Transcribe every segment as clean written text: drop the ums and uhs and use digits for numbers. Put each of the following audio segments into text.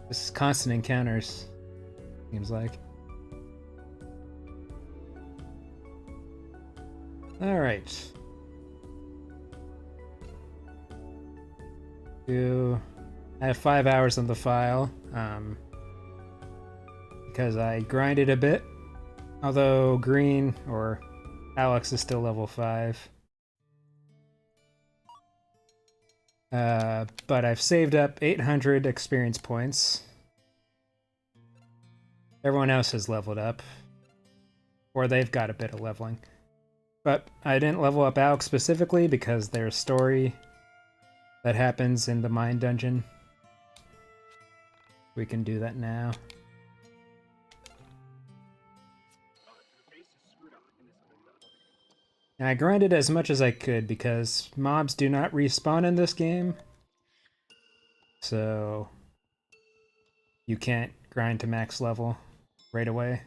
This is constant encounters, seems like. Alright. I have 5 hours on the file, because I grinded a bit. Although Green, or Alex, is still level 5. But I've saved up 800 experience points. Everyone else has leveled up. Or they've got a bit of leveling. But I didn't level up Alex specifically because there's a story that happens in the mine dungeon. We can do that now. And I grinded as much as I could because mobs do not respawn in this game. So you can't grind to max level right away.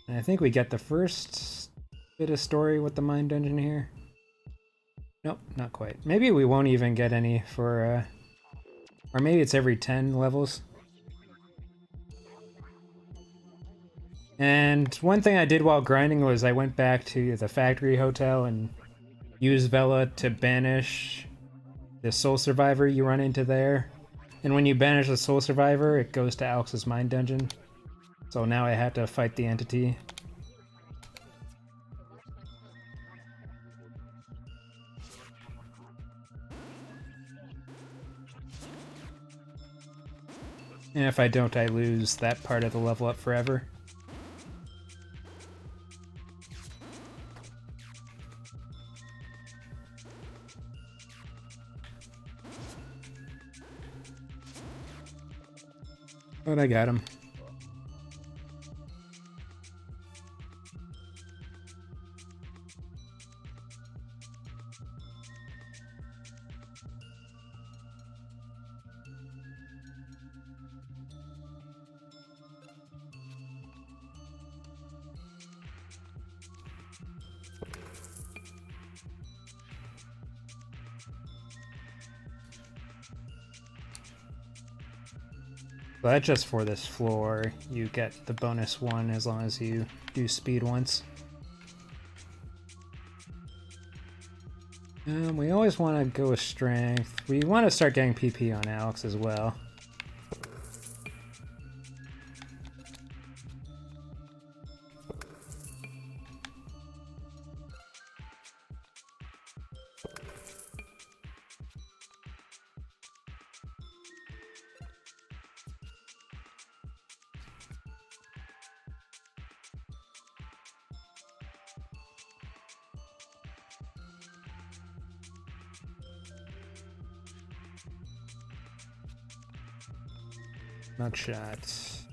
And I think we get the first bit of story with the mine dungeon here. Nope, not quite. Maybe we won't even get any for, or maybe it's every 10 levels. And one thing I did while grinding was I went back to the factory hotel and used Vela to banish the soul survivor you run into there. And when you banish the soul survivor, it goes to Alex's mine dungeon. So now I have to fight the entity. And if I don't, I lose that part of the level up forever. But I got him. So that's just for this floor. You get the bonus 1 as long as you do speed once. We always want to go with strength. We want to start getting PP on Alex as well. Not shots.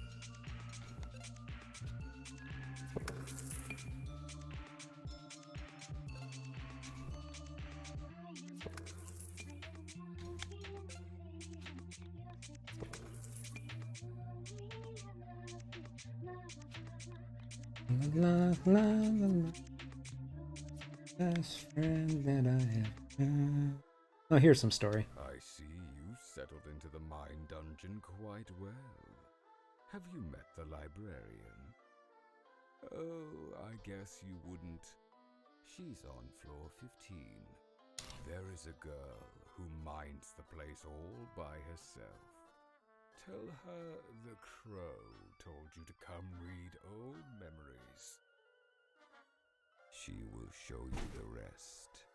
La, la, la, la. Best friend that I have. Oh, here's some story. I see you settled into the mine dungeon quite well. Have you met the librarian? Oh, I guess you wouldn't. She's on floor 15. There is a girl who minds the place all by herself. Tell her the crow told you to come read old memories. She will show you the rest.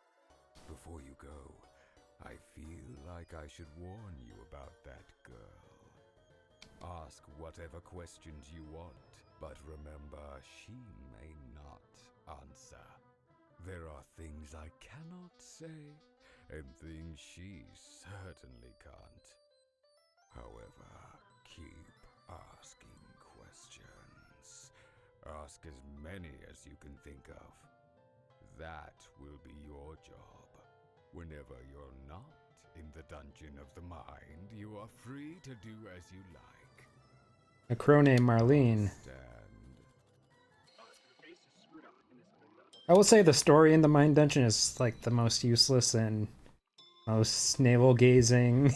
Before you go, I feel like I should warn you about that girl. Ask whatever questions you want, but remember, she may not answer. There are things I cannot say, and things she certainly can't. However, keep asking questions. Ask as many as you can think of. That will be your job. Whenever you're not in the dungeon of the mind, you are free to do as you like. A crow named Marlene. Stand. I will say the story in the mine dungeon is like the most useless and most navel-gazing,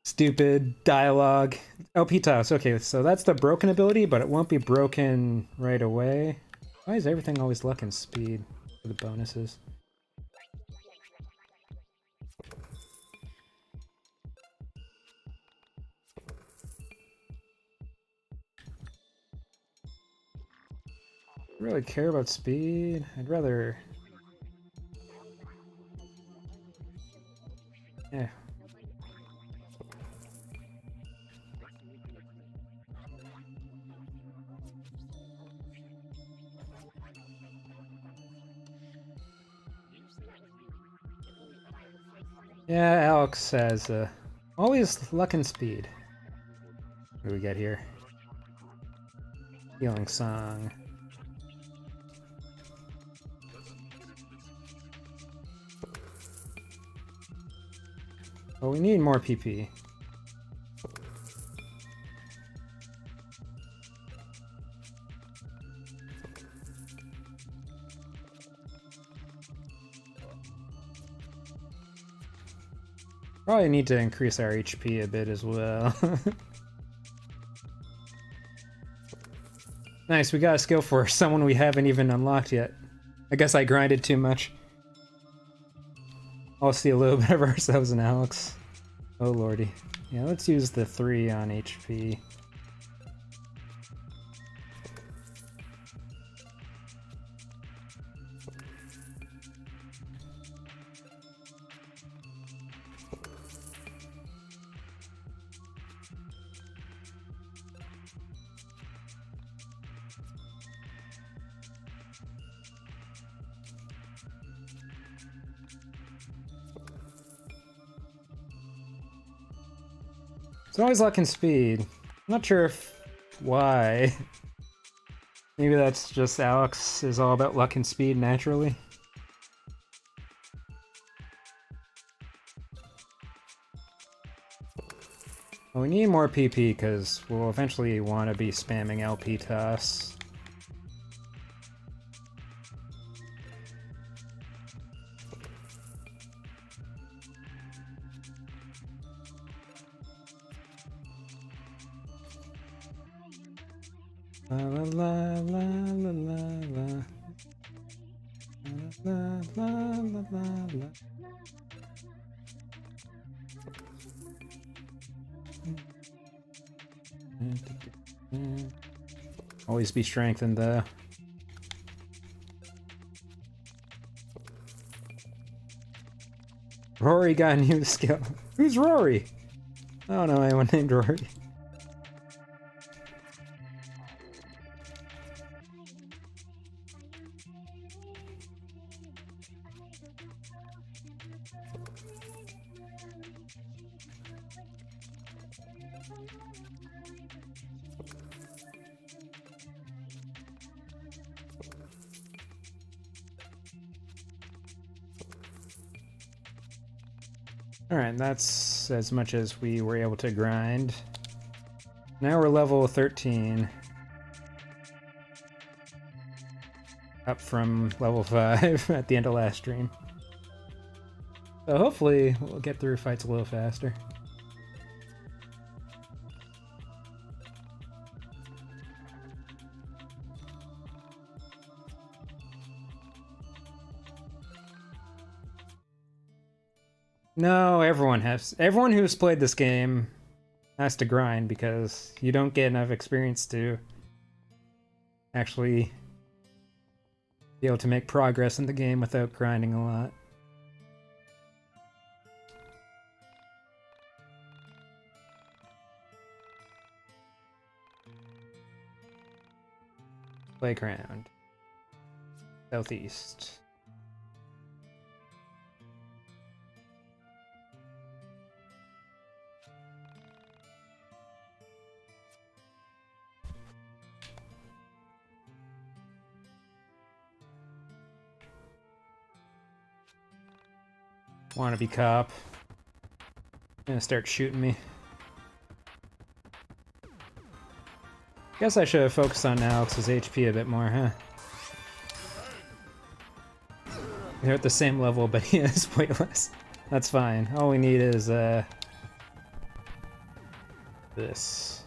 stupid dialogue. Oh, Pitas. Okay, so that's the broken ability, but it won't be broken right away. Why is everything always luck and speed for the bonuses? I don't really care about speed. I'd rather... Yeah. Yeah, Alex has always luck and speed. What do we get here? Healing song. Well, we need more PP. Probably need to increase our HP a bit as well. Nice, we got a skill for someone we haven't even unlocked yet. I guess I grinded too much. I'll see a little bit of ourselves in Alex. Oh lordy. Yeah, let's use the 3 on HP. It's always luck and speed. I'm not sure if why. Maybe that's just Alex is all about luck and speed naturally. Well, we need more PP because we'll eventually want to be spamming LP toss. La la la la la la la la la la la la. Always be strengthened though. Rory got a new skill. Who's Rory? I don't know anyone named Rory. Alright, that's as much as we were able to grind. Now we're level 13. Up from level 5 at the end of last stream. So hopefully we'll get through fights a little faster. No, everyone has. Everyone who's played this game has to grind because you don't get enough experience to actually be able to make progress in the game without grinding a lot. Playground. Southeast. Wannabe cop. Gonna start shooting me. Guess I should have focused on Alex's HP a bit more, huh? They're at the same level, but he is way less. That's fine. All we need is, this.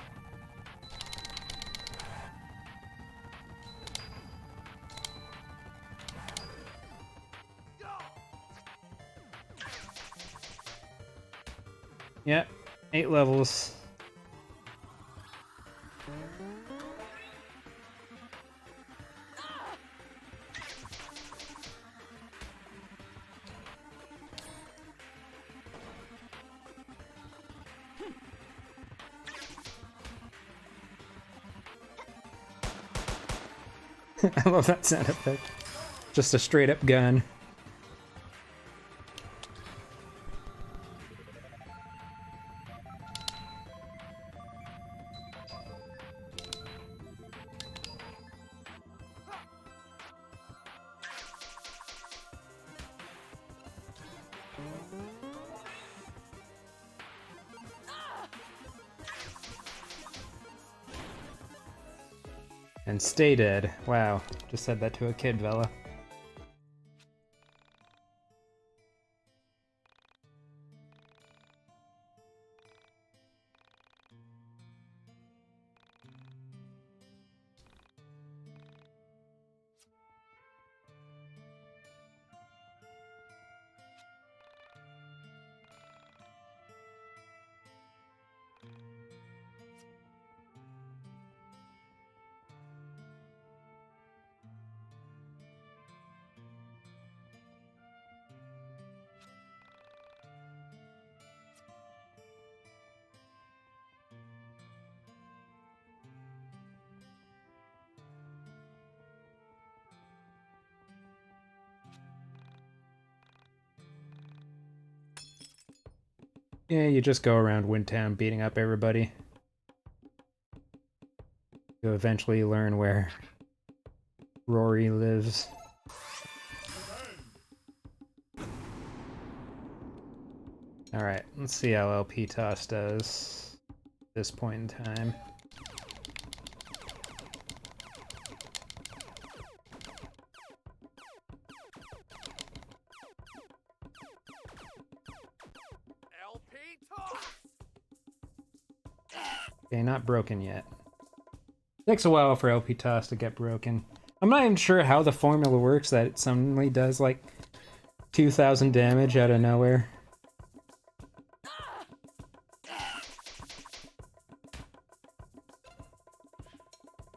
Yep, 8 levels. I love that sound effect. Just a straight up gun. And stay dead. Wow, just said that to a kid, Vela. Yeah, you just go around Windtown beating up everybody. You eventually learn where Rory lives. Alright, let's see how LP Toss does at this point in time. Okay, not broken yet. Takes a while for LP Toss to get broken. I'm not even sure how the formula works that it suddenly does like 2,000 damage out of nowhere.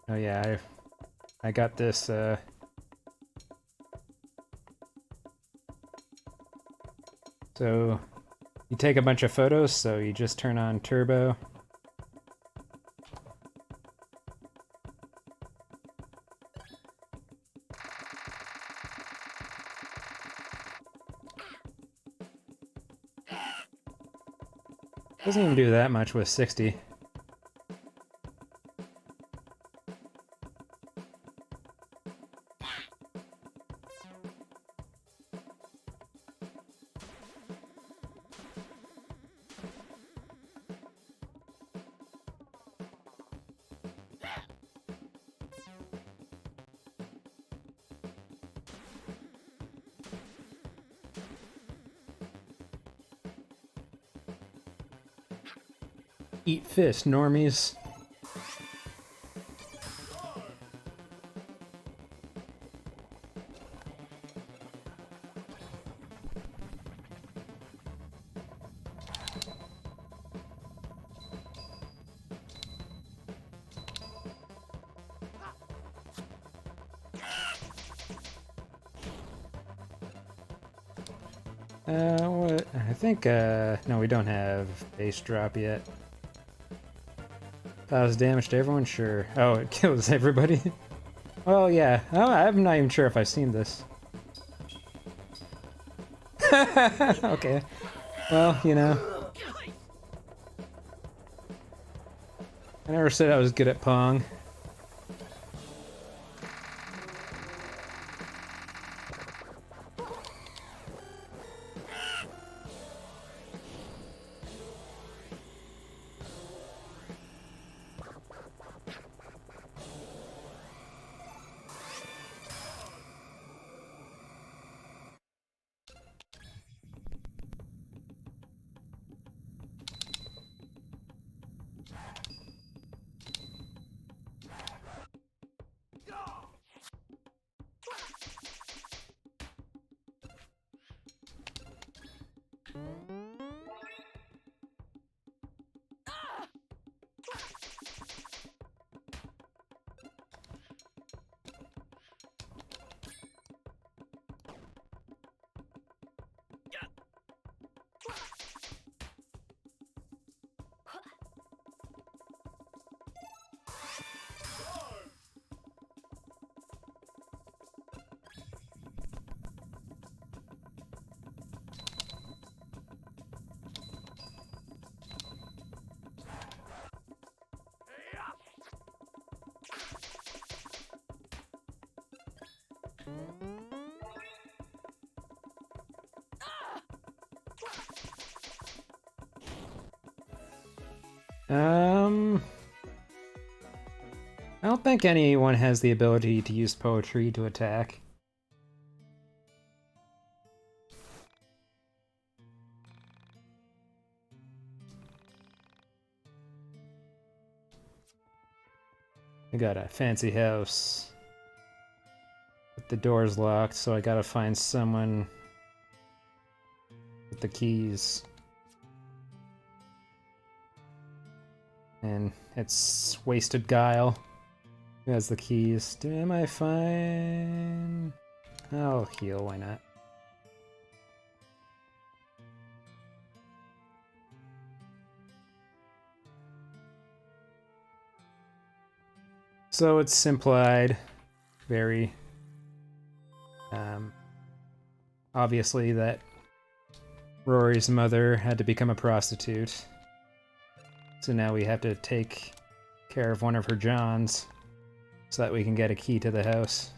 Oh yeah, I got this, so you take a bunch of photos, so you just turn on turbo. Doesn't even do that much with 60. Eat fish, normies. What? I think, no, we don't have base drop yet. Cause damage to everyone? Sure. Oh, it kills everybody? Well, yeah. Oh, I'm not even sure if I've seen this. Okay. Well, you know. I never said I was good at Pong. I don't think anyone has the ability to use poetry to attack. I got a fancy house. But the door's locked, so I gotta find someone with the keys. And it's Wasted Guile who has the keys. Am I fine? I'll heal, why not? So it's implied, very obviously, that Rory's mother had to become a prostitute. So now we have to take care of one of her Johns so that we can get a key to the house.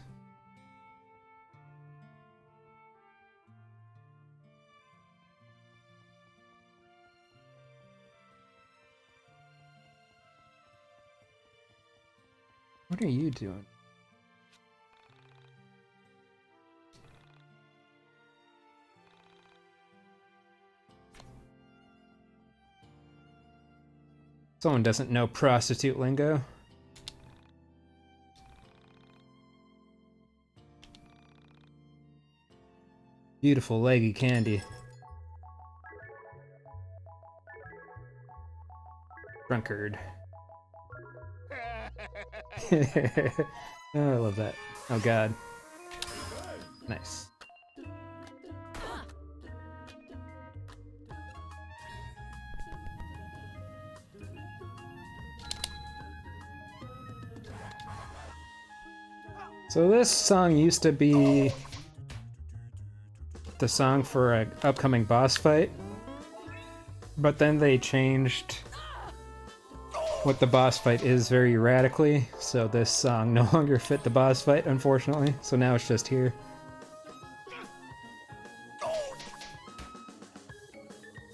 What are you doing? Someone doesn't know prostitute lingo. Beautiful leggy candy. Drunkard. Oh, I love that. Oh god. Nice. So this song used to be the song for an upcoming boss fight, but then they changed what the boss fight is very radically, so this song no longer fit the boss fight, unfortunately, so now it's just here.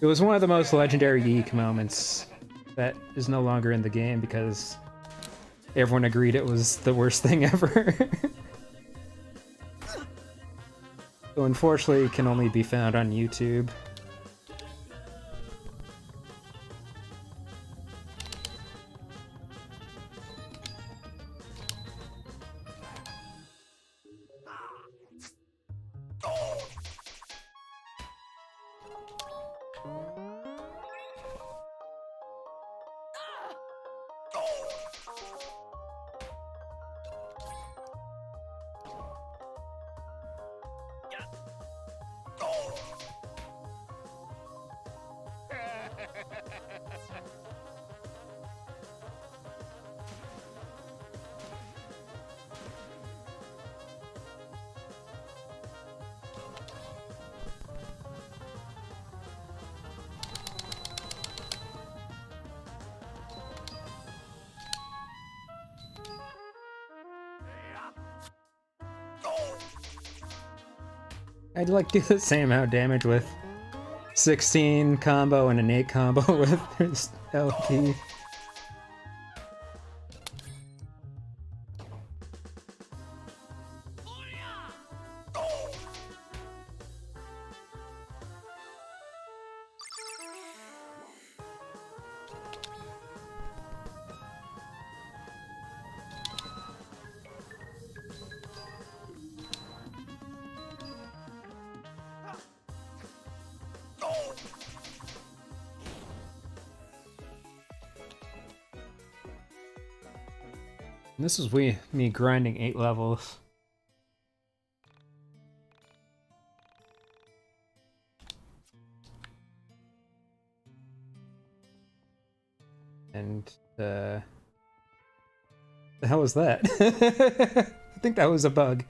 It was one of the most legendary YIIK moments that is no longer in the game because everyone agreed it was the worst thing ever. So unfortunately it can only be found on YouTube. I'd like to do the same amount of damage with 16 combo and an 8 combo with his LP. And this is me grinding 8 levels. And, the hell was that? I think that was a bug.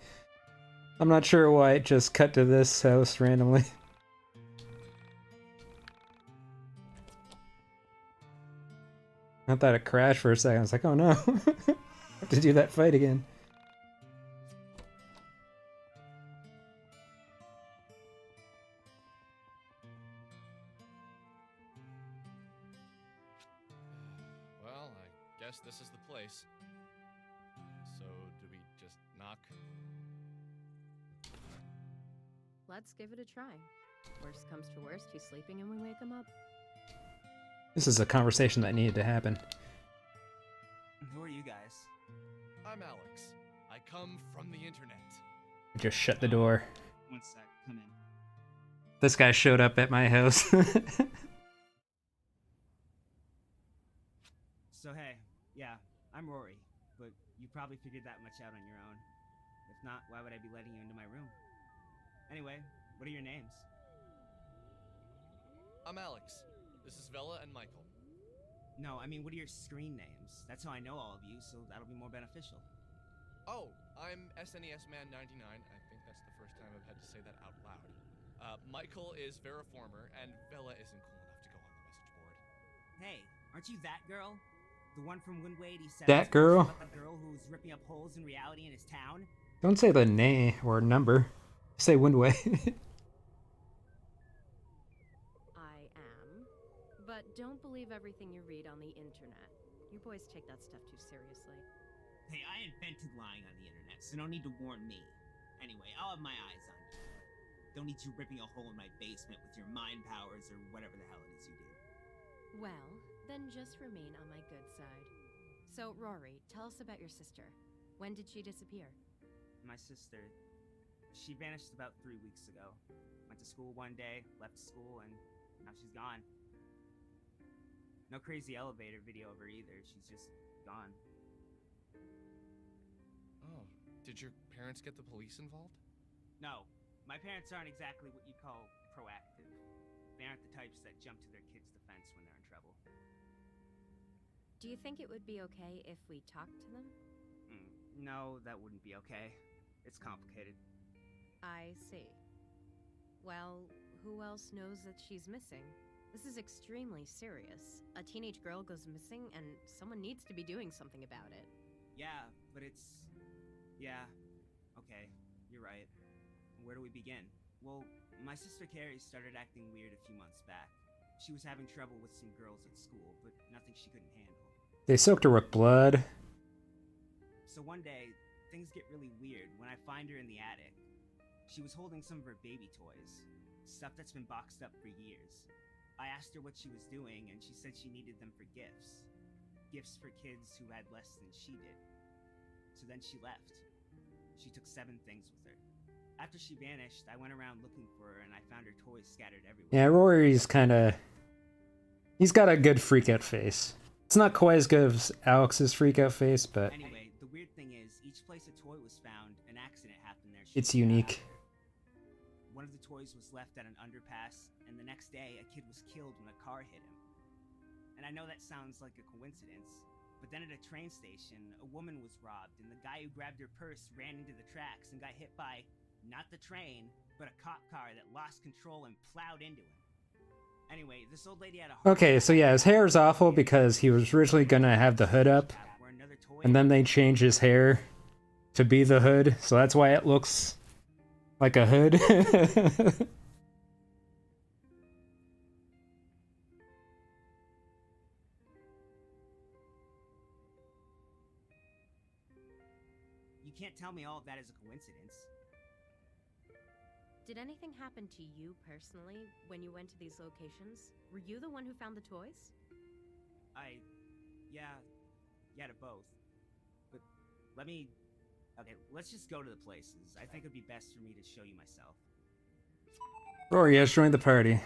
I'm not sure why it just cut to this house randomly. I thought it crashed for a second. I was like, oh no. I have to do that fight again. guess this is the place. So, do we just knock? Let's give it a try. Worst comes to worst, he's sleeping and we wake him up. This is a conversation that needed to happen. Who are you guys? I'm Alex. I come from the internet. Just shut the door. One sec, come in. This guy showed up at my house. So hey, yeah, I'm Rory, but you probably figured that much out on your own. If not, why would I be letting you into my room? Anyway, what are your names? I'm Alex. This is Vela and Michael. No, I mean, what are your screen names? That's how I know all of you, so that'll be more beneficial. Oh, I'm SNES Man 99. I think that's the first time I've had to say that out loud. Michael is Veriformer, and Vela isn't cool enough to go on the message board. Hey, aren't you that girl? The one from Windway 87? That girl? The girl who's ripping up holes in reality in his town? Don't say the name or number. Say Windway. I am. But don't believe everything you read on the internet. You boys take that stuff too seriously. Hey, I invented lying on the internet, so no need to warn me. Anyway, I'll have my eyes on you. Don't need you ripping a hole in my basement with your mind powers or whatever the hell it is you do. Well, then just remain on my good side. So, Rory, tell us about your sister. When did she disappear? My sister, she vanished about 3 weeks ago. Went to school one day, left school, and now she's gone. No crazy elevator video of her either, she's just gone. Oh, did your parents get the police involved? No, my parents aren't exactly what you'd call proactive. They aren't the types that jump to their kids' defense when they're in trouble. Do you think it would be okay if we talked to them? No, that wouldn't be okay. It's complicated. I see. Well, who else knows that she's missing? This is extremely serious. A teenage girl goes missing, and someone needs to be doing something about it. Yeah, but it's... Yeah, okay, you're right. Where do we begin? Well, my sister Carrie started acting weird a few months back. She was having trouble with some girls at school, but nothing she couldn't handle. They soaked her with blood. So one day, things get really weird when I find her in the attic. She was holding some of her baby toys, stuff that's been boxed up for years. I asked her what she was doing, and she said she needed them for gifts. Gifts for kids who had less than she did. So then she left. She took 7 things with her. After she vanished, I went around looking for her, and I found her toys scattered everywhere. Yeah, Rory's kinda... He's got a good freak-out face. It's not quite as good as Alex's freak-out face, but... Anyway, the weird thing is, each place a toy was found, an accident happened there. It's unique. One of the toys was left at an underpass, and the next day, a kid was killed when a car hit him. And I know that sounds like a coincidence, but then at a train station, a woman was robbed, and the guy who grabbed her purse ran into the tracks and got hit by, not the train, but a cop car that lost control and plowed into him. Anyway, this old lady had a... Okay, so yeah, his hair is awful because he was originally gonna have the hood up, and then they changed his hair to be the hood, so that's why it looks like a hood. You can't tell me all of that is a coincidence. Did anything happen to you personally when you went to these locations? Were you the one who found the toys? Yeah, to both. But okay, let's just go to the places. I think it'd be best for me to show you myself. Rory has joined the party.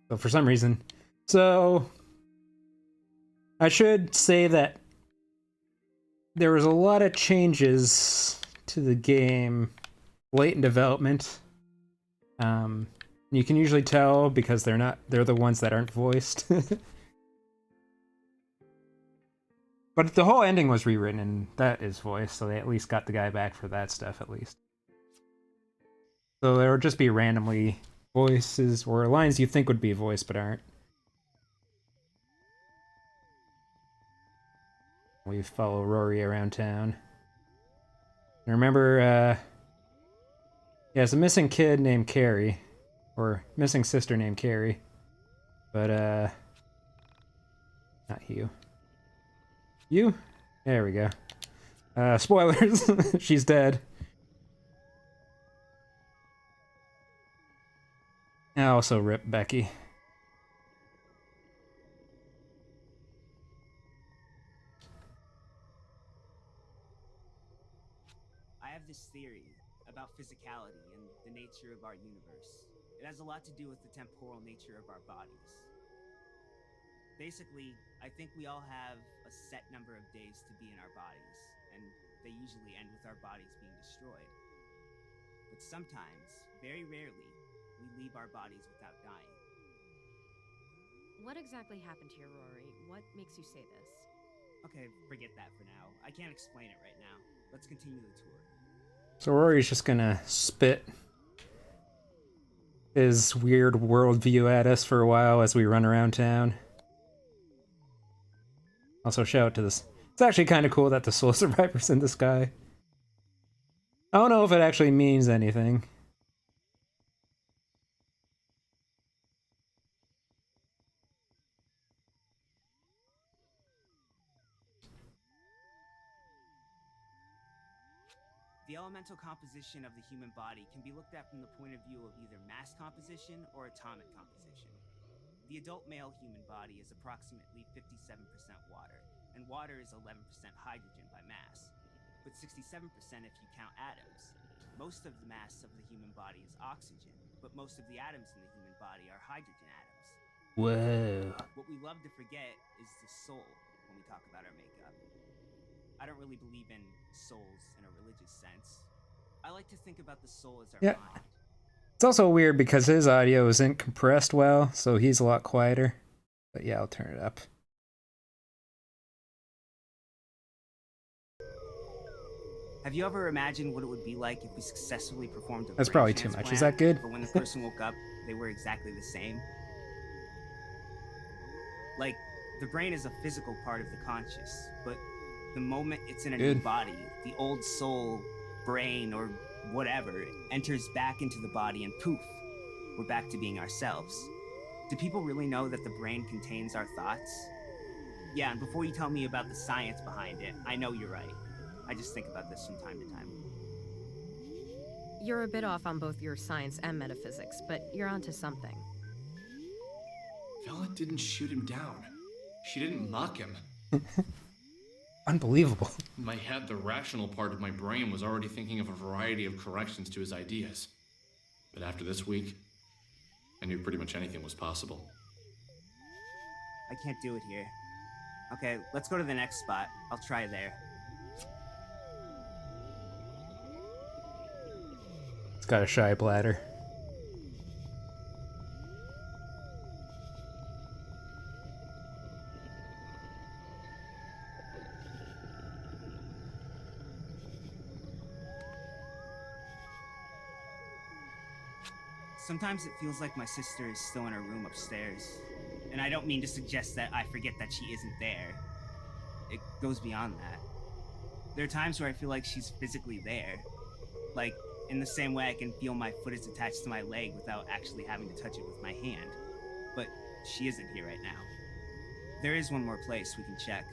So for some reason. So I should say that there was a lot of changes to the game late in development. You can usually tell because they're the ones that aren't voiced. But the whole ending was rewritten and that is voiced, so they at least got the guy back for that stuff at least. So there would just be randomly voices or lines you think would be voiced but aren't. We follow Rory around town. And remember, yeah, it's a missing kid named Carrie. Or missing sister named Carrie. But, Not you. You? There we go. Spoilers. She's dead. I also rip Becky. I have this theory about physicality and the nature of our universe. It has a lot to do with the temporal nature of our bodies. Basically, I think we all have a set number of days to be in our bodies, and they usually end with our bodies being destroyed. But sometimes, very rarely, we leave our bodies without dying. What exactly happened here, Rory? What makes you say this? Okay, forget that for now. I can't explain it right now. Let's continue the tour. So Rory's just gonna spit his weird worldview at us for a while as we run around town. Also, shout out to this. It's actually kind of cool that the soul survivor's in the sky. I don't know if it actually means anything. The elemental composition of the human body can be looked at from the point of view of either mass composition or atomic composition. The adult male human body is approximately 57% water, and water is 11% hydrogen by mass, but 67% if you count atoms. Most of the mass of the human body is oxygen, but most of the atoms in the human body are hydrogen atoms. Whoa. What we love to forget is the soul when we talk about our makeup. I don't really believe in souls in a religious sense. I like to think about the soul as our mind. It's also weird because his audio isn't compressed well, so he's a lot quieter. But yeah, I'll turn it up. Have you ever imagined what it would be like if we successfully performed a That's brain probably too much. Is that good? But when the person woke up, they were exactly the same? Like, the brain is a physical part of the conscious, but the moment it's in a new body, the old soul, brain, or whatever enters back into the body and poof, we're back to being ourselves. Do people really know that the brain contains our thoughts? Yeah, and before you tell me about the science behind it, I know you're right. I just think about this from time to time. You're a bit off on both your science and metaphysics, but you're onto something. Vela didn't shoot him down. She didn't mock him. Unbelievable. In my head, the rational part of my brain was already thinking of a variety of corrections to his ideas. But after this week, I knew pretty much anything was possible. I can't do it here. Okay, let's go to the next spot. I'll try there. It's got a shy bladder. Sometimes it feels like my sister is still in her room upstairs. And I don't mean to suggest that I forget that she isn't there. It goes beyond that. There are times where I feel like she's physically there. Like, in the same way I can feel my foot is attached to my leg without actually having to touch it with my hand. But she isn't here right now. There is one more place we can check.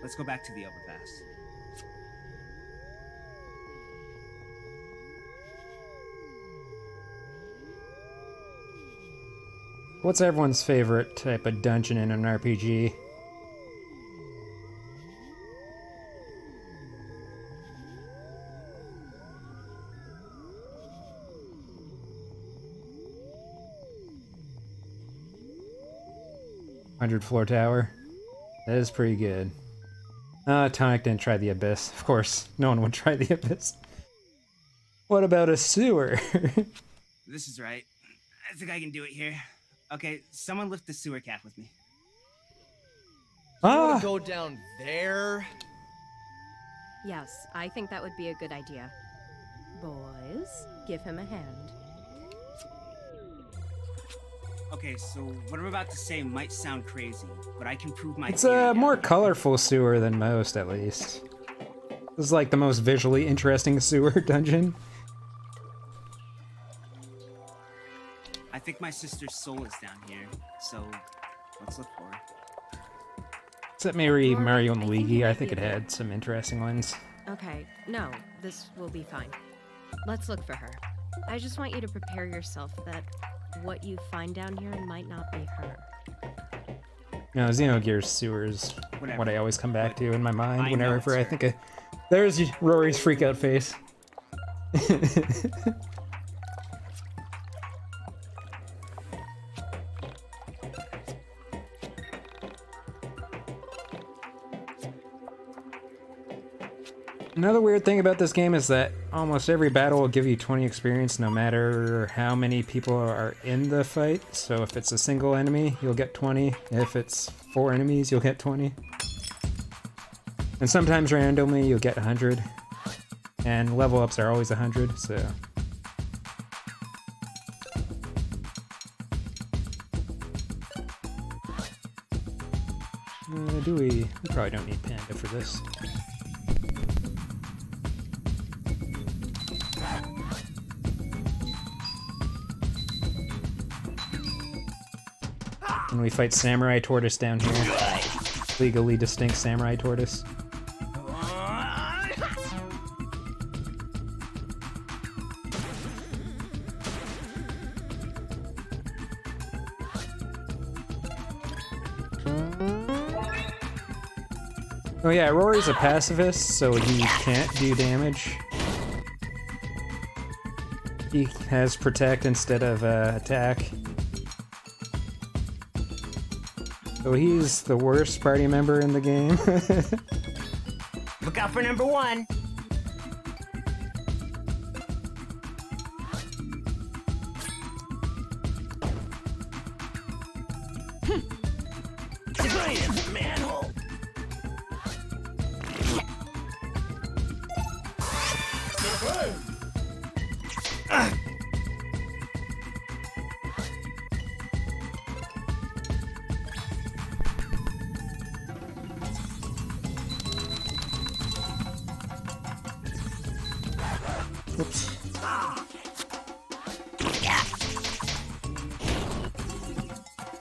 Let's go back to the overpass. What's everyone's favorite type of dungeon in an RPG? $100-floor tower. That is pretty good. Tonic didn't try the Abyss. Of course, no one would try the Abyss. What about a sewer? This is right. I think I can do it here. Okay, someone lift the sewer cap with me. You want to go down there? Yes, I think that would be a good idea. Boys, give him a hand. Okay, so what I'm about to say might sound crazy, but I can prove my It's theory a more down. colorful sewer than most, at least. This is like the most visually interesting sewer dungeon. I think my sister's soul is down here, so let's look for her. Except maybe Rory, Mario and I think Luigi. you I might think be it a bit- had some interesting ones. Okay, no, this will be fine. Let's look for her. I just want you to prepare yourself that what you find down here might not be her. No, Xenogears Sewers. Whatever. What I always come back to in my mind I know whenever it's I her. think of. There's Rory's freakout face. Another weird thing about this game is that almost every battle will give you 20 experience no matter how many people are in the fight. So if it's a single enemy, you'll get 20. If it's 4 enemies, you'll get 20. And sometimes randomly, you'll get 100. And level ups are always 100, so... do we? We probably don't need Panda for this. And we fight Samurai Tortoise down here. Legally distinct Samurai Tortoise. Oh yeah, Rory's a pacifist, so he can't do damage. He has protect instead of attack. So he's the worst party member in the game. Look out for number 1. Civilian manhole. Oops.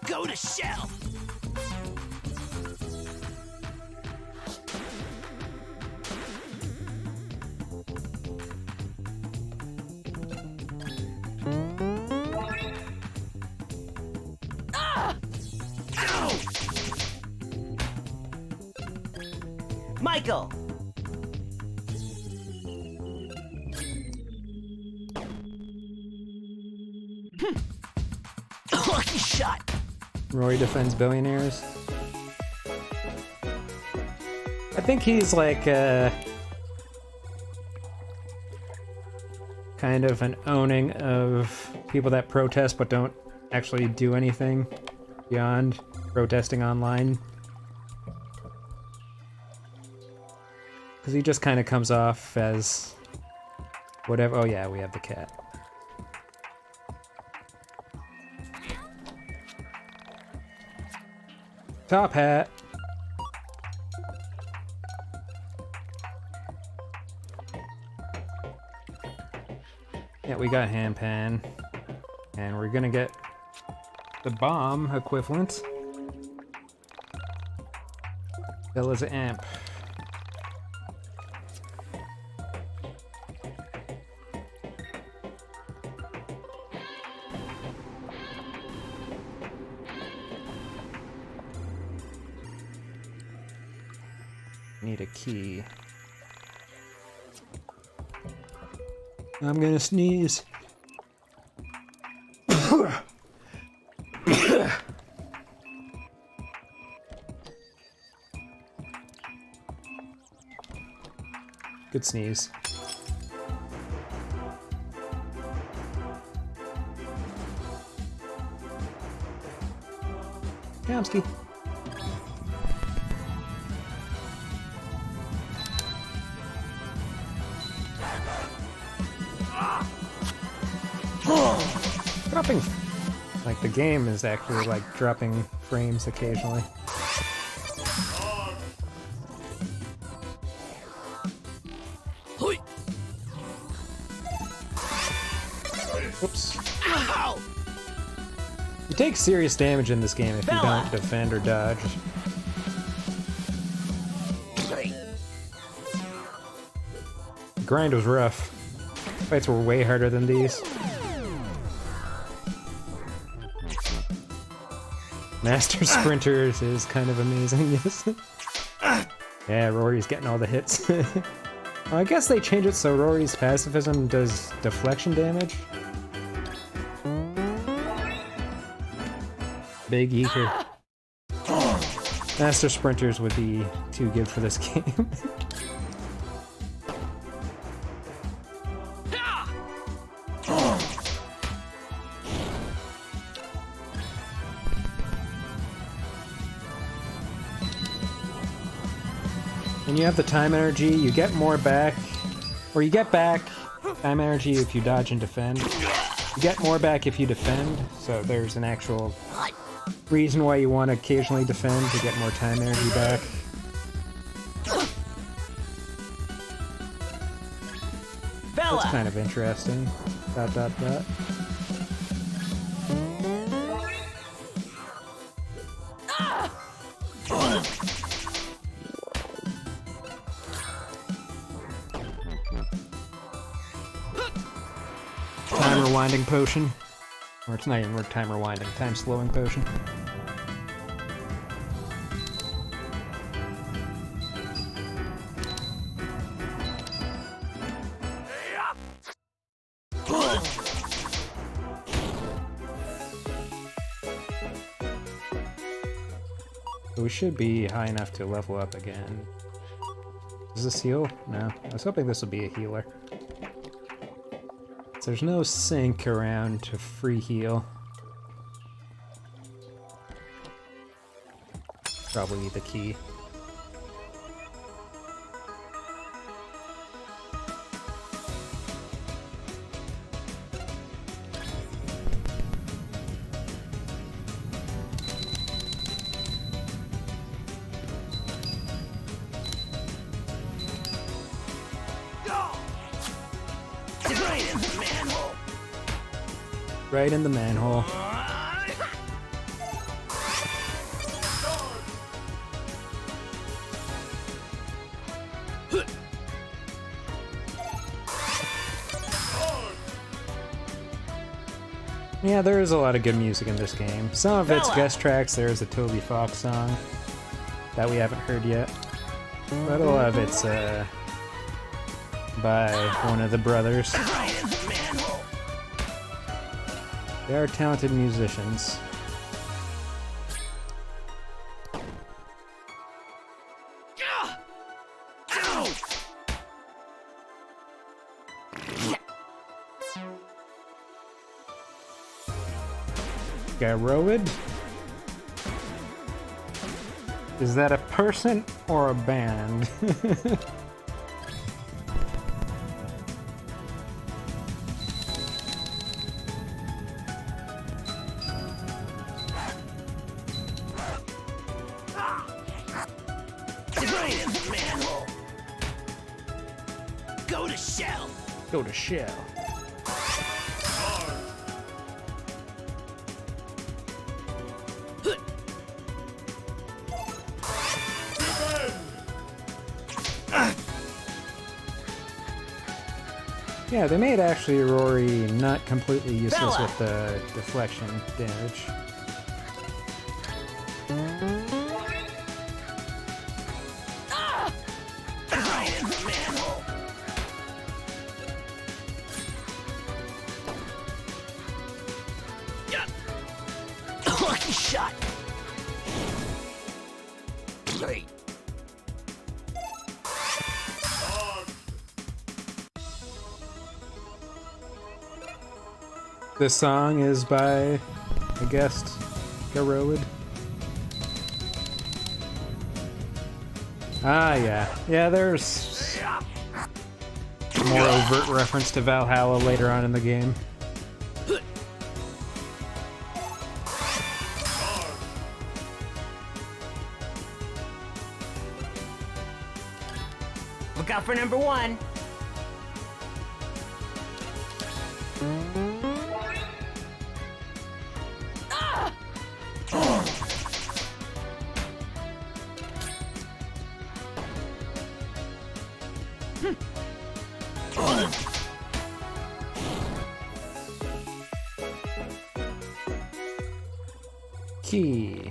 Go to shell. Ow! Michael. Lucky shot. Rory defends billionaires. I think he's like kind of an owning of people that protest but don't actually do anything beyond protesting online. Because he just kind of comes off as whatever. Oh yeah, we have the cat. Top hat. Yeah, we got hand pan. And we're gonna get the bomb equivalent. Bella's amp. Need a key. I'm gonna sneeze. Good sneeze. Kamsky. Dropping, like the game is actually like dropping frames occasionally. Oops. Ow! You take serious damage in this game if you Bella! don't defend or dodge. grind was rough. Fights were way harder than these. Master Sprinters is kind of amazing, yes. Yeah, Rory's getting all the hits. Well, I guess they changed it so Rory's pacifism does deflection damage. Big eater. Master Sprinters would be too good for this game. When you have the time energy, you get more back, or you get back time energy if you dodge and defend. You get more back if you defend, so there's an actual reason why you want to occasionally defend to get more time energy back. That's kind of interesting. ... Time rewinding potion. Or it's not even time rewinding, time slowing potion. We should be high enough to level up again. Does this heal? No. I was hoping this would be a healer. So there's no sink around to free heal. Probably the key. Right in the manhole. Yeah, there is a lot of good music in this game. Some of it's guest tracks. There's a Toby Fox song that we haven't heard yet. But a lot of it's by one of the brothers. They are talented musicians. Garroid? Is that a person or a band? Go to shell. Yeah, they made actually Rory not completely useless with the deflection damage. Lucky shot. This song is by a guest, Garroid. Ah, yeah. Yeah, there's more overt reference to Valhalla later on in the game. Look out for number one. Key.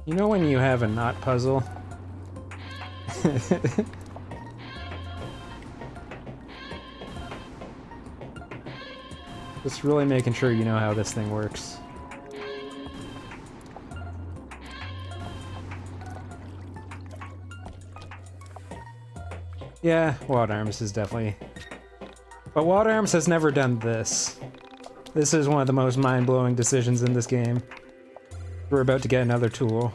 You know when you have a knot puzzle? Just really making sure you know how this thing works. Yeah, Wild Arms is definitely... But Wild Arms has never done this. This is one of the most mind-blowing decisions in this game. We're about to get another tool.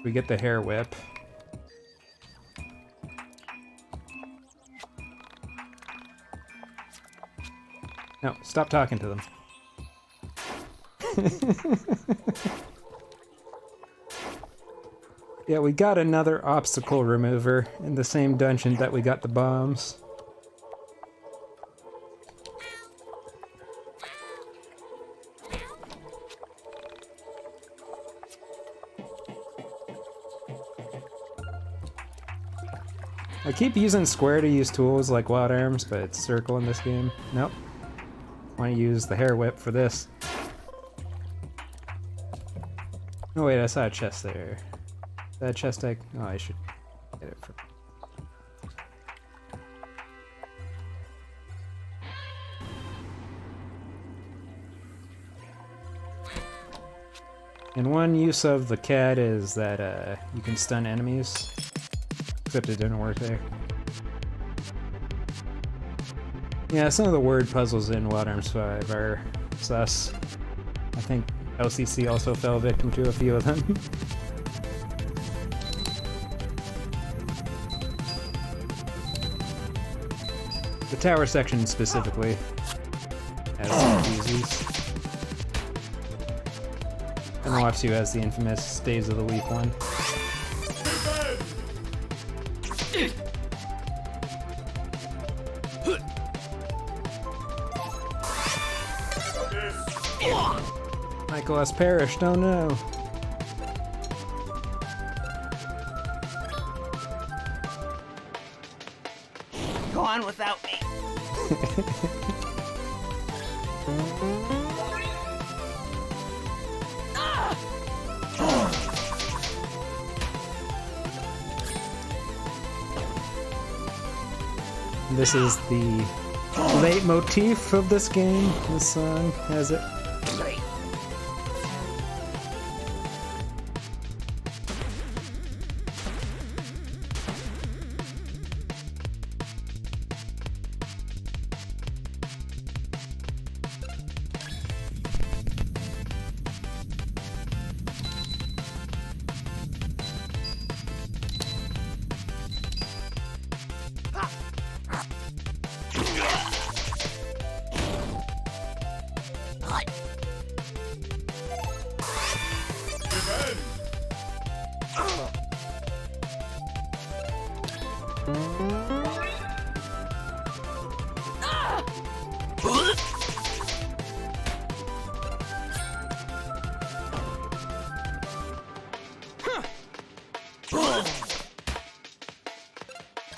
We get the hair whip. No, stop talking to them. Yeah, we got another obstacle remover in the same dungeon that we got the bombs. I keep using square to use tools like Wild Arms, but it's circle in this game. Nope. Want to use the hair whip for this. Oh wait, I saw a chest there. That chest I... Oh, I should get it from... And one use of the cat is that you can stun enemies. Except it didn't work there. Yeah, some of the word puzzles in Wild Arms 5 are sus. I think LCC also fell victim to a few of them. The tower section specifically has some doozies. And Watsu has the infamous Days of the Week one. Michael has perished, oh no. Go on without me. This is the leitmotif of this game. This song has it.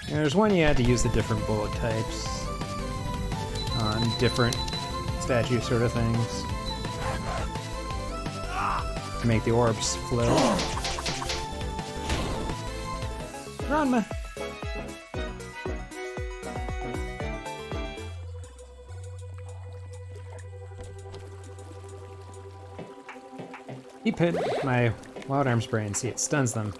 There's one you had to use the different bullet types on different statue sort of things to make the orbs flow. Ranma! Keep hitting my Wild Arms brain, see it stuns them.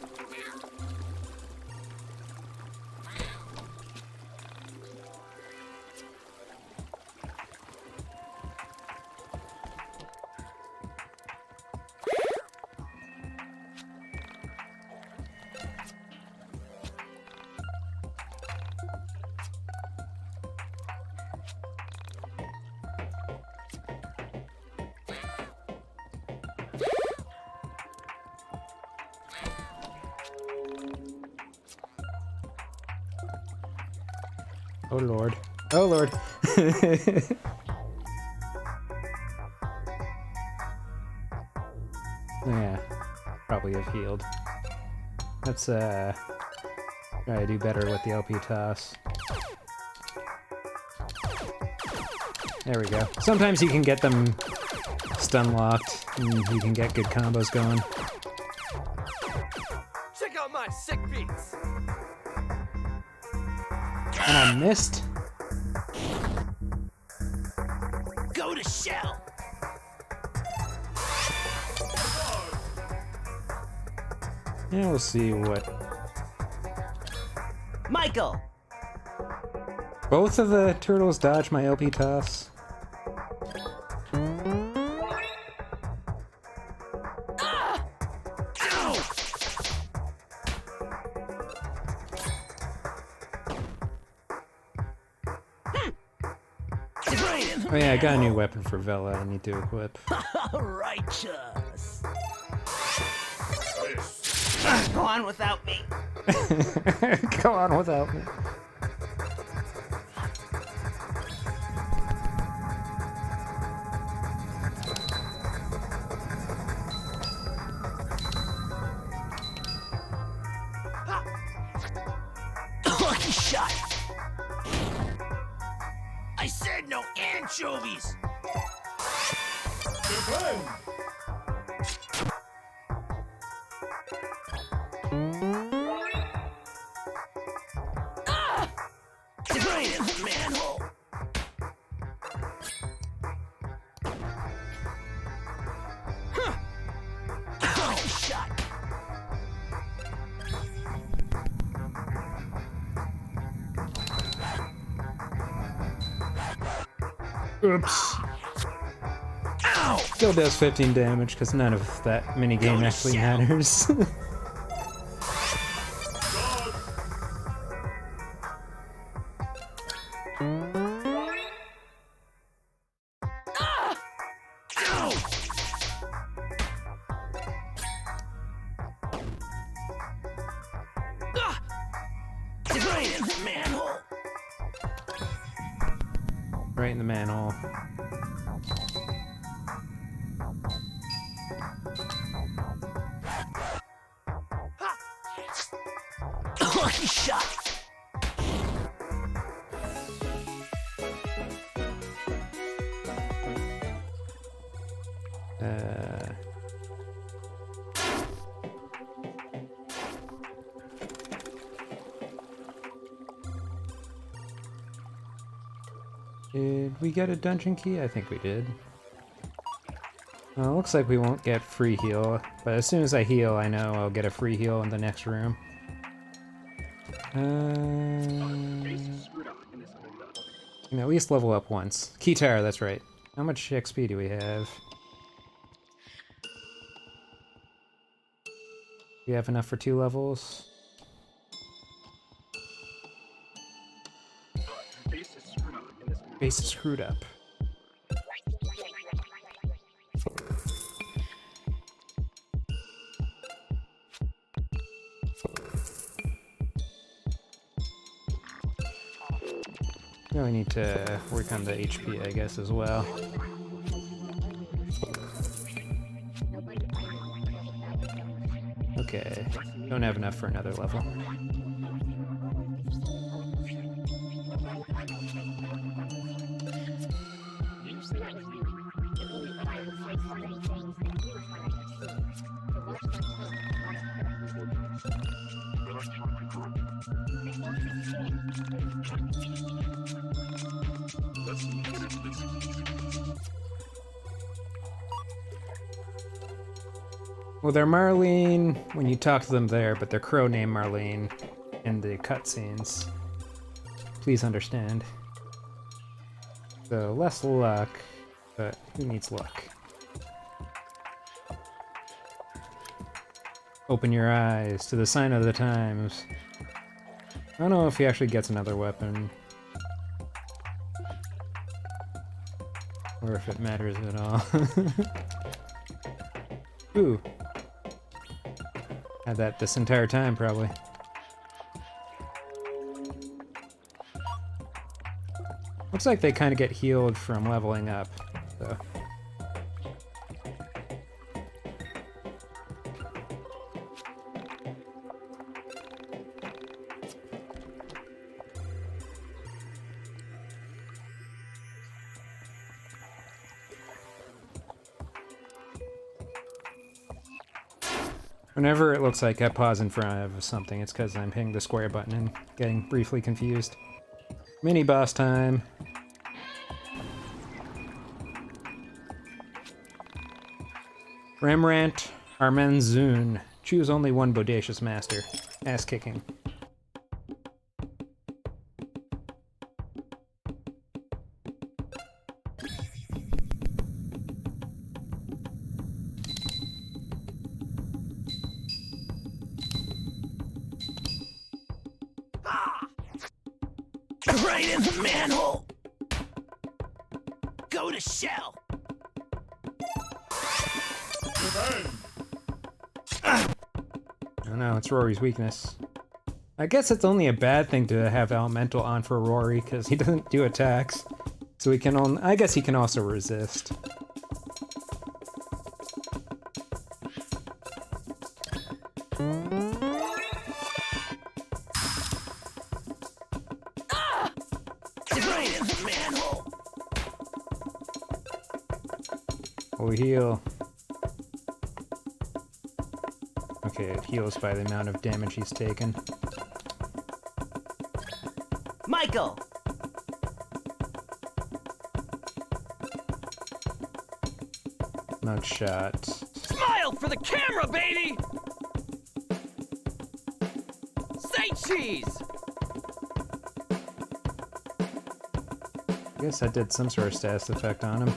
Oh lord. Oh lord. Yeah, probably have healed. Let's try to do better with the LP toss. There we go. Sometimes you can get them stun locked and you can get good combos going. Check out my sick beats. And I missed. Go to shell. Yeah, we'll see what. Michael! Both of the turtles dodge my LP toss. Oh yeah, I got a new weapon for Vela I need to equip. Righteous. Go on without me. Go on without me. Lucky shot. I said no anchovies. Right in the manhole. Lucky shot. Oops. Ow! Still does 15 damage because none of that mini game actually matters. Ow! Right in the manhole. Right in the manhole. Lucky shot. Did we get a dungeon key? I think we did. Well, looks like we won't get free heal, but as soon as I heal, I know I'll get a free heal in the next room. Can at least level up once. Key tower, that's right. How much XP do we have? Do we have enough for 2 levels? Base is screwed up. Now we need to work on the HP, I guess, as well. Okay, don't have enough for another level. Well, they're Marlene when you talk to them there, but they're crow named Marlene in the cutscenes. Please understand. So, less luck, but who needs luck? Open your eyes to the sign of the times. I don't know if he actually gets another weapon. Or if it matters at all. Ooh. Had that this entire time, probably. Looks like they kind of get healed from leveling up, so. Whenever it looks like I pause in front of something, it's because I'm hitting the square button and getting briefly confused. Mini boss time. Rembrandt Armenzun. Choose only one bodacious master. Ass kicking. Right in the manhole! Go to shell! Oh no, it's Rory's weakness. I guess it's only a bad thing to have Elemental on for Rory, because he doesn't do attacks. So he can only, I guess he can also resist. Right in the manhole! We'll heal. Okay, it heals by the amount of damage he's taken. Michael! Mug shot. Smile for the camera, baby! Say cheese! I guess that did some sort of status effect on him.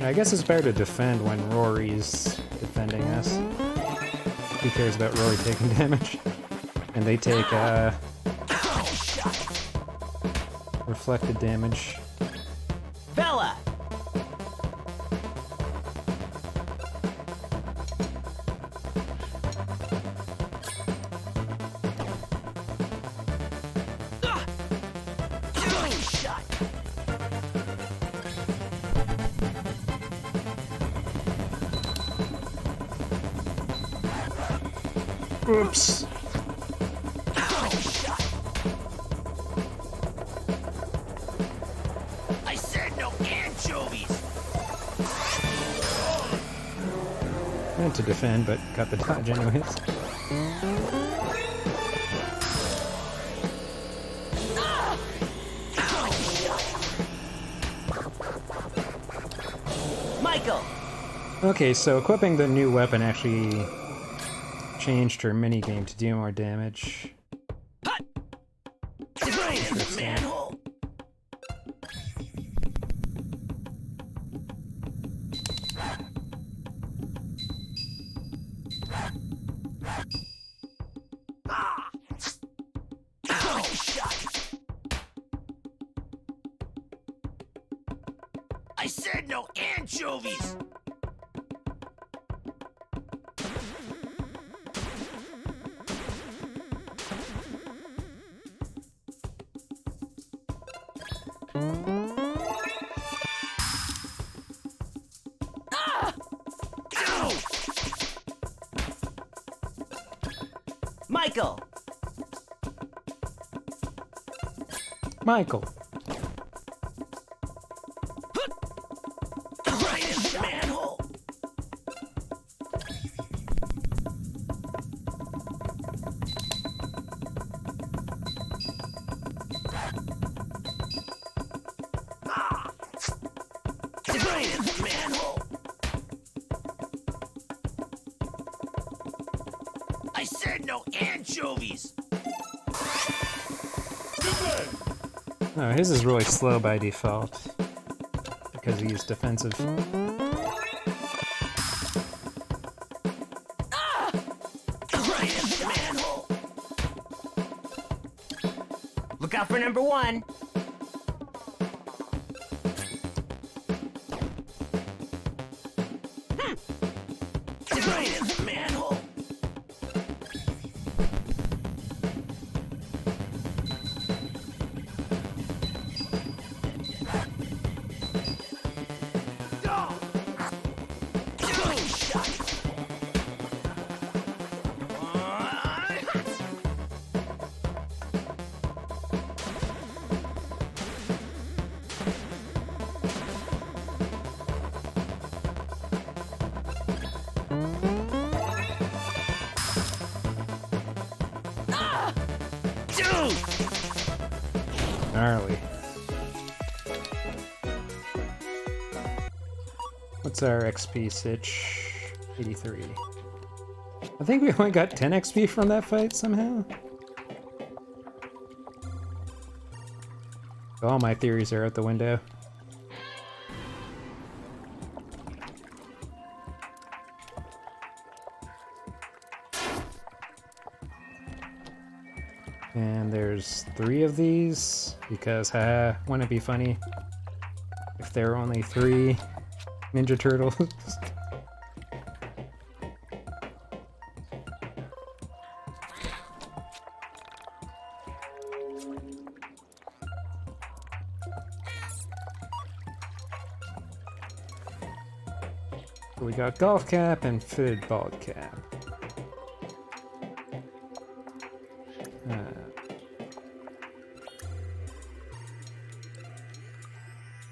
I guess it's better to defend when Rory's defending us. Who cares about Rory taking damage? And they take, reflected damage. Bella! Oops. I said no anchovies! Meant to defend, but got the dodge anyways. Michael! Okay, so equipping the new weapon actually changed her minigame to do more damage. Right in the manhole! I said no anchovies! Michael! Michael. Right in the manhole! Right in the manhole! I said no anchovies! Oh, his is really slow by default. because he's defensive. Right in the manhole. Look out for number 1. Right in the manhole. Good shot. Dude! Gnarly. What's our XP, Sitch? 83. I think we only got 10 XP from that fight somehow. All my theories are out the window. And there's 3 of these, because haha, wouldn't it be funny if there were only 3 Ninja Turtles? So we got Golf Cap and Fitted Bald Cap.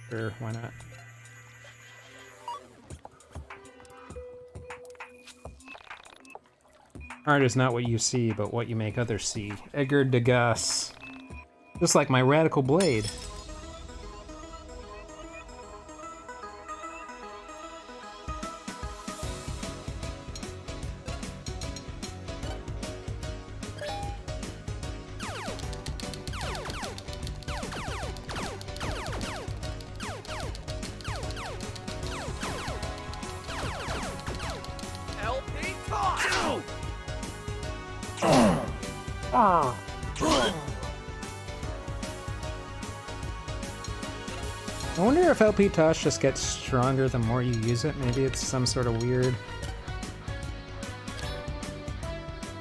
Sure, why not? Art is not what you see, but what you make others see. Edgar Degas. Just like my radical blade. LP toss! I wonder if LP Tosh just gets stronger the more you use it. Maybe it's some sort of weird...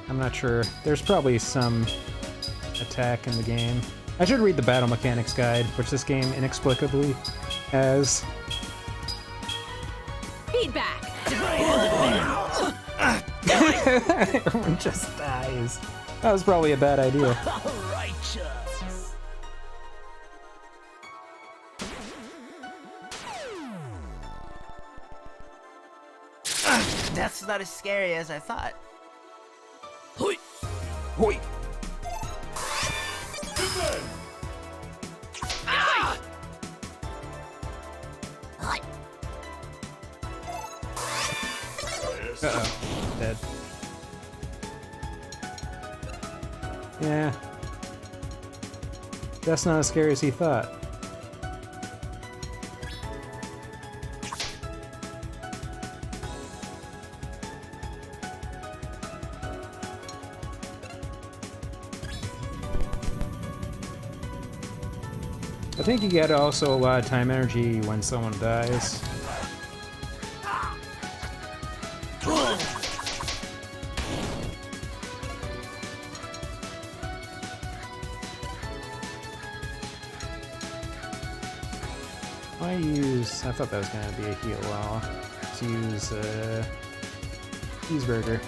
I'm not sure. There's probably some attack in the game. I should read the battle mechanics guide, which this game inexplicably has. Feedback! Everyone just dies. That was probably a bad idea. Righteous. That's not as scary as I thought. Hoi. Hoi. Uh-oh. Dead. Yeah. That's not as scary as he thought. I think you get also a lot of time energy when someone dies. I thought that was gonna be a heal wall. Let's use cheeseburger.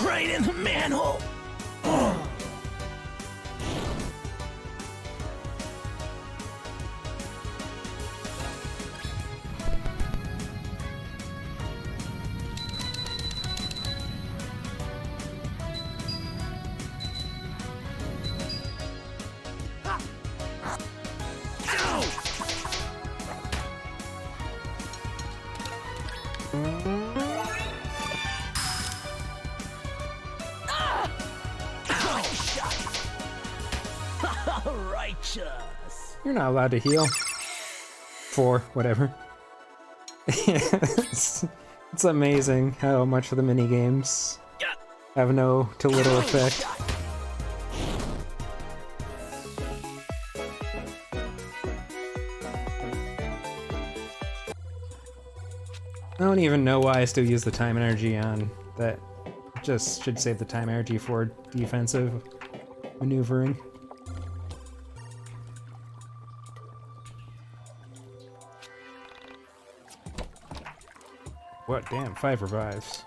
Right in the manhole. Righteous. You're not allowed to heal. 4, whatever. it's amazing how much of the minigames have no to little effect. I don't even know why I still use the time energy on that. Just should save the time energy for defensive maneuvering. What? Damn, 5 revives.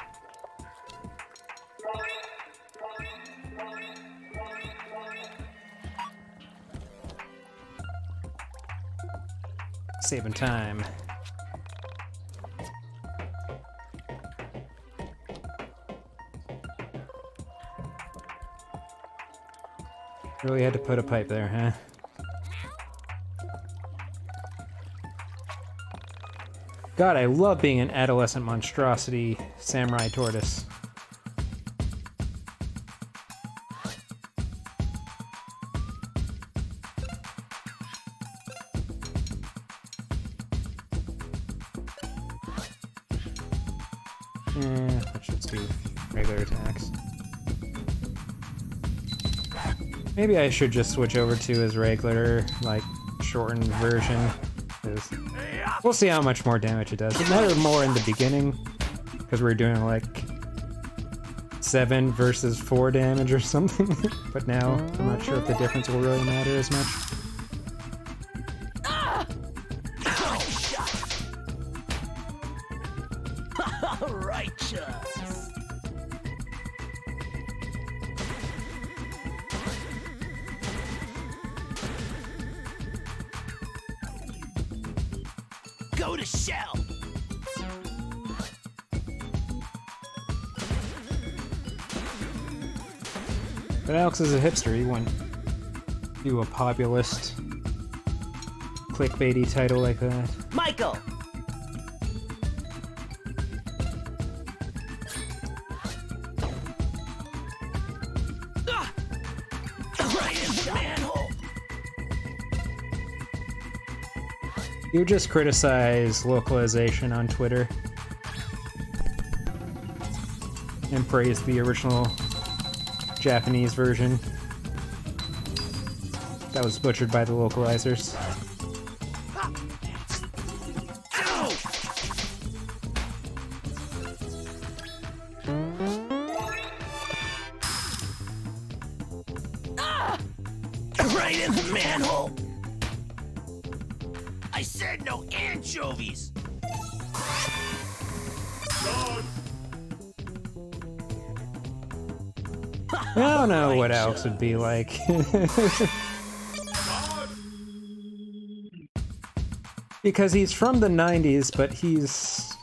Saving time. Really had to put a pipe there, huh? God, I love being an adolescent monstrosity samurai tortoise. Let's just do regular attacks. Maybe I should just switch over to his regular, like, shortened version. 'Cause we'll see how much more damage it does. It mattered more in the beginning, because we were doing, like, 7 versus 4 damage or something. But now, I'm not sure if the difference will really matter as much. Righteous. Go to shell. But Alex is a hipster, he wouldn't do a populist, clickbaity title like that. Michael. Right in the manhole. You just criticize localization on Twitter and praise the original Japanese version that was butchered by the localizers. Right in the manhole. I said no anchovies. I don't know what Alex would be like. Because he's from the 90s, but he's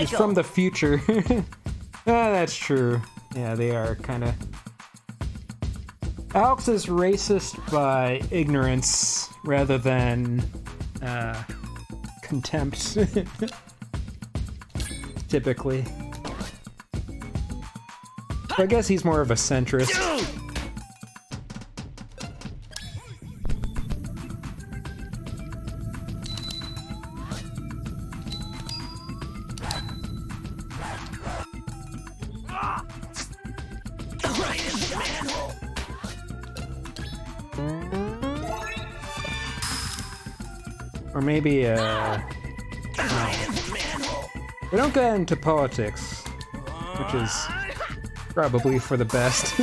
from the future. That's true. Yeah, they are kind of... Alex is racist by ignorance rather than contempt, typically. So I guess he's more of a centrist. Right in the manhole. Or maybe, Right in the manhole. we don't get into politics, which is probably for the best.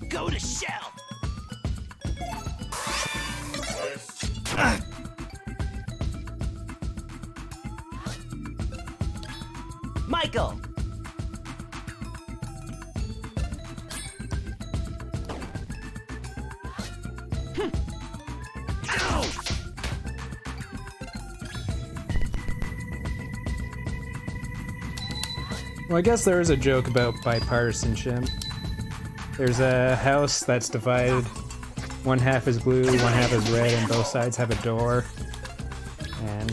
Go to shell. Michael. Ow! Well, I guess there is a joke about bipartisanship. There's a house that's divided. One half is blue, one half is red, and both sides have a door. And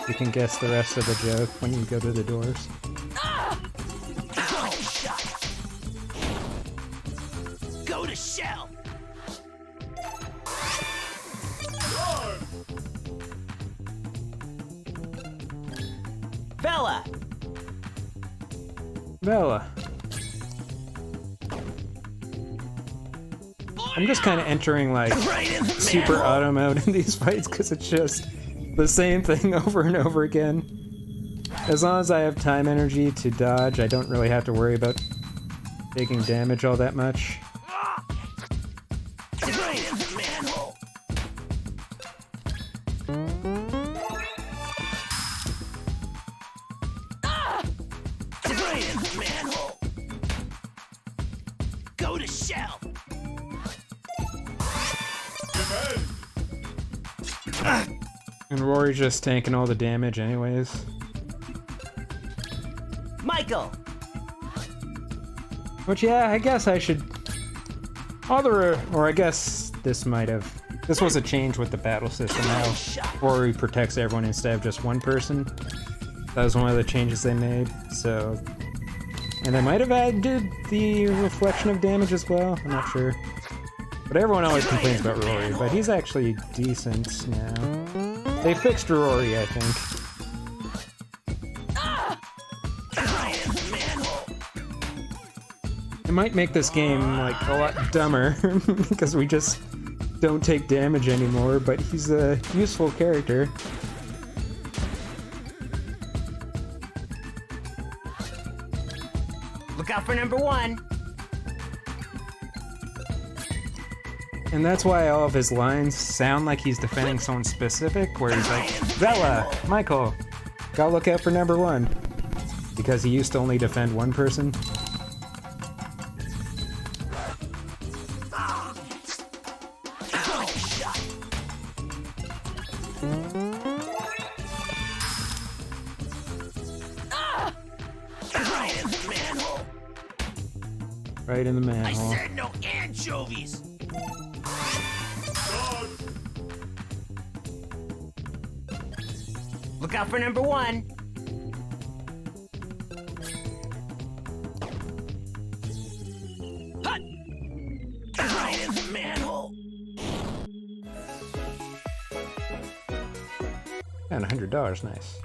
you can guess the rest of the joke when you go to the doors. Oh, shot. shell! Bella! Bella. I'm just kind of entering like Right in the super manhole. auto mode in these fights because it's just the same thing over and over again. As long as I have time energy to dodge, I don't really have to worry about taking damage all that much. Right in the manhole. Right in the manhole. Go to shell. And Rory's just tanking all the damage anyways. Michael. Which, yeah, I guess I should... Or I guess this might have... This was a change with the battle system now. Rory protects everyone instead of just one person. That was one of the changes they made, so... And they might have added the reflection of damage as well, I'm not sure. But everyone always complains about Rory, but he's actually decent now. They fixed Rory, I think. It might make this game, like, a lot dumber, because we just don't take damage anymore, but he's a useful character. Look out for number 1. And that's why all of his lines sound like he's defending someone specific, where he's like, Bella, Michael, gotta look out for number 1. Because he used to only defend one person. Right in the I manhole. said no anchovies. Look out for number 1. Hut! Right in the manhole. And $100, nice.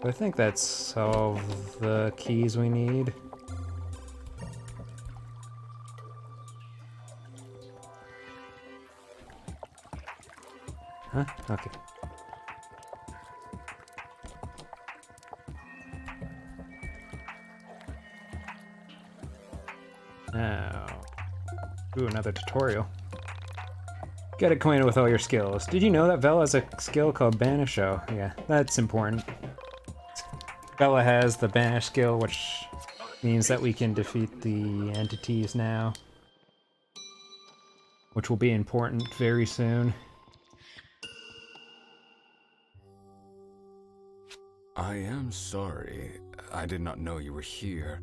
I think that's all the keys we need. Huh? Okay. Now, ooh, another tutorial. Get acquainted with all your skills. Did you know that Vela has a skill called Banish? Oh, yeah, that's important. Vela has the Banish skill, which means that we can defeat the entities now. Which will be important very soon. I am sorry. I did not know you were here.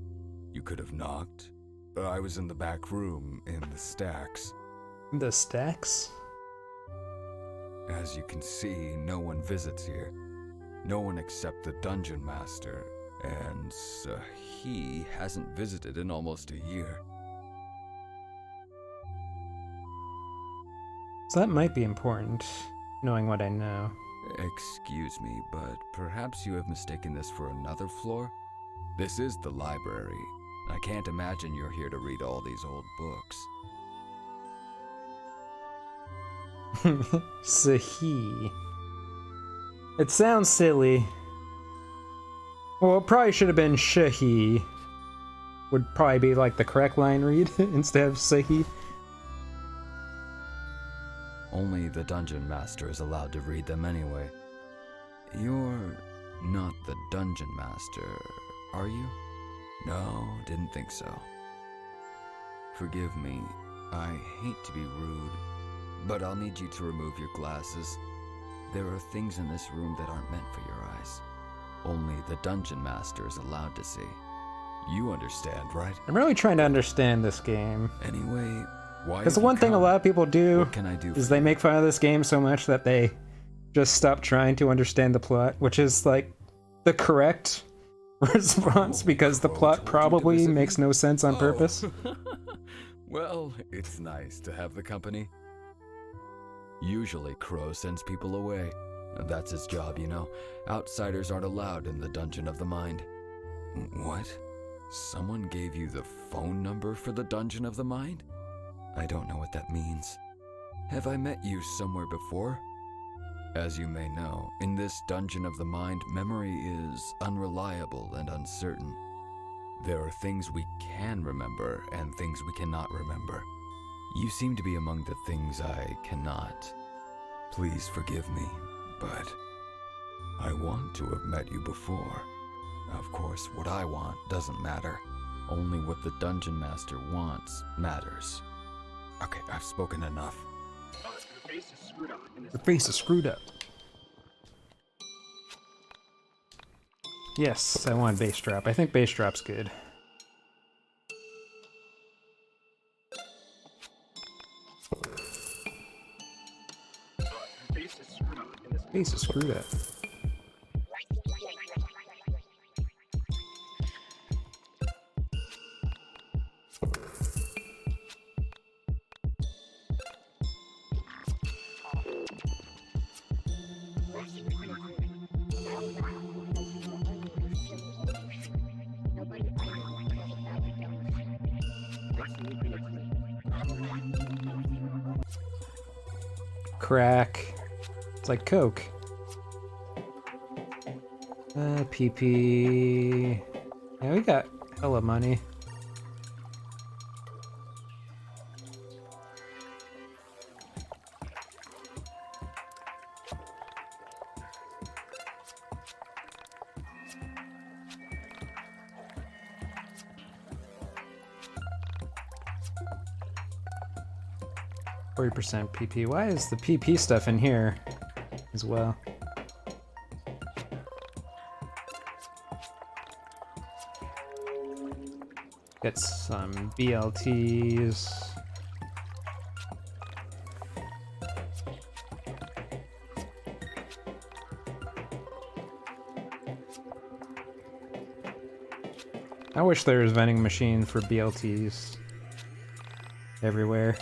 You could have knocked. I was in the back room, in the stacks. The stacks? As you can see, no one visits here. No one except the Dungeon Master, and he hasn't visited in almost a year. So that might be important, knowing what I know. Excuse me, but perhaps you have mistaken this for another floor? This is the library. I can't imagine you're here to read all these old books. Sahi. It sounds silly. Well, it probably should have been Shahi. Would probably be like the correct line read instead of Sahi. Only the Dungeon Master is allowed to read them anyway. You're not the Dungeon Master, are you? No, didn't think so. Forgive me, I hate to be rude, but I'll need you to remove your glasses. There are things in this room that aren't meant for your eyes. Only the Dungeon Master is allowed to see. You understand, right? I'm really trying to understand this game. Anyway, why? Because the have you one thing a come? lot of people do What can I do is for they you? make fun of this game so much that they just stop trying to understand the plot, which is like the correct response because the plot probably makes no sense on purpose. Well, it's nice to have the company. Usually Crow sends people away. That's his job, you know. Outsiders aren't allowed in the Dungeon of the Mind. What? Someone gave you the phone number for the Dungeon of the Mind? I don't know what that means. Have I met you somewhere before? As you may know, in this Dungeon of the Mind, memory is unreliable and uncertain. There are things we can remember and things we cannot remember. You seem to be among the things I cannot. Please forgive me, but I want to have met you before. Of course, what I want doesn't matter. Only what the Dungeon Master wants matters. Okay, I've spoken enough. Her face is screwed up. Yes, I want bass drop. I think bass drop's good. Face is screwed up. Crack. It's like Coke. PP. Yeah, we got hella money. %, PP. Why is the PP stuff in here as well? Get some BLTs. I wish there was a vending machine for BLTs everywhere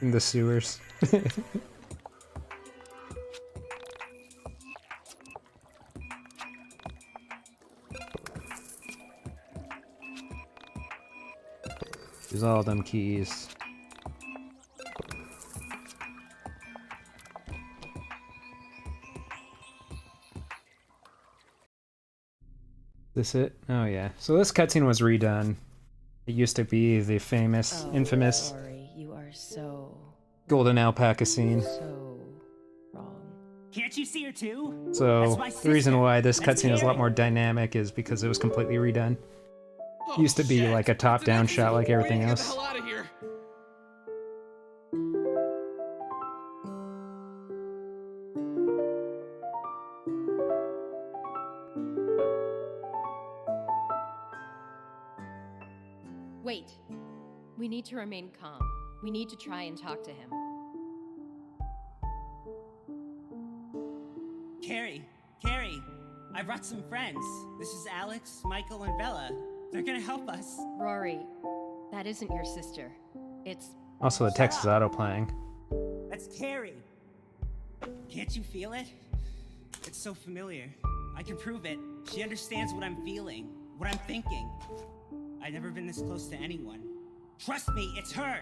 in the sewers. Use all them keys. This it? Oh yeah. So this cutscene was redone. It used to be the famous, infamous Rory, you are so golden alpaca scene. so wrong. Can't you see her too? So That's my the reason sister. why this That's cutscene is a lot Carrie. more dynamic is because it was completely redone. Oh, Used to be shit. like a top-down It's the shot like next everything scene. else. Get the hell out of here. Wait. We need to remain calm. We need to try and talk to him. Carrie, I brought some friends. This is Alex, Michael, and Bella. They're gonna help us. Rory, that isn't your sister. It's... Also, the text is auto playing. That's Carrie. Can't you feel it? It's so familiar. I can prove it. She understands what I'm feeling, what I'm thinking. I've never been this close to anyone. Trust me, it's her!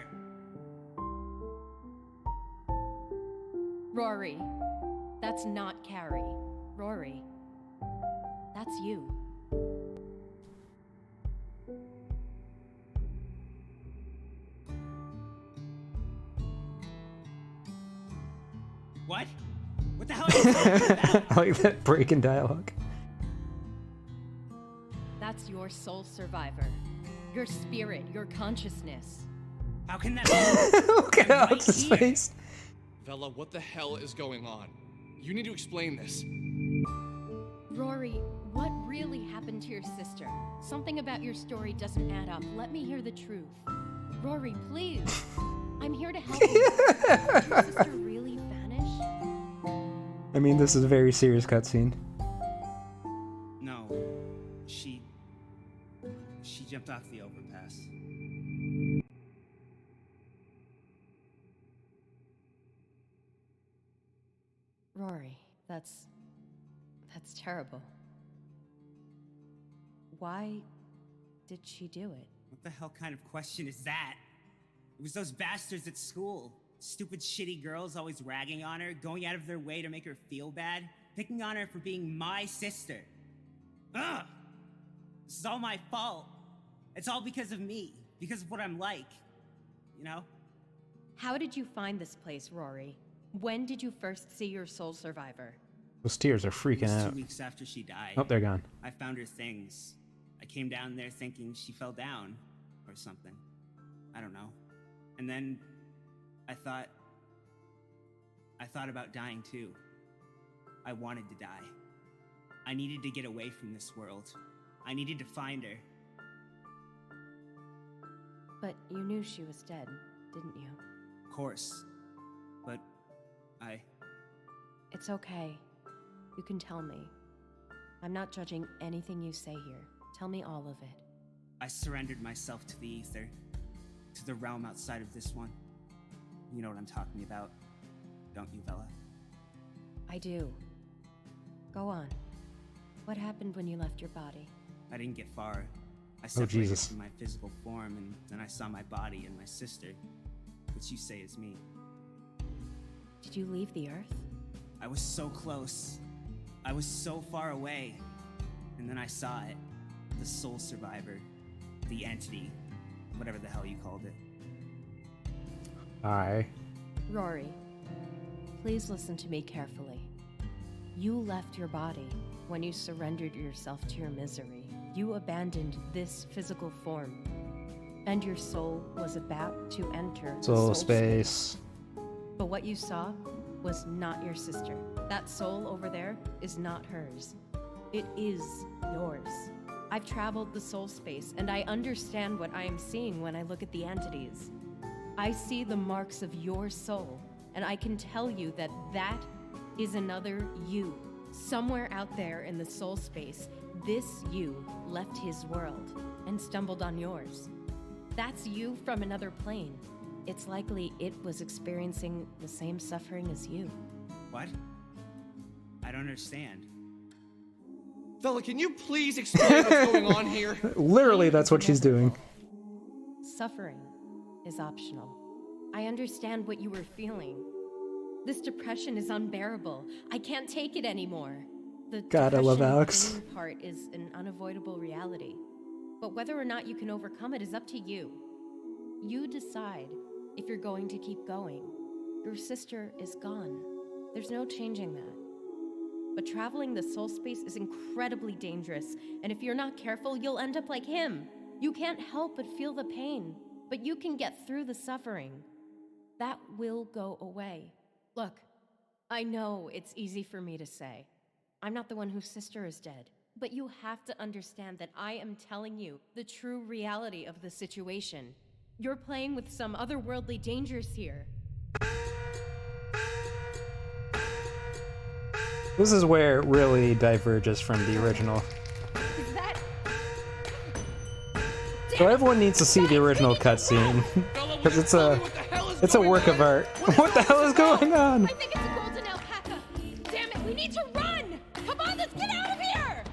Rory. That's not Carrie. Rory. That's you. What? What the hell are you talking about? I like that break in dialogue. That's your soul survivor. Your spirit, your consciousness. How can that be? Look at I'm right Alex's here. face. Vela, what the hell is going on? You need to explain this. Rory, what really happened to your sister? Something about your story doesn't add up. Let me hear the truth. Rory, please. I'm here to help you. Did your sister really vanish? I mean, this is a very serious cutscene. No, she off the overpass. Rory, that's terrible. Why did she do it? What the hell kind of question is that? It was those bastards at school. Stupid, shitty girls always ragging on her, going out of their way to make her feel bad, picking on her for being my sister. Ugh! This is all my fault. It's all because of me, because of what I'm like. You know? How did you find this place, Rory? When did you first see your soul survivor? Those tears are It freaking was out. 2 weeks after she died. Oh, they're gone. I found her things. I came down there thinking she fell down or something. I don't know. And then I thought about dying too. I wanted to die. I needed to get away from this world. I needed to find her. But you knew she was dead, didn't you? Of course. But It's okay. You can tell me. I'm not judging anything you say here. Tell me all of it. I surrendered myself to the ether. To the realm outside of this one. You know what I'm talking about, don't you, Bella? I do. Go on. What happened when you left your body? I didn't get far. I separated Jesus. from my physical form, and then I saw my body and my sister, which you say is me. Did you leave the Earth? I was so close. I was so far away. And then I saw it. The soul survivor. The entity. Whatever the hell you called it. Aye. Rory, please listen to me carefully. You left your body when you surrendered yourself to your misery. You abandoned this physical form, and your soul was about to enter the Soul space. But what you saw was not your sister. That soul over there is not hers. It is yours. I've traveled the soul space, and I understand what I am seeing when I look at the entities. I see the marks of your soul, and I can tell you that that is another you. Somewhere out there in the soul space, this you left his world and stumbled on yours. That's you from another plane. It's likely it was experiencing the same suffering as you. What? I don't understand. Bella, can you please explain what's going on here? Literally, that's what she's doing. Suffering is optional. I understand what you were feeling. This depression is unbearable. I can't take it anymore. The God, I love depression Alex. feeling part is an unavoidable reality. But whether or not you can overcome it is up to you. You decide if you're going to keep going. Your sister is gone. There's no changing that. But traveling the soul space is incredibly dangerous, and if you're not careful, you'll end up like him. You can't help but feel the pain, but you can get through the suffering. That will go away. Look, I know it's easy for me to say. I'm not the one whose sister is dead. But you have to understand that I am telling you the true reality of the situation. You're playing with some otherworldly dangers here. This is where it really diverges from the original. Is that... So everyone needs to see the original cutscene because it's a work of art. What the hell is going on? I think it's a golden alpaca! Damn it, we need to run! Come on, let's get out of here!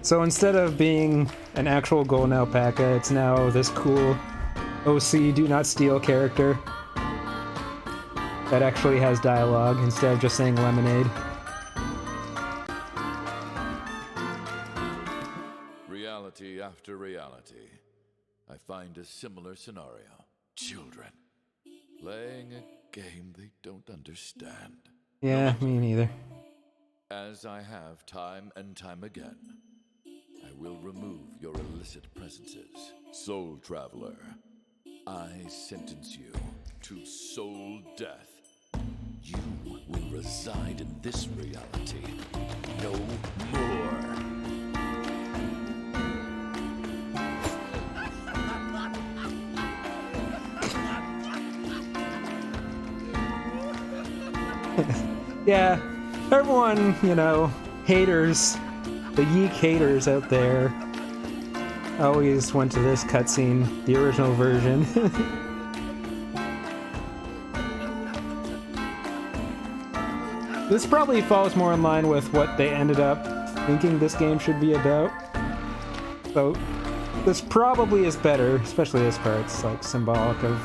So instead of being an actual golden alpaca, it's now this cool OC Do Not Steal character that actually has dialogue instead of just saying lemonade. Reality after reality. I find a similar scenario. Children playing a game they don't understand. Yeah, me neither. As I have time and time again, I will remove your illicit presences. Soul Traveler, I sentence you to soul death. You will reside in this reality no more. Yeah, everyone, haters, the YIIK haters out there, always went to this cutscene, the original version. This probably falls more in line with what they ended up thinking this game should be about. So this probably is better, especially this part. It's like symbolic of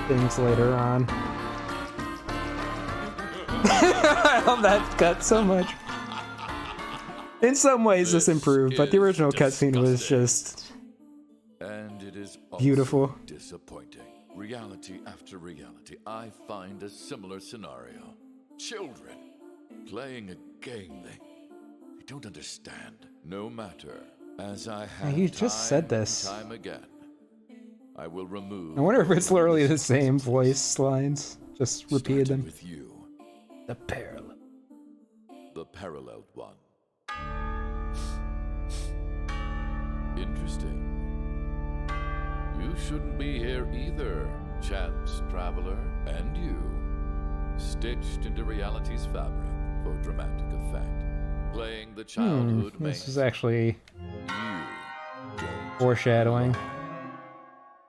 things later on. I love that cut so much. In some ways this improved, but the original cutscene was just And it is also beautiful. disappointing. Reality after reality, I find a similar scenario. Children playing a game they don't understand. No matter, as I have You just said this. time again, I will remove. I wonder if it's literally the same voice lines, just repeated Starting them. with you, The parallel. the paralleled one. Interesting. You shouldn't be here either, chance traveler, and you. Stitched into reality's fabric for dramatic effect. Playing the childhood This is actually You don't foreshadowing.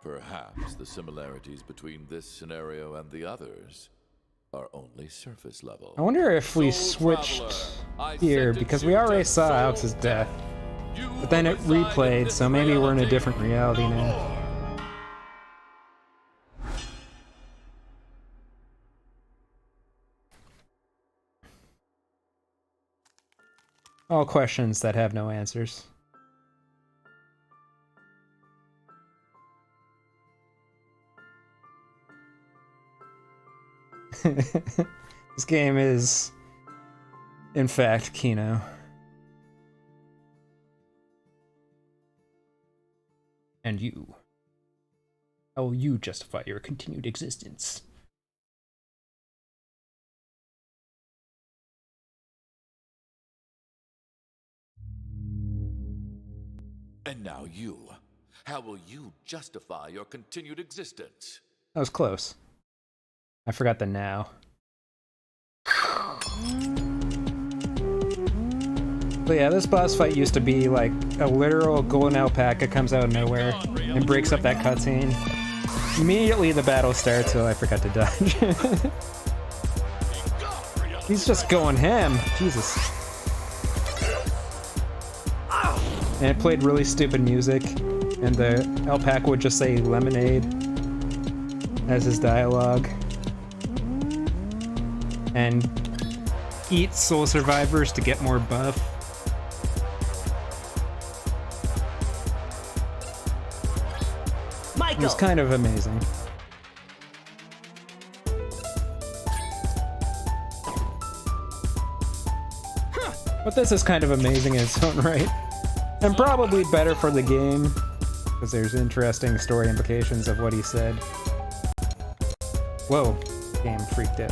Perhaps the similarities between this scenario and the others are only surface level. I wonder if we switched here, because we already saw Alex's death. But then it replayed, so maybe we're in a different reality now. All questions that have no answers. This game is, in fact, Kino. And you. How will you justify your continued existence? And now you. How will you justify your continued existence? That was close. I forgot the now. But yeah, this boss fight used to be like a literal golden alpaca comes out of nowhere and breaks up that cutscene. Immediately the battle starts, so I forgot to dodge. He's just going ham. Jesus. And it played really stupid music, and the alpaca would just say lemonade as his dialogue. And eat soul survivors to get more buff. It was kind of amazing. But this is kind of amazing in its own right. And probably better for the game, because there's interesting story implications of what he said. Whoa, game freaked out.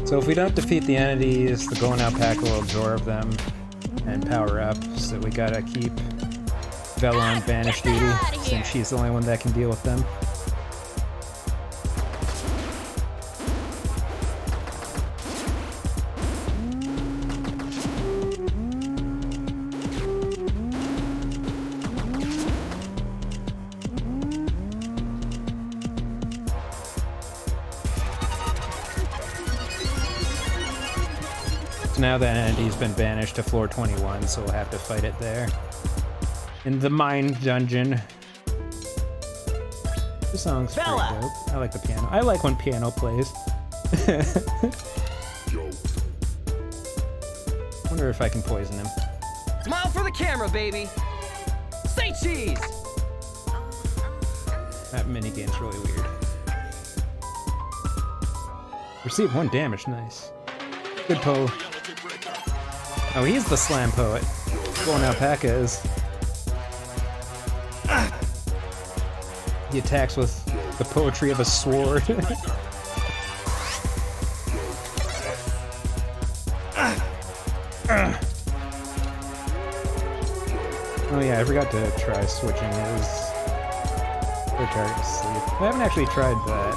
So if we don't defeat the entities, the golden alpaca will absorb them and power up, so we gotta keep Vela on banish duty, since she's the only one that can deal with them. Now that entity's been banished to floor 21, so we'll have to fight it there. In the mine dungeon. This song's pretty dope. I like the piano. I like when piano plays. Wonder if I can poison him. Smile for the camera, baby. Say cheese. That minigame's really weird. Receive 1 damage, nice. Good Poe. Oh, he's the slam poet. Golden alpaca is. He attacks with the poetry of a sword. Oh yeah, I forgot to try switching his Put a target to sleep. I haven't actually tried that.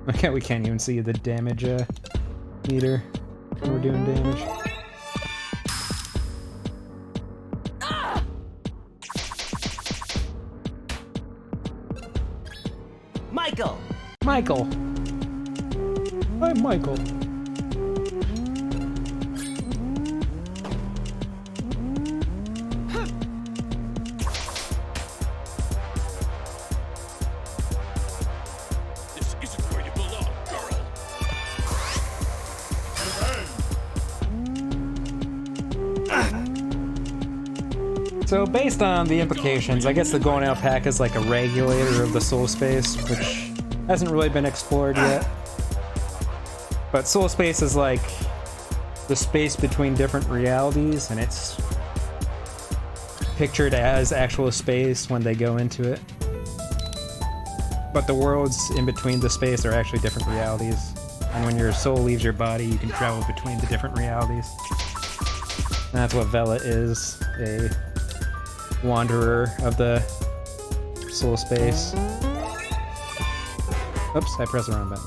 Okay, we can't even see the damage meter when we're doing damage. Michael! Michael! I'm Michael. This isn't where you belong, girl. So based on the implications, I guess the Going Out Pack is like a regulator of the soul space, which hasn't really been explored yet. But soul space is like the space between different realities, and it's pictured as actual space when they go into it. But the worlds in between the space are actually different realities. And when your soul leaves your body, you can travel between the different realities. And that's what Vela is, a wanderer of the soul space. Oops, I pressed the wrong button.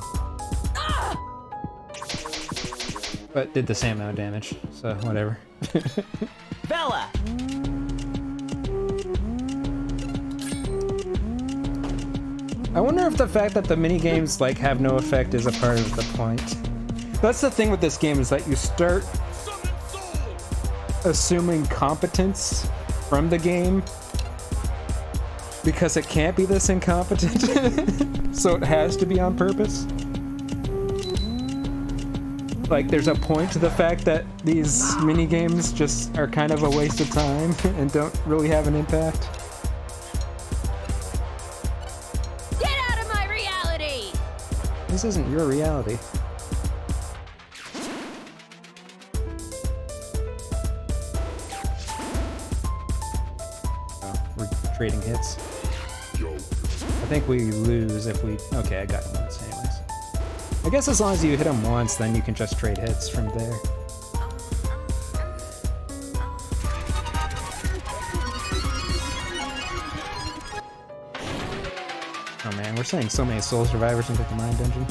But did the same amount of damage, so whatever. Bella! I wonder if the fact that the minigames like have no effect is a part of the point. That's the thing with this game, is that you start assuming competence from the game because it can't be this incompetent. So it has to be on purpose. Like, there's a point to the fact that these minigames just are kind of a waste of time and don't really have an impact. Get out of my reality! This isn't your reality. Oh, we're trading hits. I think we lose if we... Okay, I got him once anyways. I guess as long as you hit him once, then you can just trade hits from there. Oh man, we're sending so many soul survivors into the mine dungeon.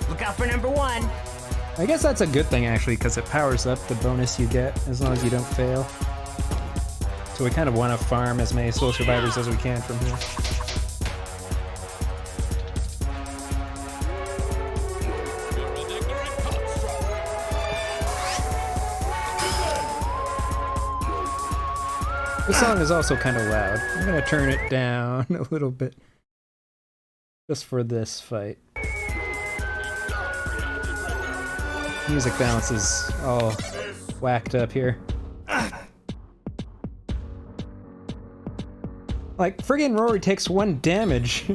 Look out for number 1! I guess that's a good thing actually, because it powers up the bonus you get as long as you don't fail. So we kind of want to farm as many soul survivors as we can from here. This song is also kind of loud. I'm gonna turn it down a little bit. Just for this fight. Music balance is all whacked up here. Like, friggin' Rory takes 1 damage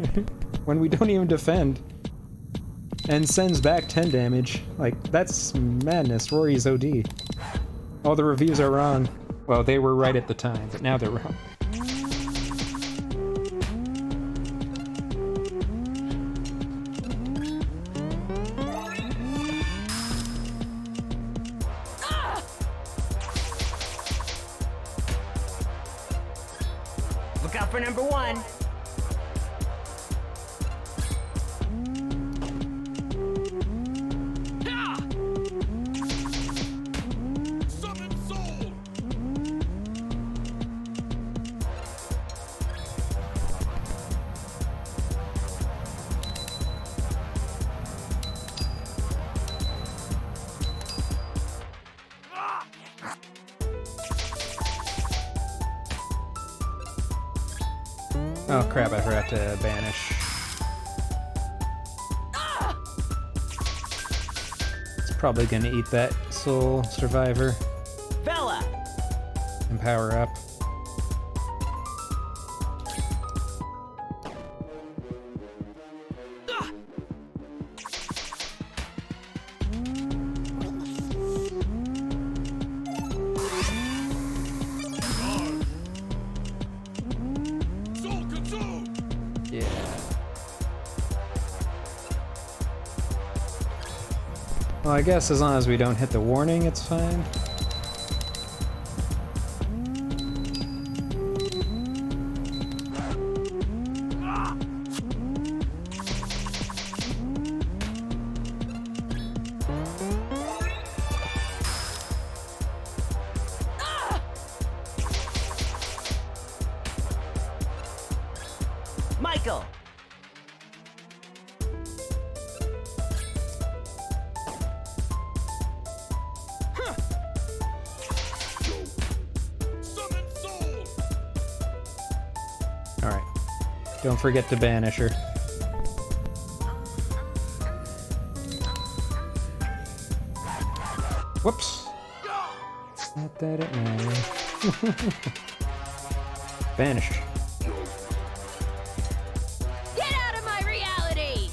when we don't even defend. And sends back 10 damage. Like, that's madness. Rory's OD. All the reviews are wrong. Well, they were right at the time, but now they're wrong. Look out for number 1! Oh crap, I forgot to banish. It's probably gonna eat that soul survivor. Bella! And power up. Well, I guess as long as we don't hit the warning, it's fine. Michael! Alright. Don't forget to banish her. Whoops. Not that it matters. Banished. Get out of my reality!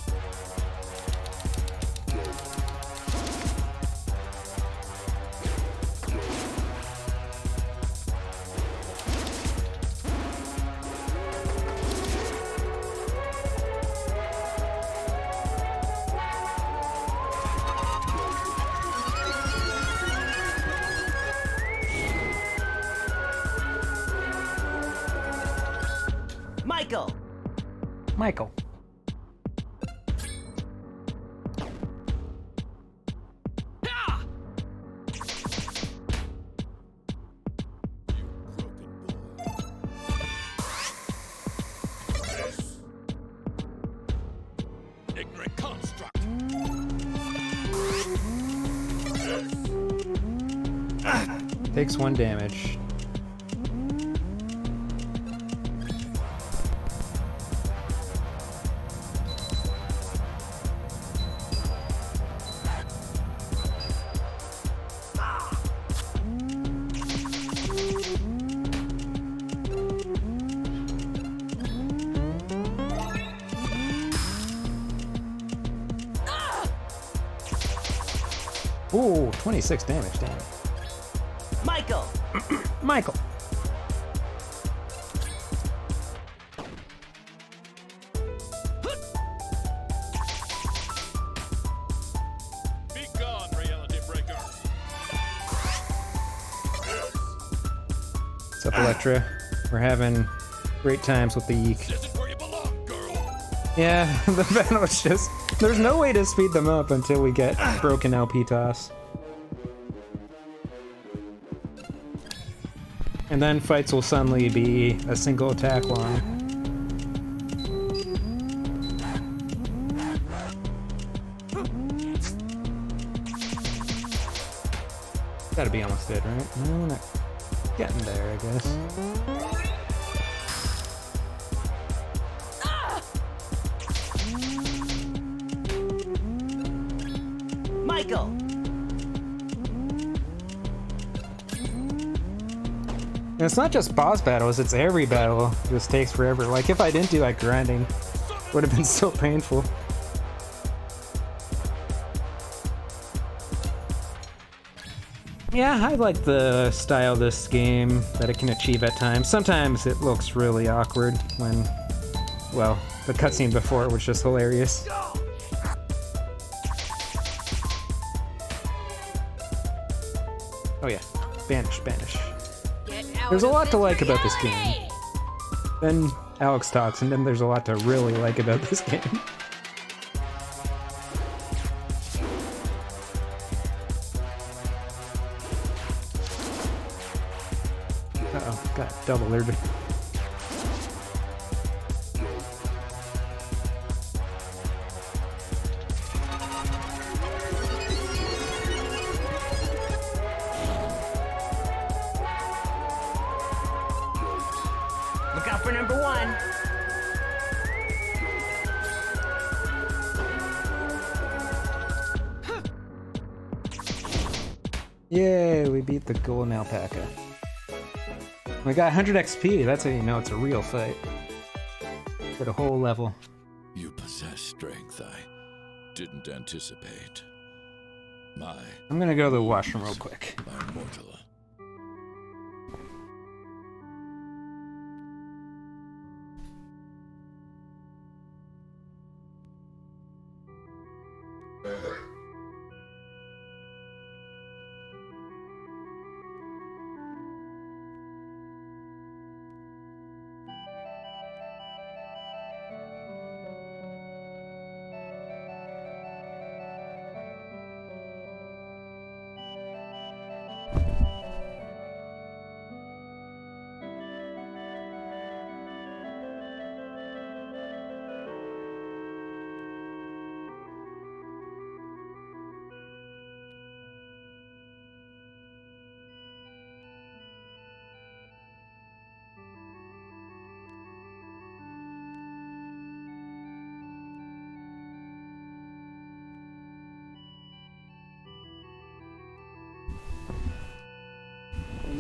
Michael! Michael. Ignorant construct. Takes 1 damage. Ooh, 26 damage, damn. Michael! Michael. Be gone, reality breaker. What's up, Electra? We're having great times with the YIIK. This is where you belong, girl. Yeah, the battle's just... There's no way to speed them up until we get broken LP toss. And then fights will suddenly be a single attack long. Gotta be almost dead, right? No, not getting there, I guess. Michael! And it's not just boss battles, it's every battle. This takes forever. Like, if I didn't do that grinding, it would have been so painful. Yeah, I like the style of this game that it can achieve at times. Sometimes it looks really awkward when, well, the cutscene before it was just hilarious. Oh yeah, banish, banish. There's a lot to like about this game. Then Alex talks, and then there's a lot to really like about this game. Uh-oh, got doubled. Look out for number 1! Yay, we beat the golden alpaca. We got 100 XP, that's how you know it's a real fight. Did a whole level. You possess strength I didn't anticipate. I'm gonna go to the washroom real quick. My mortal.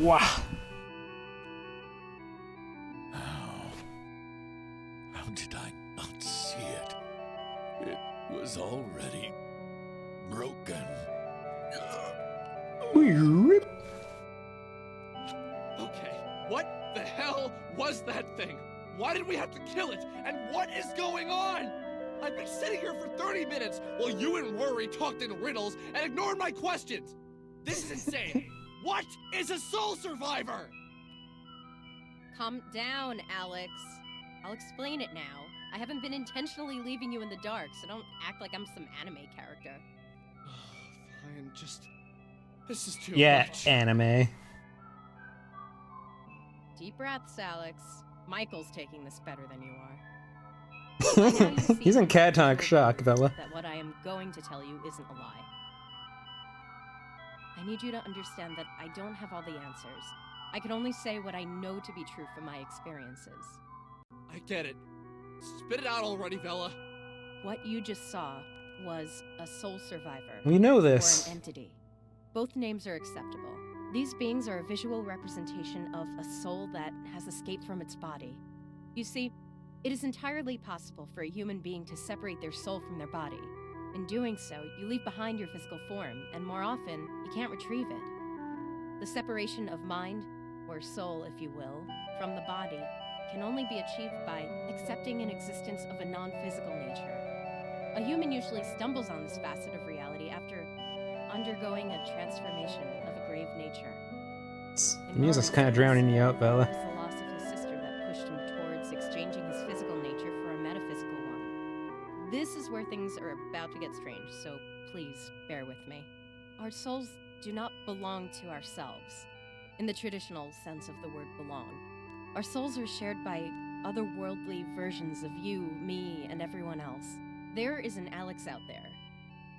Wow. How did I not see it? It was already broken. Okay, what the hell was that thing? Why did we have to kill it? And what is going on? I've been sitting here for 30 minutes while you and Rory talked in riddles and ignored my questions. This is insane. What is a soul survivor? Calm down, Alex. I'll explain it now. I haven't been intentionally leaving you in the dark, so don't act like I'm some anime character. Fine, just... This is too Yeah, much. anime. Deep breaths, Alex. Michael's taking this better than you are. By now you've seen He's in from the catatonic visual shock, clues Bella. that what I am going to tell you isn't a lie. I need you to understand that I don't have all the answers. I can only say what I know to be true from my experiences. I get it. Spit it out already, Bella. What you just saw was a soul survivor. We know Or this. an entity. Both names are acceptable. These beings are a visual representation of a soul that has escaped from its body. You see, it is entirely possible for a human being to separate their soul from their body. In doing so, you leave behind your physical form, and more often, you can't retrieve it. The separation of mind, or soul if you will, from the body can only be achieved by accepting an existence of a non-physical nature. A human usually stumbles on this facet of reality after undergoing a transformation of a grave nature. The music's kind of drowning you out, Bella. It was the loss of his sister that pushed him towards exchanging his physical nature for a metaphysical one. This is where things are about to get strange, so please bear with me. Our souls do not belong to ourselves, in the traditional sense of the word belong. Our souls are shared by otherworldly versions of you, me, and everyone else. There is an Alex out there,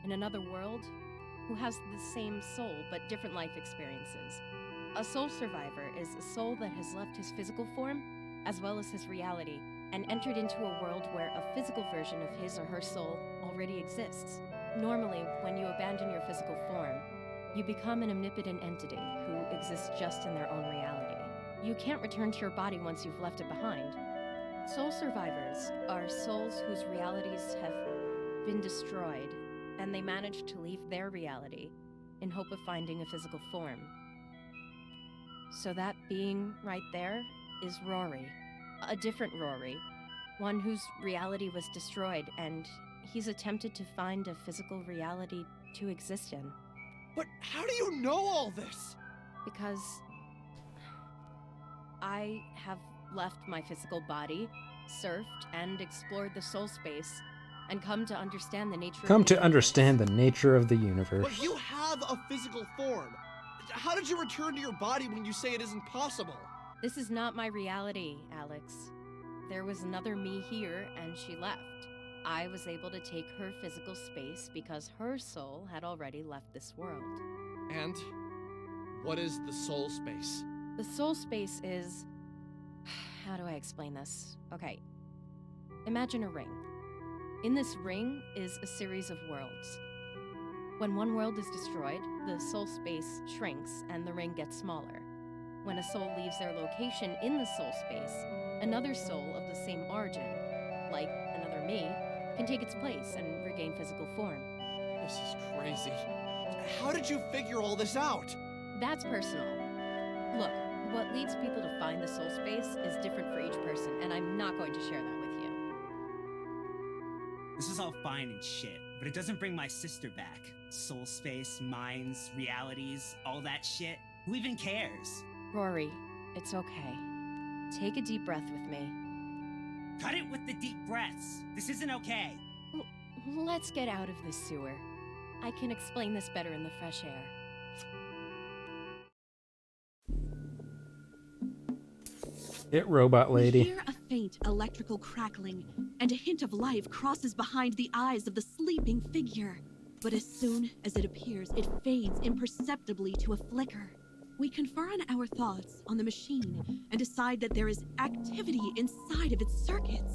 in another world, who has the same soul but different life experiences. A soul survivor is a soul that has left his physical form, as well as his reality, and entered into a world where a physical version of his or her soul already exists. Normally, when you abandon your physical form, you become an omnipotent entity who exists just in their own reality. You can't return to your body once you've left it behind. Soul survivors are souls whose realities have been destroyed, and they manage to leave their reality in hope of finding a physical form. So that being right there is Rory. A different Rory. One whose reality was destroyed, and he's attempted to find a physical reality to exist in. But how do you know all this? Because I have left my physical body, surfed, and explored the soul space, and come to understand the nature Come of the to understand the nature of the universe. But you have a physical form. How did you return to your body when you say it isn't possible? This is not my reality, Alex. There was another me here, and she left. I was able to take her physical space because her soul had already left this world. And what is the soul space? The soul space is... How do I explain this? Okay. Imagine a ring. In this ring is a series of worlds. When one world is destroyed, the soul space shrinks and the ring gets smaller. When a soul leaves their location in the soul space, another soul of the same origin, like another me, can take its place and regain physical form. This is crazy. How did you figure all this out? That's personal. Look, what leads people to find the soul space is different for each person, and I'm not going to share that with you. This is all fine and shit, but it doesn't bring my sister back. Soul space, minds, realities, all that shit. Who even cares? Rory, it's okay. Take a deep breath with me. Cut it with the deep breaths. This isn't okay. Let's get out of this sewer. I can explain this better in the fresh air. It robot lady. We hear a faint electrical crackling, and a hint of life crosses behind the eyes of the sleeping figure. But as soon as it appears, it fades imperceptibly to a flicker. We confer on our thoughts on the machine and decide that there is activity inside of its circuits.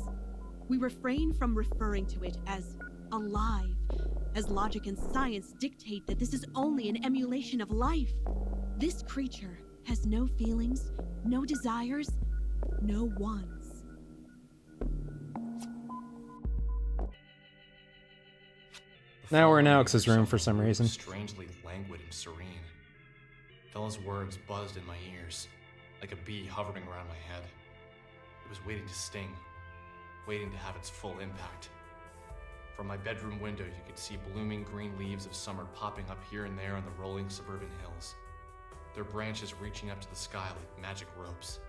We refrain from referring to it as alive, as logic and science dictate that this is only an emulation of life. This creature has no feelings, no desires, no wants. Now we're in Alex's room for some reason. Strangely languid and serene. Bella's words buzzed in my ears, like a bee hovering around my head. It was waiting to sting, waiting to have its full impact. From my bedroom window, you could see blooming green leaves of summer popping up here and there on the rolling suburban hills, their branches reaching up to the sky like magic ropes.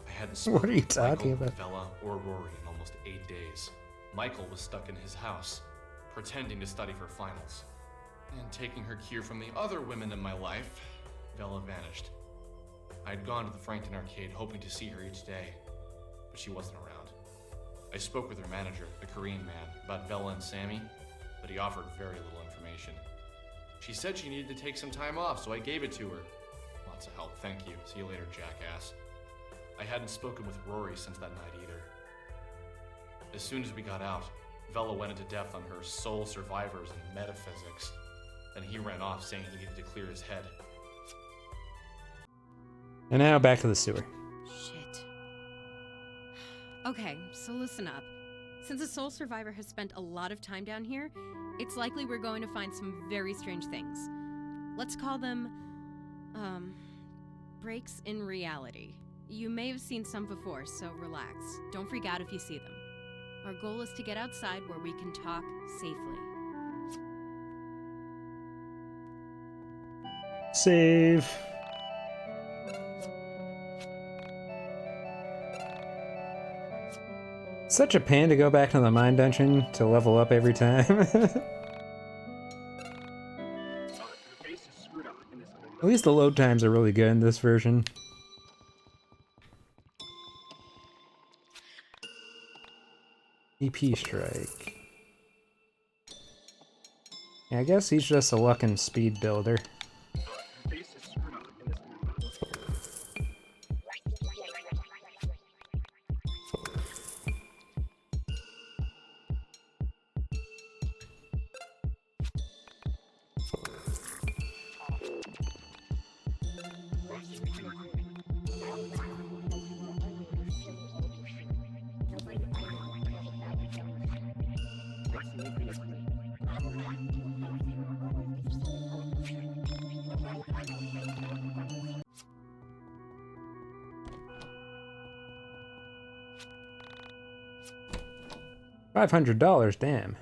I hadn't spoken What are you with talking Michael, about? Bella, or Rory in almost 8 days. Michael was stuck in his house, pretending to study for finals. And taking her cue from the other women in my life, Bella vanished. I had gone to the Frankton arcade hoping to see her each day, but she wasn't around. I spoke with her manager, the Korean man, about Bella and Sammy, but he offered very little information. She said she needed to take some time off, so I gave it to her. Lots of help, thank you. See you later, jackass. I hadn't spoken with Rory since that night either. As soon as we got out, Bella went into depth on her soul survivors and metaphysics. Then he ran off saying he needed to clear his head. And now back to the sewer. Shit. Okay, so listen up. Since a soul survivor has spent a lot of time down here, it's likely we're going to find some very strange things. Let's call them, breaks in reality. You may have seen some before, so relax. Don't freak out if you see them. Our goal is to get outside where we can talk safely. Save. Such a pain to go back to the mine dungeon to level up every time. At least the load times are really good in this version. EP strike. Yeah, I guess he's just a luck and speed builder. $500, damn.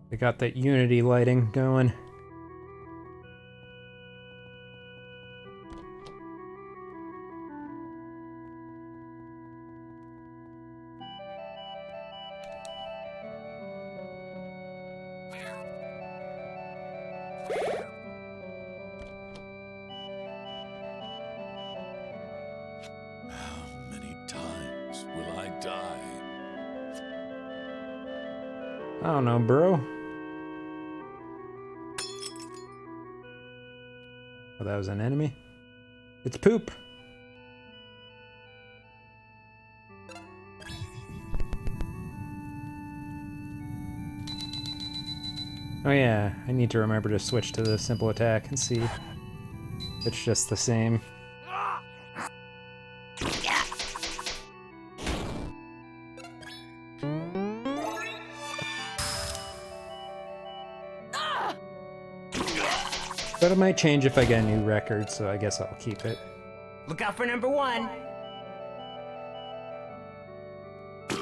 They got that Unity lighting going. How many times will I die? I don't know, bro. Oh, that was an enemy? It's poop! Oh yeah, I need to remember to switch to the simple attack and see if it's just the same. But it might change if I get a new record, so I guess I'll keep it. Look out for number 1.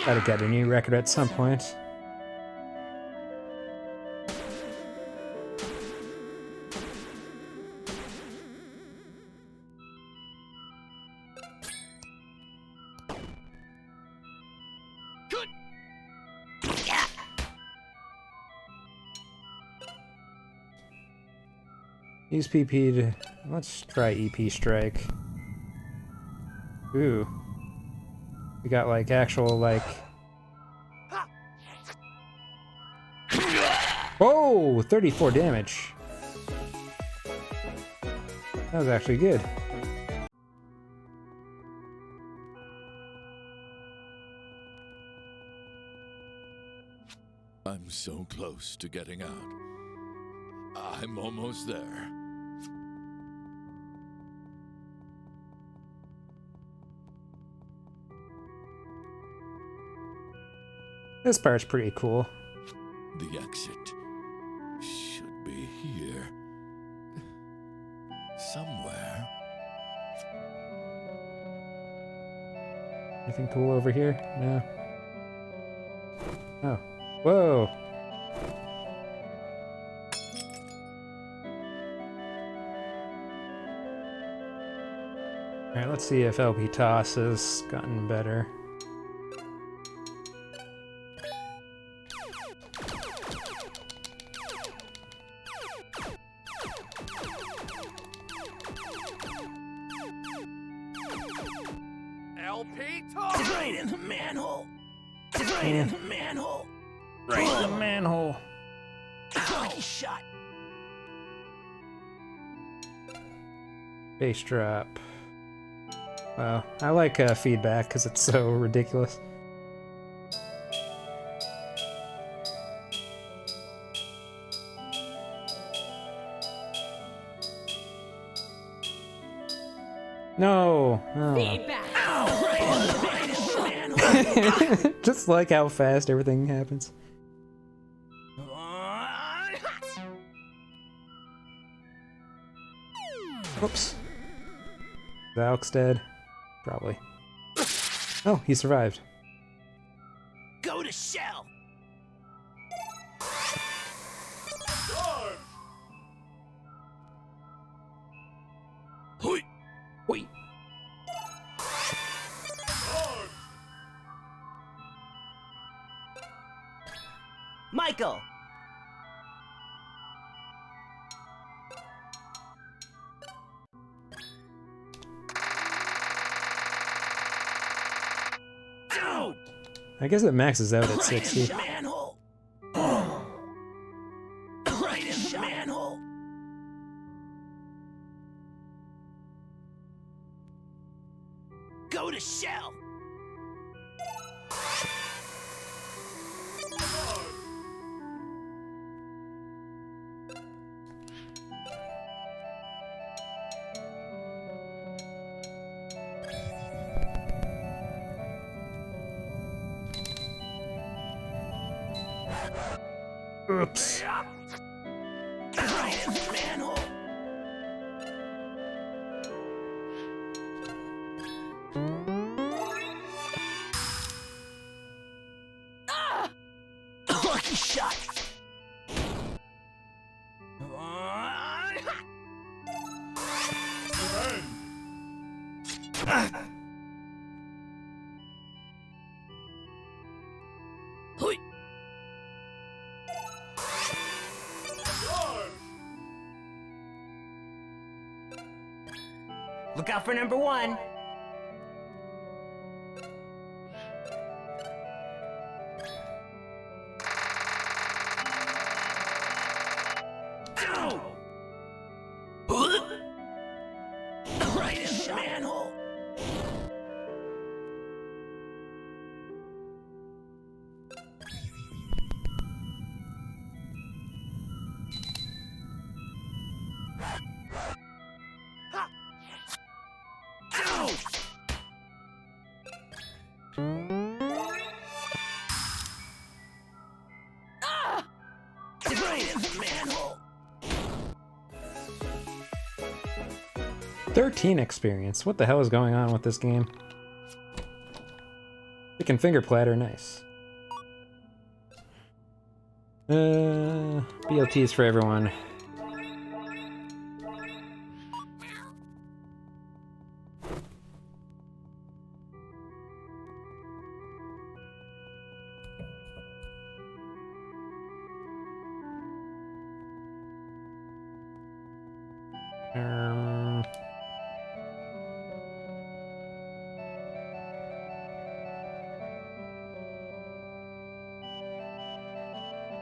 Gotta get a new record at some point. Use PP to... Let's try EP strike. Ooh. We got like actual like... Oh! 34 damage. That was actually good. I'm so close to getting out. I'm almost there. This part's pretty cool. The exit should be here. Somewhere. Anything cool over here? No. Oh. Whoa! Alright, let's see if LP Toss has gotten better. LP Toss! Right in the manhole! Right in the manhole! Right in the manhole! Lucky shot! Bass drop. Wow, I like feedback because it's so ridiculous. No! Oh. Feedback! Just like how fast everything happens. Whoops. Is Alex dead? Probably. Oh, he survived. Go to shell! Hoi! Hoi! Michael! Dude! I guess it maxes out at 60. Manhole! Right in the manhole! Go to shell! Oops. Right in the manhole! Lucky shot! Hoi! Look out for number one! Dude! Right in the manhole! Dude! Right in the manhole! 13 experience. What the hell is going on with this game? Chicken finger platter, nice. BLTs for everyone. Um,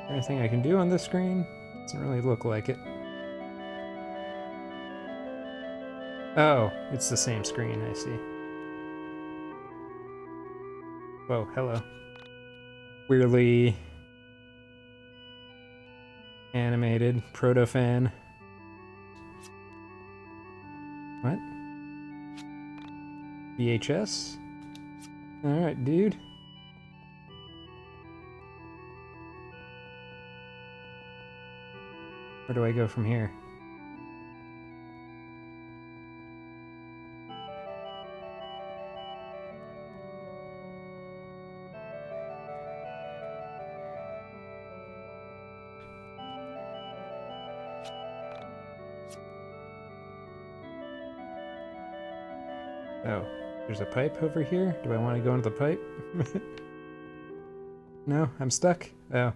anything I can do on this screen? Doesn't really look like it. Oh, it's the same screen, I see. Whoa, hello. Weirdly Animated. Proto-fan. What? VHS? Alright, dude. Where do I go from here? Oh, there's a pipe over here? Do I want to go into the pipe? No, I'm stuck? Oh.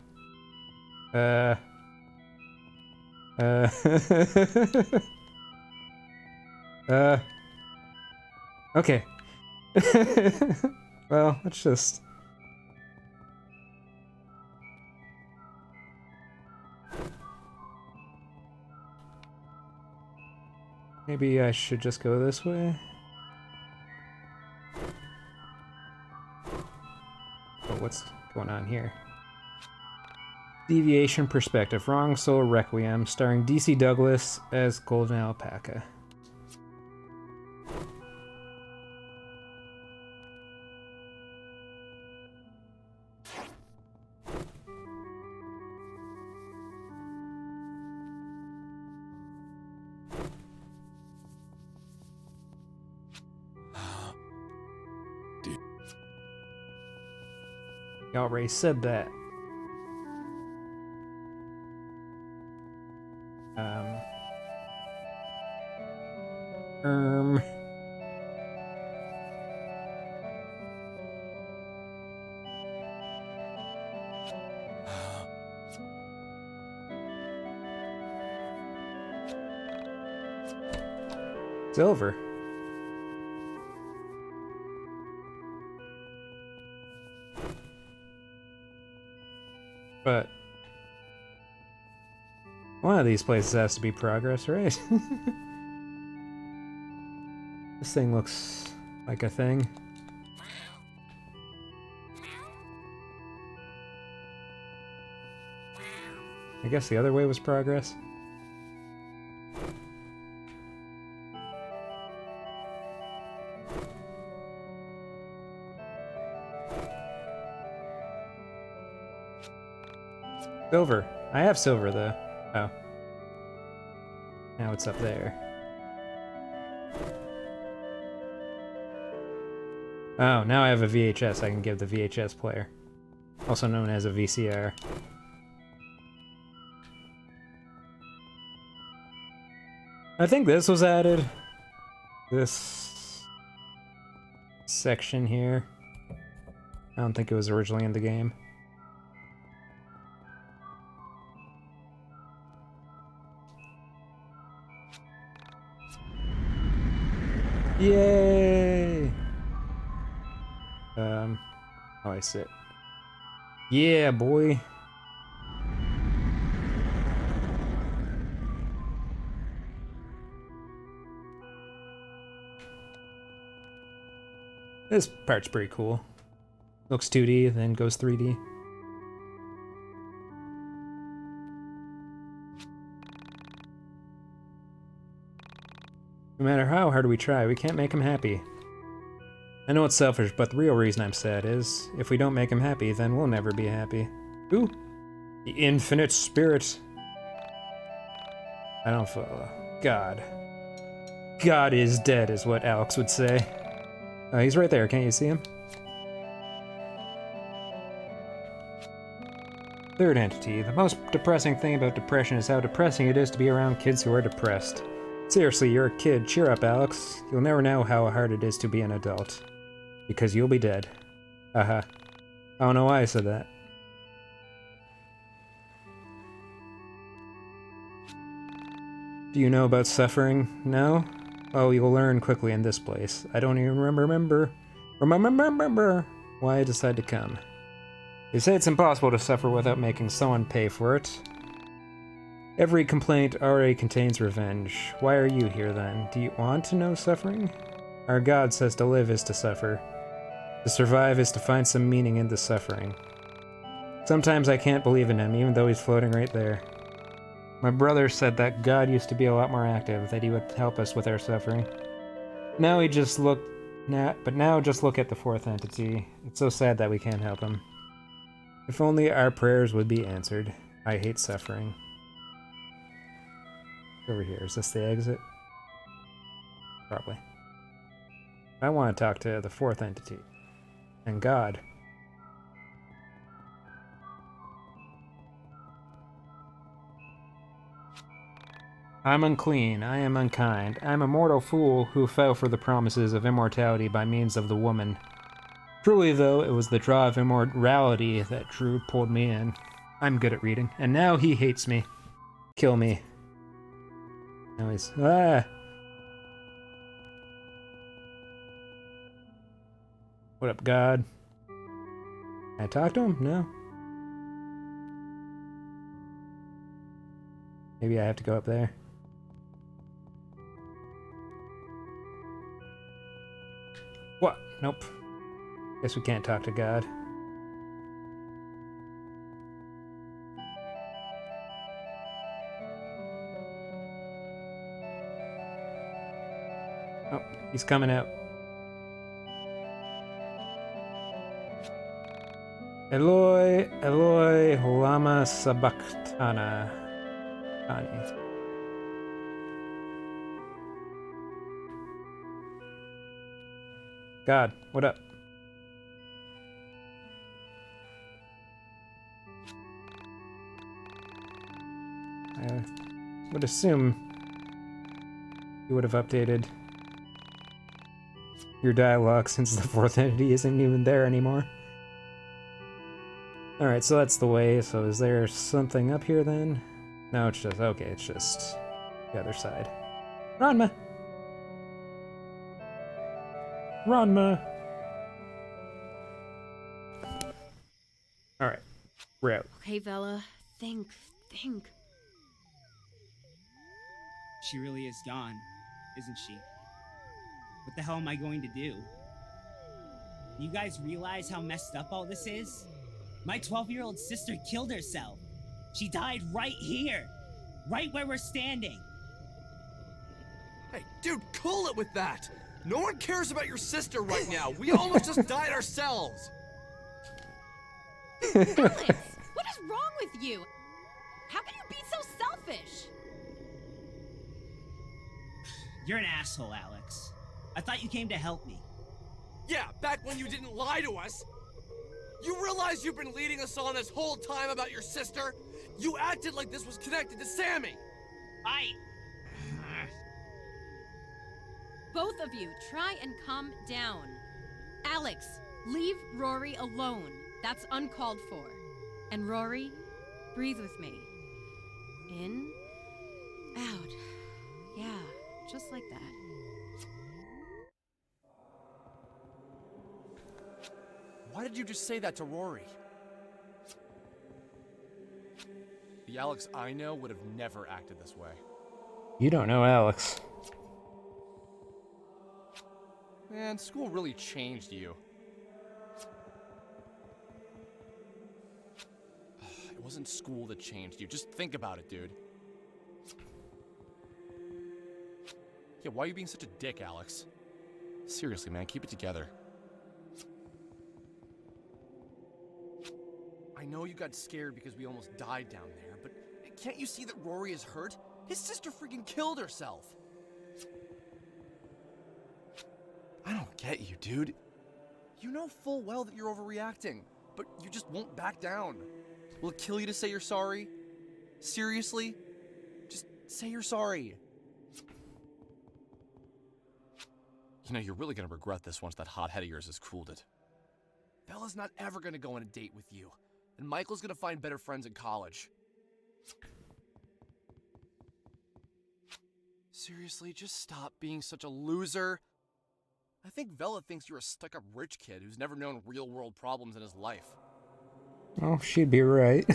Okay. Well, let's just... Maybe I should just go this way? Oh, what's going on here? Deviation Perspective. Wrong Soul Requiem, starring DC Douglas as Golden Alpaca. You already said that. Silver. But one of these places has to be progress, right? This thing looks like a thing. I guess the other way was progress. Silver. I have silver, though. Oh. Now it's up there. Oh, now I have a VHS I can give the VHS player. Also known as a VCR. I think this was added. This section here. I don't think it was originally in the game. Yay! How I sit. Yeah, boy. This part's pretty cool. Looks 2D, then goes 3D. No matter how hard we try, we can't make him happy. I know it's selfish, but the real reason I'm sad is, if we don't make him happy, then we'll never be happy. Ooh! The infinite spirit! I don't follow. God. God is dead, is what Alex would say. He's right there, can't you see him? Third entity. The most depressing thing about depression is how depressing it is to be around kids who are depressed. Seriously, you're a kid. Cheer up, Alex. You'll never know how hard it is to be an adult. Because you'll be dead. Haha. I don't know why I said that. Do you know about suffering? No? Oh, you'll learn quickly in this place. I don't even remember why I decided to come. They say it's impossible to suffer without making someone pay for it. Every complaint already contains revenge. Why are you here then? Do you want to know suffering? Our God says to live is to suffer. To survive is to find some meaning in the suffering. Sometimes I can't believe in him, even though he's floating right there. My brother said that God used to be a lot more active, that he would help us with our suffering. Now he just looked... But now just look at the fourth entity. It's so sad that we can't help him. If only our prayers would be answered. I hate suffering. Over here. Is this the exit? Probably. I want to talk to the fourth entity. And God. I'm unclean, I am unkind, I am a mortal fool who fell for the promises of immortality by means of the woman. Truly, though, it was the draw of immortality that pulled me in. I'm good at reading. And now he hates me. Kill me. Now he's... Ah! What up, God? Can I talk to him? No. Maybe I have to go up there. What? Nope. Guess we can't talk to God. Oh, he's coming out. Eloi, Eloi, lama sabachthani. God, what up? I would assume you would have updated your dialogue since the fourth entity isn't even there anymore. Alright, so that's the way. So is there something up here then? No, it's just... Okay, it's just the other side. Ranma! Ranma! Alright, we're out. Okay, Vela, think. She really is gone, isn't she? What the hell am I going to do? You guys realize how messed up all this is? My 12-year-old sister killed herself. She died right here. Right where we're standing. Hey, dude, cool it with that! No one cares about your sister right now. We almost just died ourselves. Alex, what is wrong with you? How can you be so selfish? You're an asshole, Alex. I thought you came to help me. Yeah, back when you didn't lie to us. You realize you've been leading us on this whole time about your sister? You acted like this was connected to Sammy. Both of you, try and calm down. Alex, leave Rory alone. That's uncalled for. And Rory, breathe with me. In, out. Yeah, just like that. Why did you just say that to Rory? The Alex I know would have never acted this way. You don't know Alex. Man, school really changed you. It wasn't school that changed you. Just think about it, dude. Yeah, why are you being such a dick, Alex? Seriously, man, keep it together. I know you got scared because we almost died down there, but can't you see that Rory is hurt? His sister freaking killed herself. I don't get you, dude. You know full well that you're overreacting, but you just won't back down. Will it kill you to say you're sorry? Seriously? Just say you're sorry. You know, you're really gonna regret this once that hot head of yours has cooled it. Bella's not ever gonna go on a date with you, and Michael's gonna find better friends in college. Seriously, just stop being such a loser. I think Vela thinks you're a stuck-up rich kid who's never known real-world problems in his life. Oh, she'd be right.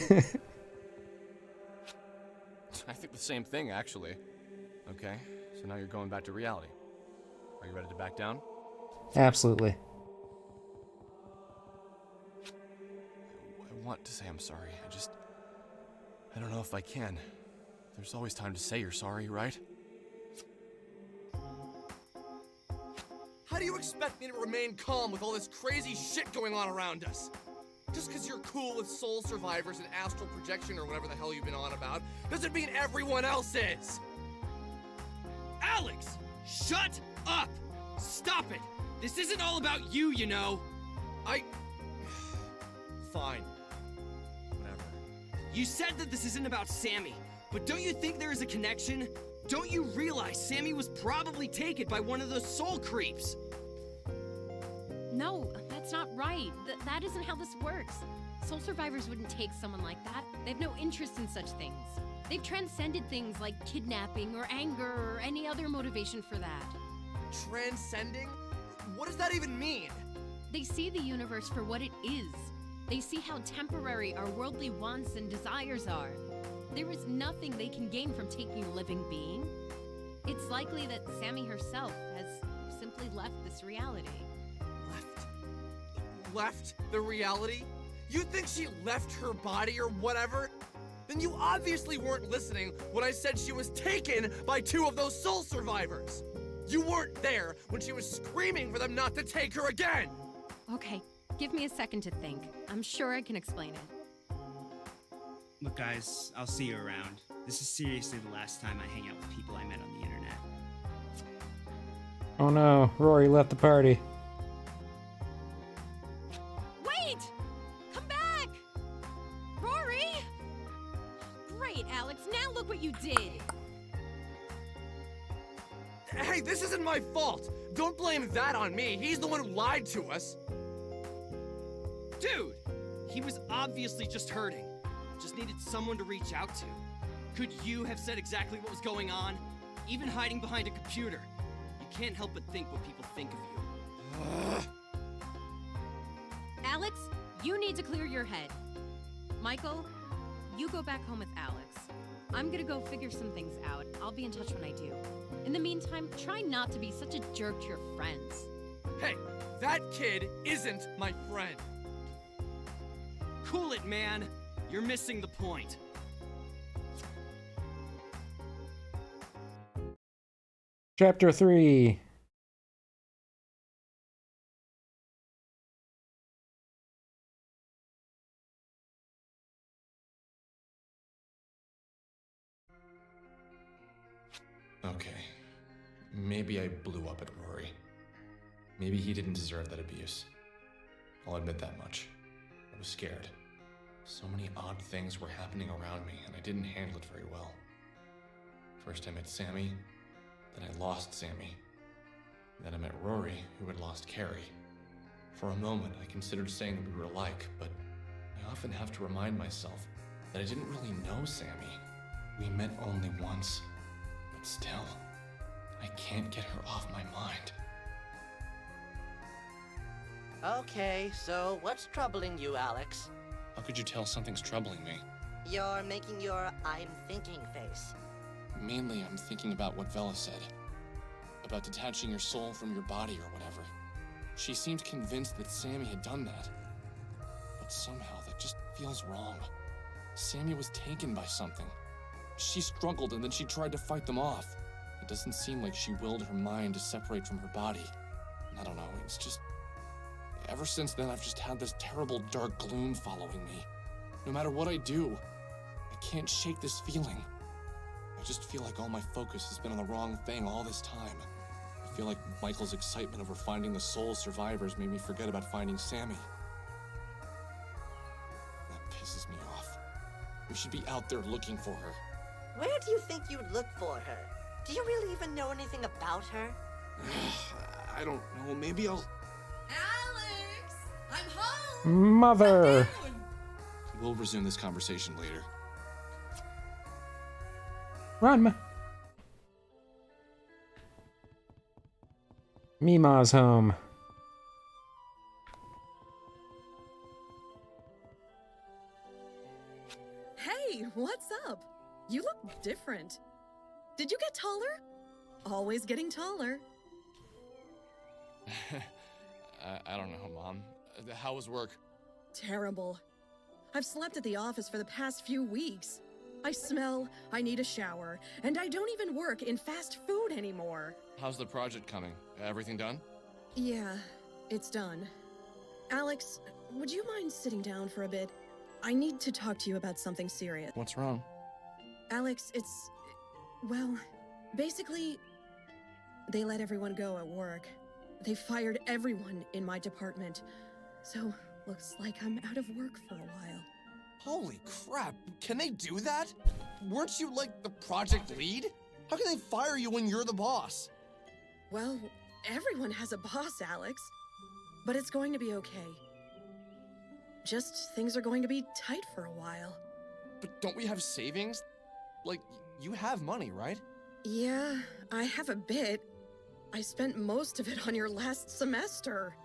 I think the same thing, actually. Okay, so now you're going back to reality. Are you ready to back down? Absolutely. I want to say I'm sorry. I don't know if I can. There's always time to say you're sorry, right? How do you expect me to remain calm with all this crazy shit going on around us? Just because you're cool with soul survivors and astral projection or whatever the hell you've been on about, doesn't mean everyone else is! Alex! Shut up! Stop it! This isn't all about you, you know! Fine. Whatever. You said that this isn't about Sammy, but don't you think there is a connection? Don't you realize Sammy was probably taken by one of those soul creeps? No, that's not right. That isn't how this works. Soul survivors wouldn't take someone like that. They have no interest in such things. They've transcended things like kidnapping or anger or any other motivation for that. Transcending? What does that even mean? They see the universe for what it is. They see how temporary our worldly wants and desires are. There is nothing they can gain from taking a living being. It's likely that Sammy herself has simply left this reality. Left the reality? You think she left her body or whatever? Then you obviously weren't listening when I said she was taken by two of those soul survivors. You weren't there when she was screaming for them not to take her again. Okay, give me a second to think. I'm sure I can explain it. Look, guys, I'll see you around. This is seriously the last time I hang out with people I met on the internet. Oh no, Rory left the party. Wait! Come back! Rory! Great, Alex. Now look what you did. Hey, this isn't my fault. Don't blame that on me. He's the one who lied to us. Dude! He was obviously just hurting. Just needed someone to reach out to. Could you have said exactly what was going on? Even hiding behind a computer. You can't help but think what people think of you. Alex, you need to clear your head. Michael, you go back home with Alex. I'm gonna go figure some things out. I'll be in touch when I do. In the meantime, try not to be such a jerk to your friends. Hey, that kid isn't my friend. Cool it, man. You're missing the point. Chapter 3. Okay. Maybe I blew up at Rory. Maybe he didn't deserve that abuse. I'll admit that much. I was scared. So many odd things were happening around me, and I didn't handle it very well. First I met Sammy, then I lost Sammy. Then I met Rory, who had lost Carrie. For a moment, I considered saying that we were alike, but I often have to remind myself that I didn't really know Sammy. We met only once, but still, I can't get her off my mind. Okay, so what's troubling you, Alex? How could you tell something's troubling me? You're making your I'm thinking face. Mainly, I'm thinking about what Vela said. About detaching your soul from your body or whatever. She seemed convinced that Sammy had done that. But somehow, that just feels wrong. Sammy was taken by something. She struggled and then she tried to fight them off. It doesn't seem like she willed her mind to separate from her body. I don't know, it's just... Ever since then, I've just had this terrible dark gloom following me. No matter what I do, I can't shake this feeling. I just feel like all my focus has been on the wrong thing all this time. I feel like Michael's excitement over finding the soul survivors made me forget about finding Sammy. That pisses me off. We should be out there looking for her. Where do you think you'd look for her? Do you really even know anything about her? I don't know, maybe I'll... Alex! I'm home! Mother! We'll resume this conversation later. Run! Mima's home. Hey, what's up? You look different. Did you get taller? Always getting taller. I don't know, Mom. How was work? Terrible. I've slept at the office for the past few weeks. I smell, I need a shower, and I don't even work in fast food anymore. How's the project coming? Everything done? Yeah, it's done. Alex, would you mind sitting down for a bit? I need to talk to you about something serious. What's wrong? Alex, well, basically, they let everyone go at work. They fired everyone in my department. So, looks like I'm out of work for a while. Holy crap, can they do that? Weren't you, like, the project lead? How can they fire you when you're the boss? Well, everyone has a boss, Alex. But it's going to be okay. Just things are going to be tight for a while. But don't we have savings? Like, you have money, right? Yeah, I have a bit. I spent most of it on your last semester.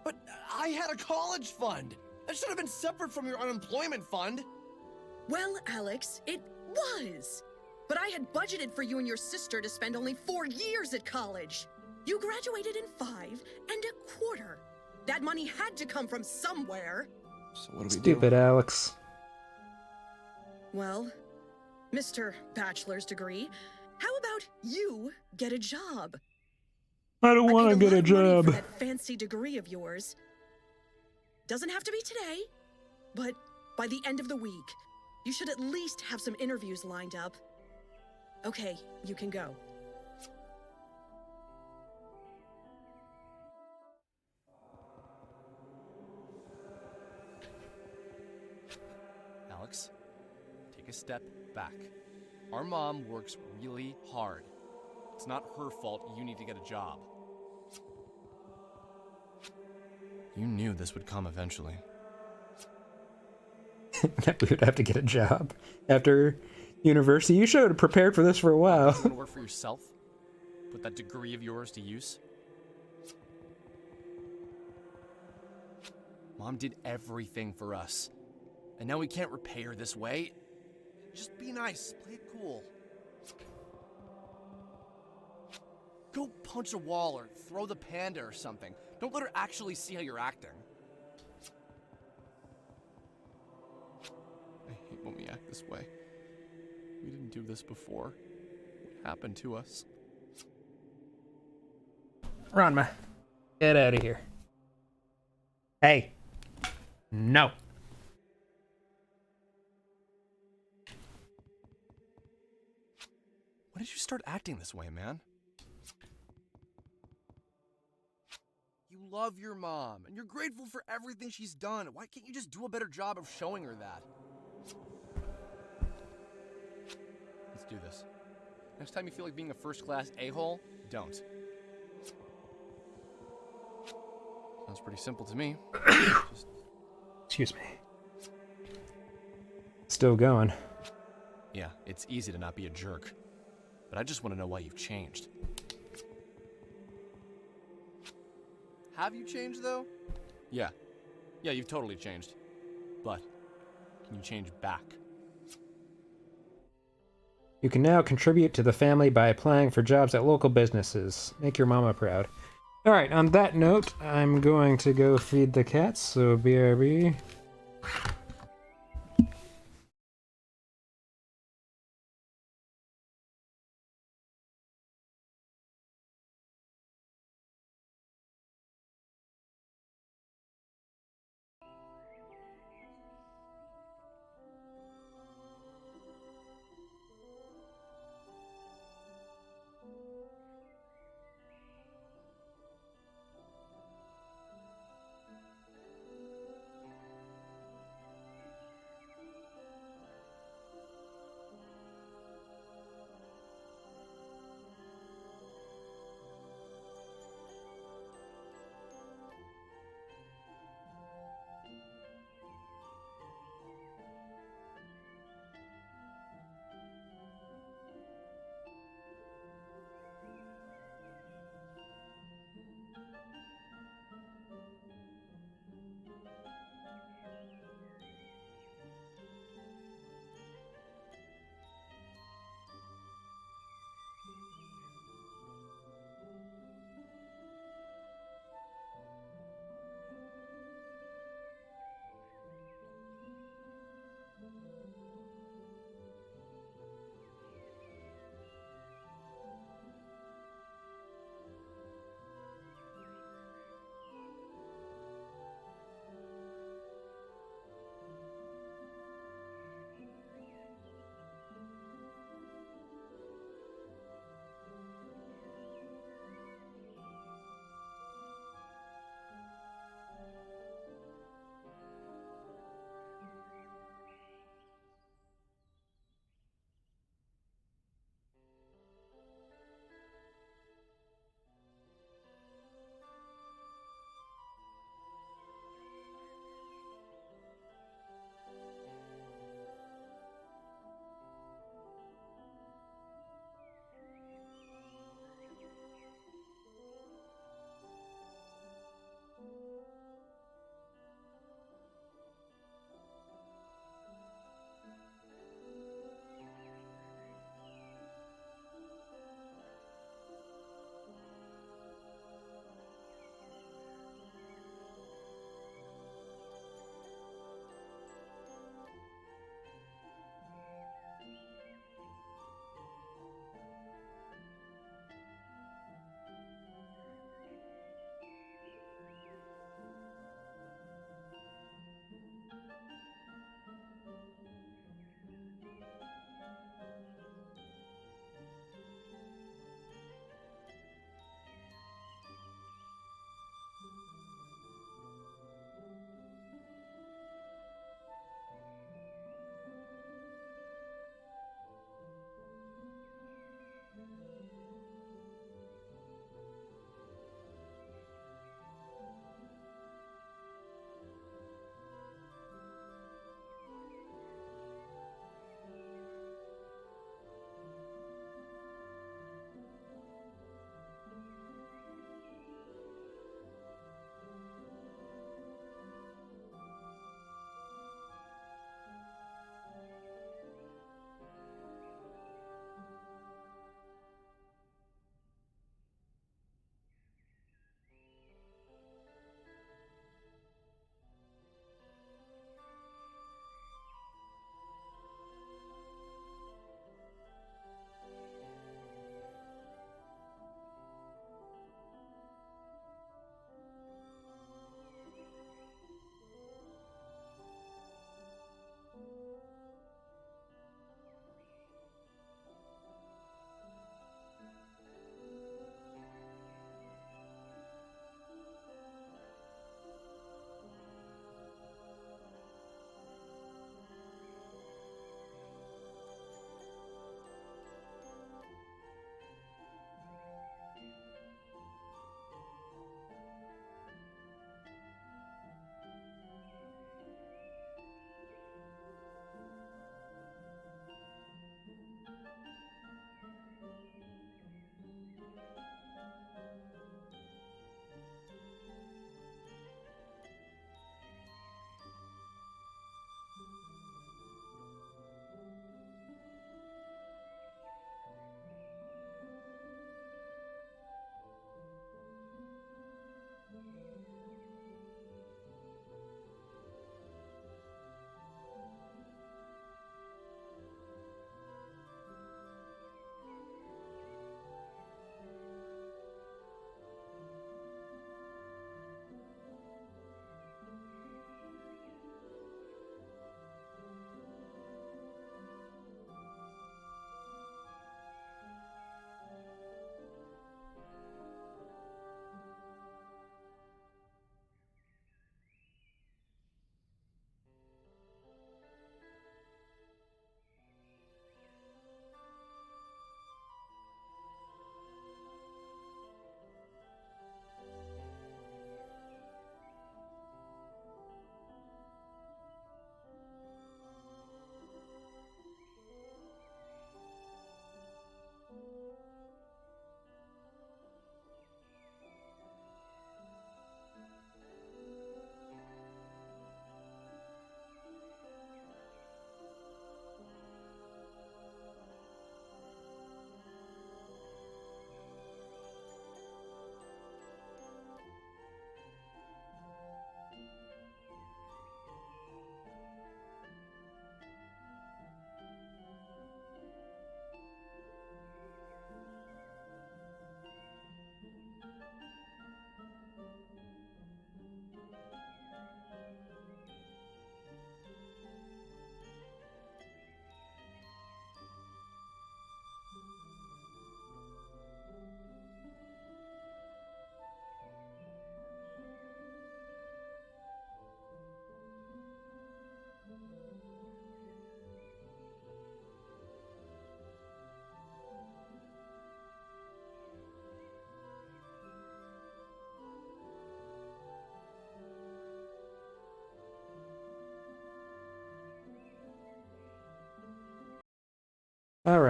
But I had a college fund! That should have been separate from your unemployment fund! Well, Alex, it was! But I had budgeted for you and your sister to spend only 4 years at college. You graduated in 5 1/4. That money had to come from somewhere. So what do we Stupid do? Alex. Well, Mr. Bachelor's degree, how about you get a job? I don't want to get a I'd paid lot of money job. for that fancy degree of yours. Doesn't have to be today, but by the end of the week, you should at least have some interviews lined up. Okay, you can go. Alex, take a step back. Our mom works really hard. It's not her fault you need to get a job. You knew this would come eventually. We would have to get a job after university. You should have prepared for this for a You while. want to work for yourself? Put that degree of yours to use? Mom did everything for us. And now we can't repay her this way. Just be nice, play it cool. Go punch a wall or throw the panda or something. Don't let her actually see how you're acting. I hate when we act this way. We didn't do this before. What happened to us? Ranma, get out of here. Hey. No. When did you start acting this way, man? You love your mom, and you're grateful for everything she's done. Why can't you just do a better job of showing her that? Let's do this. Next time you feel like being a first-class a-hole, don't. Sounds pretty simple to me. Excuse me. Still going. Yeah, it's easy to not be a jerk. But I just want to know why you've changed. Have you changed, though? Yeah. Yeah, you've totally changed. But, can you change back? You can now contribute to the family by applying for jobs at local businesses. Make your mama proud. Alright, on that note, I'm going to go feed the cats, so BRB.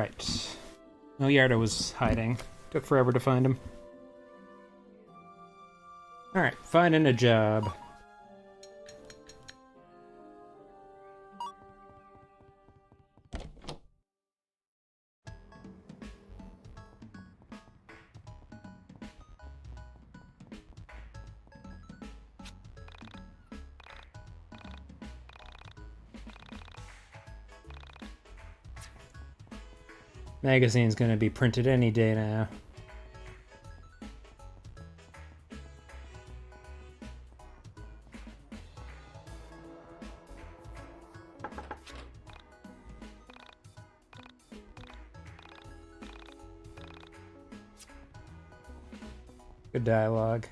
Alright. No, Yarda was hiding. Took forever to find him. Alright, finding a job. Magazine's gonna be printed any day now. Good dialogue.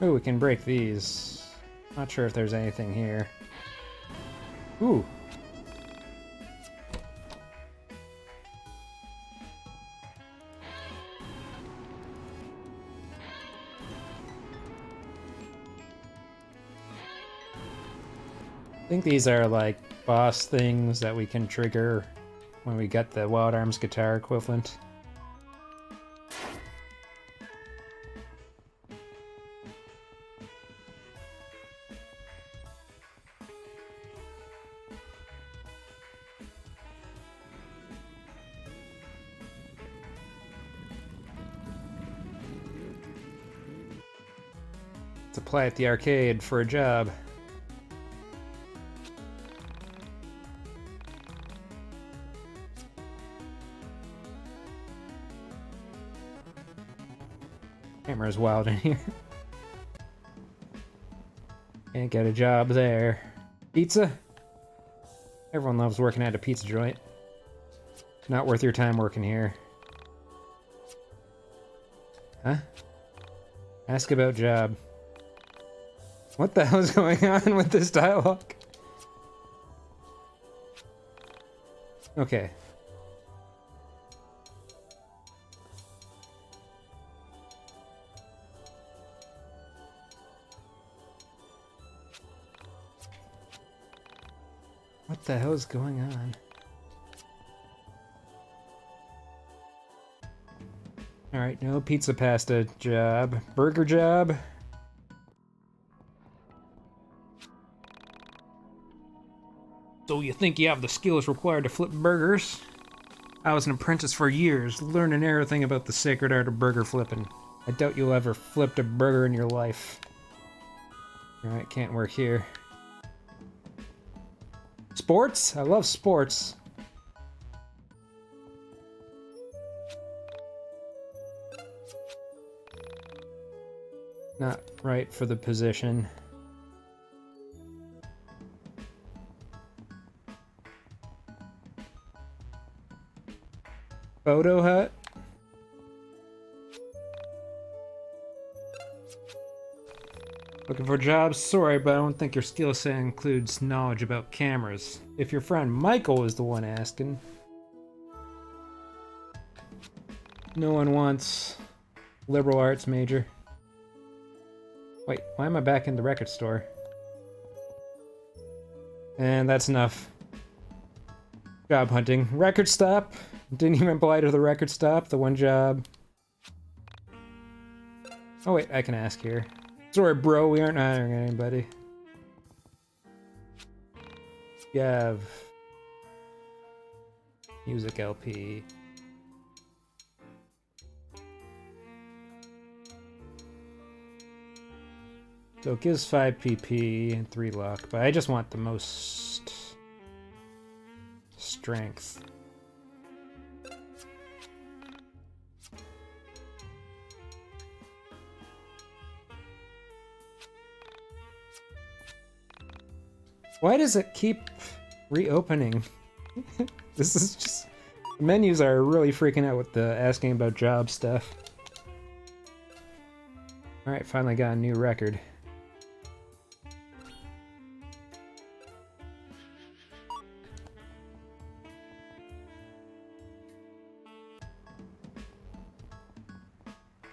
Oh, we can break these. Not sure if there's anything here. Ooh. I think these are like boss things that we can trigger when we get the Wild Arms guitar equivalent. To play at the arcade for a job. Camera's wild in here. Can't get a job there. Pizza? Everyone loves working at a pizza joint. Not worth your time working here. Huh? Ask about job. What the hell is going on with this dialogue? Okay. What the hell is going on? Alright, no pizza pasta job. Burger job? So you think you have the skills required to flip burgers? I was an apprentice for years, learning everything about the sacred art of burger flipping. I doubt you'll ever flipped a burger in your life. Alright, can't work here. Sports? I love sports. Not right for the position. Photo hut? Looking for jobs? Sorry, but I don't think your skill set includes knowledge about cameras. If your friend Michael is the one asking. No one wants liberal arts major. Wait, why am I back in the record store? And that's enough. Job hunting. Record stop? Didn't even apply to the record stop, the one job. Oh wait, I can ask here. Sorry bro, we aren't hiring anybody. You have... Music LP. So it gives 5 PP and 3 luck, but I just want the most strength. Why does it keep reopening? This is just... The menus are really freaking out with the asking about job stuff. Alright, finally got a new record.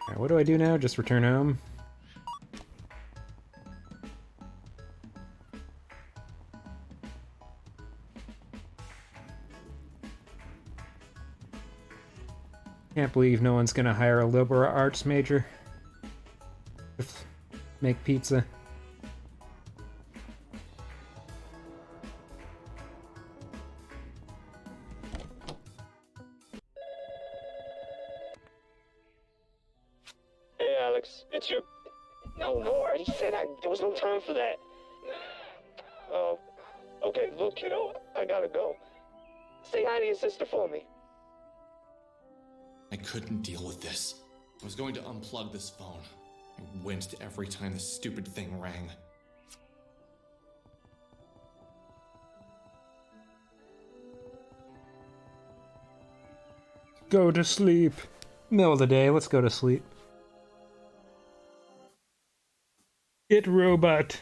Alright, what do I do now? Just return home? Can't believe no one's gonna hire a liberal arts major to make pizza. Hey, Alex, it's your... No, I already said there was no time for that. Okay, look, kiddo, I gotta go. Say hi to your sister for me. I couldn't deal with this. I was going to unplug this phone. I winced every time this stupid thing rang. Go to sleep. Middle of the day, let's go to sleep. It robot.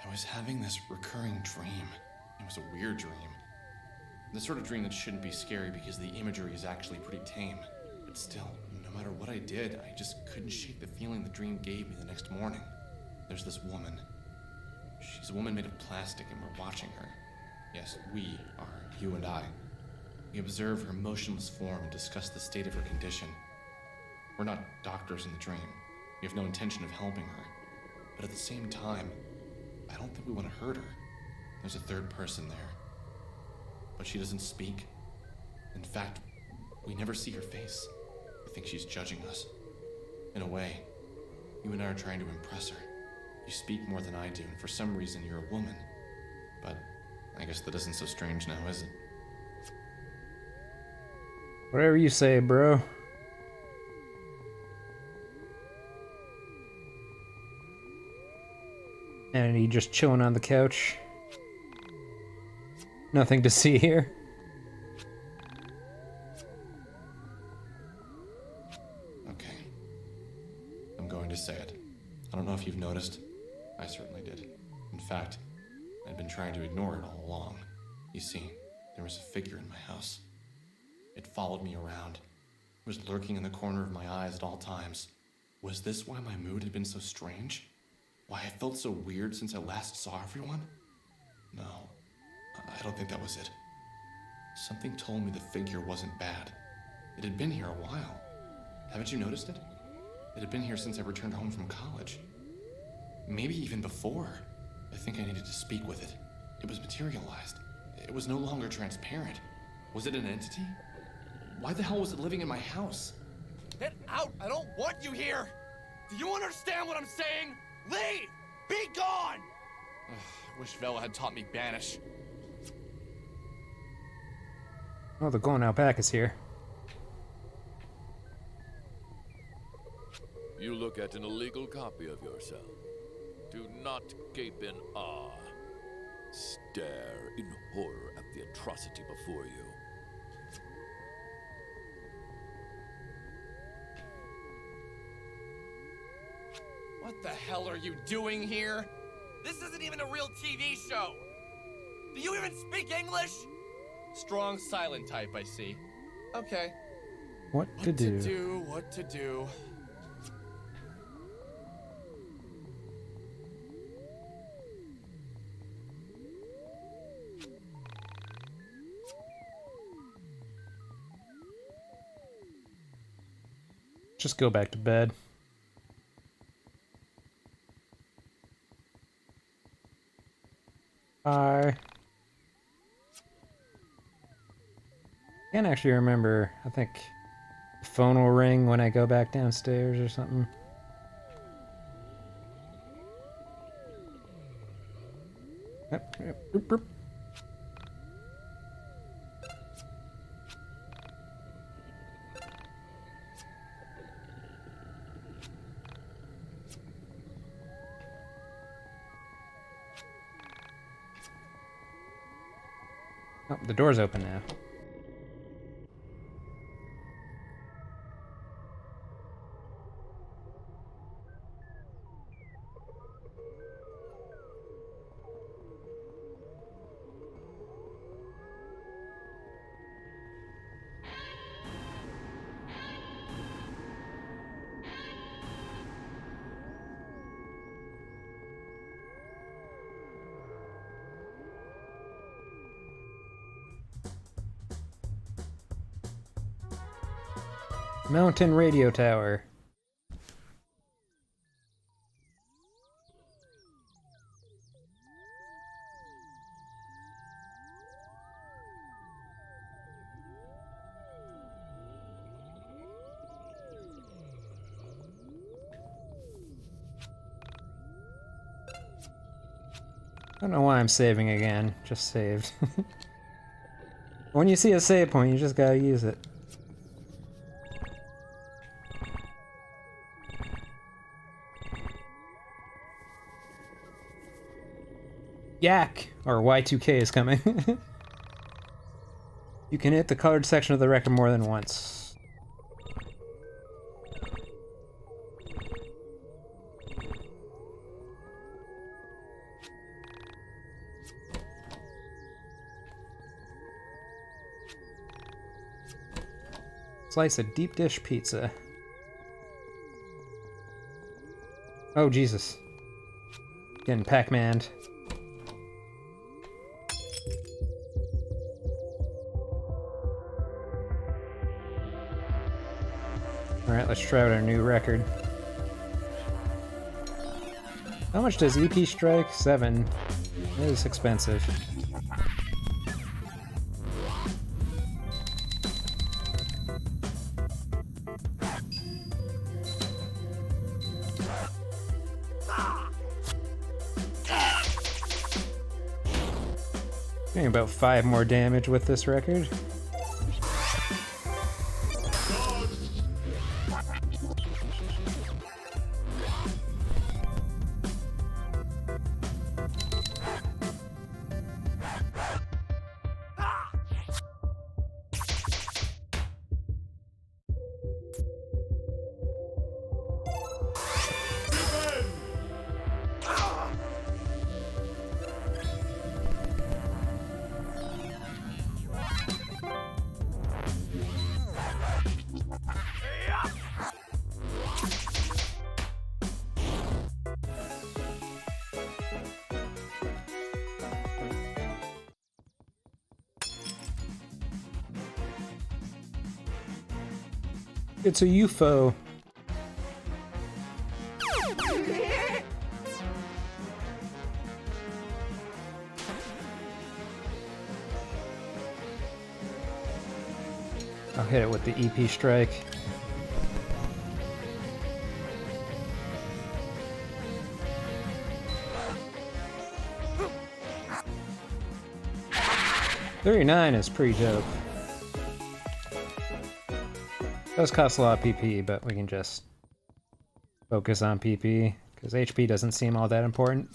I was having this recurring dream. It was a weird dream. The sort of dream that shouldn't be scary because the imagery is actually pretty tame. But still, no matter what I did, I just couldn't shake the feeling the dream gave me the next morning. There's this woman. She's a woman made of plastic and we're watching her. Yes, we are, you and I. We observe her motionless form and discuss the state of her condition. We're not doctors in the dream. We have no intention of helping her. But at the same time, I don't think we want to hurt her. There's a third person there. But she doesn't speak. In fact, we never see her face. I think she's judging us. In a way, you and I are trying to impress her. You speak more than I do, and for some reason you're a woman. But I guess that isn't so strange now, is it? Whatever you say, bro. And he just chilling on the couch. Nothing to see here. Okay. I'm going to say it. I don't know if you've noticed. I certainly did. In fact, I'd been trying to ignore it all along. You see, there was a figure in my house. It followed me around. It was lurking in the corner of my eyes at all times. Was this why my mood had been so strange? Why I felt so weird since I last saw everyone? No, I don't think that was it. Something told me the figure wasn't bad. It had been here a while. Haven't you noticed it? It had been here since I returned home from college. Maybe even before. I think I needed to speak with it. It was materialized. It was no longer transparent. Was it an entity? Why the hell was it living in my house? Get out! I don't want you here! Do you understand what I'm saying? Leave! Be gone! I wish Vela had taught me Banish. Oh, the golden alpaca's here. You look at an illegal copy of yourself. Do not gape in awe. Stare in horror at the atrocity before you. What the hell are you doing here? This isn't even a real TV show! Do you even speak English? Strong silent type, I see. Okay. What to do? What to do? Just go back to bed. I can't actually remember. I think the phone will ring when I go back downstairs or something. Yep. Boop, boop. Oh, the door's open now. Mountain radio tower. I don't know why I'm saving again. Just saved. When you see a save point, you just gotta use it. YIIK! Or Y2K is coming. You can hit the colored section of the record more than once. Slice of deep dish pizza. Oh, Jesus. Getting Pac-Man'd. Alright, let's try out our new record. How much does EP strike? 7. It is expensive. Getting about 5 more damage with this record. It's a UFO. I'll hit it with the EP strike. $39 is pretty dope. Does cost a lot of PP, but we can just focus on PP, because HP doesn't seem all that important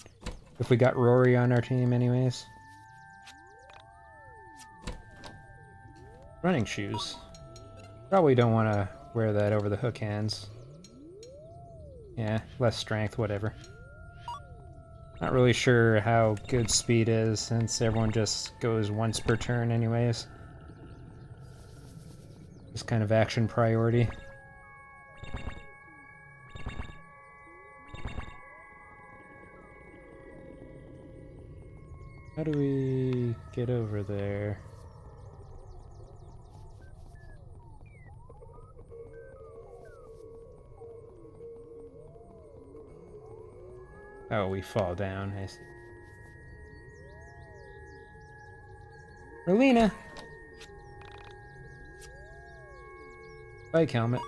if we got Rory on our team anyways. Running shoes. Probably don't want to wear that over the hook hands. Yeah, less strength, whatever. Not really sure how good speed is, since everyone just goes once per turn anyways. Just kind of action priority. How do we get over there? Oh, we fall down, I see. Relina! Bike helmet.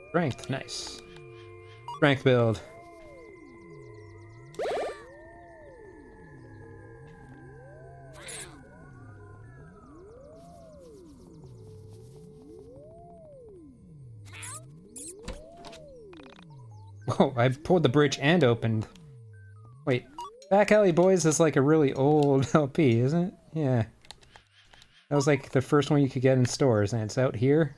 Strength, nice. Strength build. Whoa, I pulled the bridge and opened. Wait, Back Alley Boys is like a really old LP, isn't it? Yeah. That was like the first one you could get in stores, and it's out here.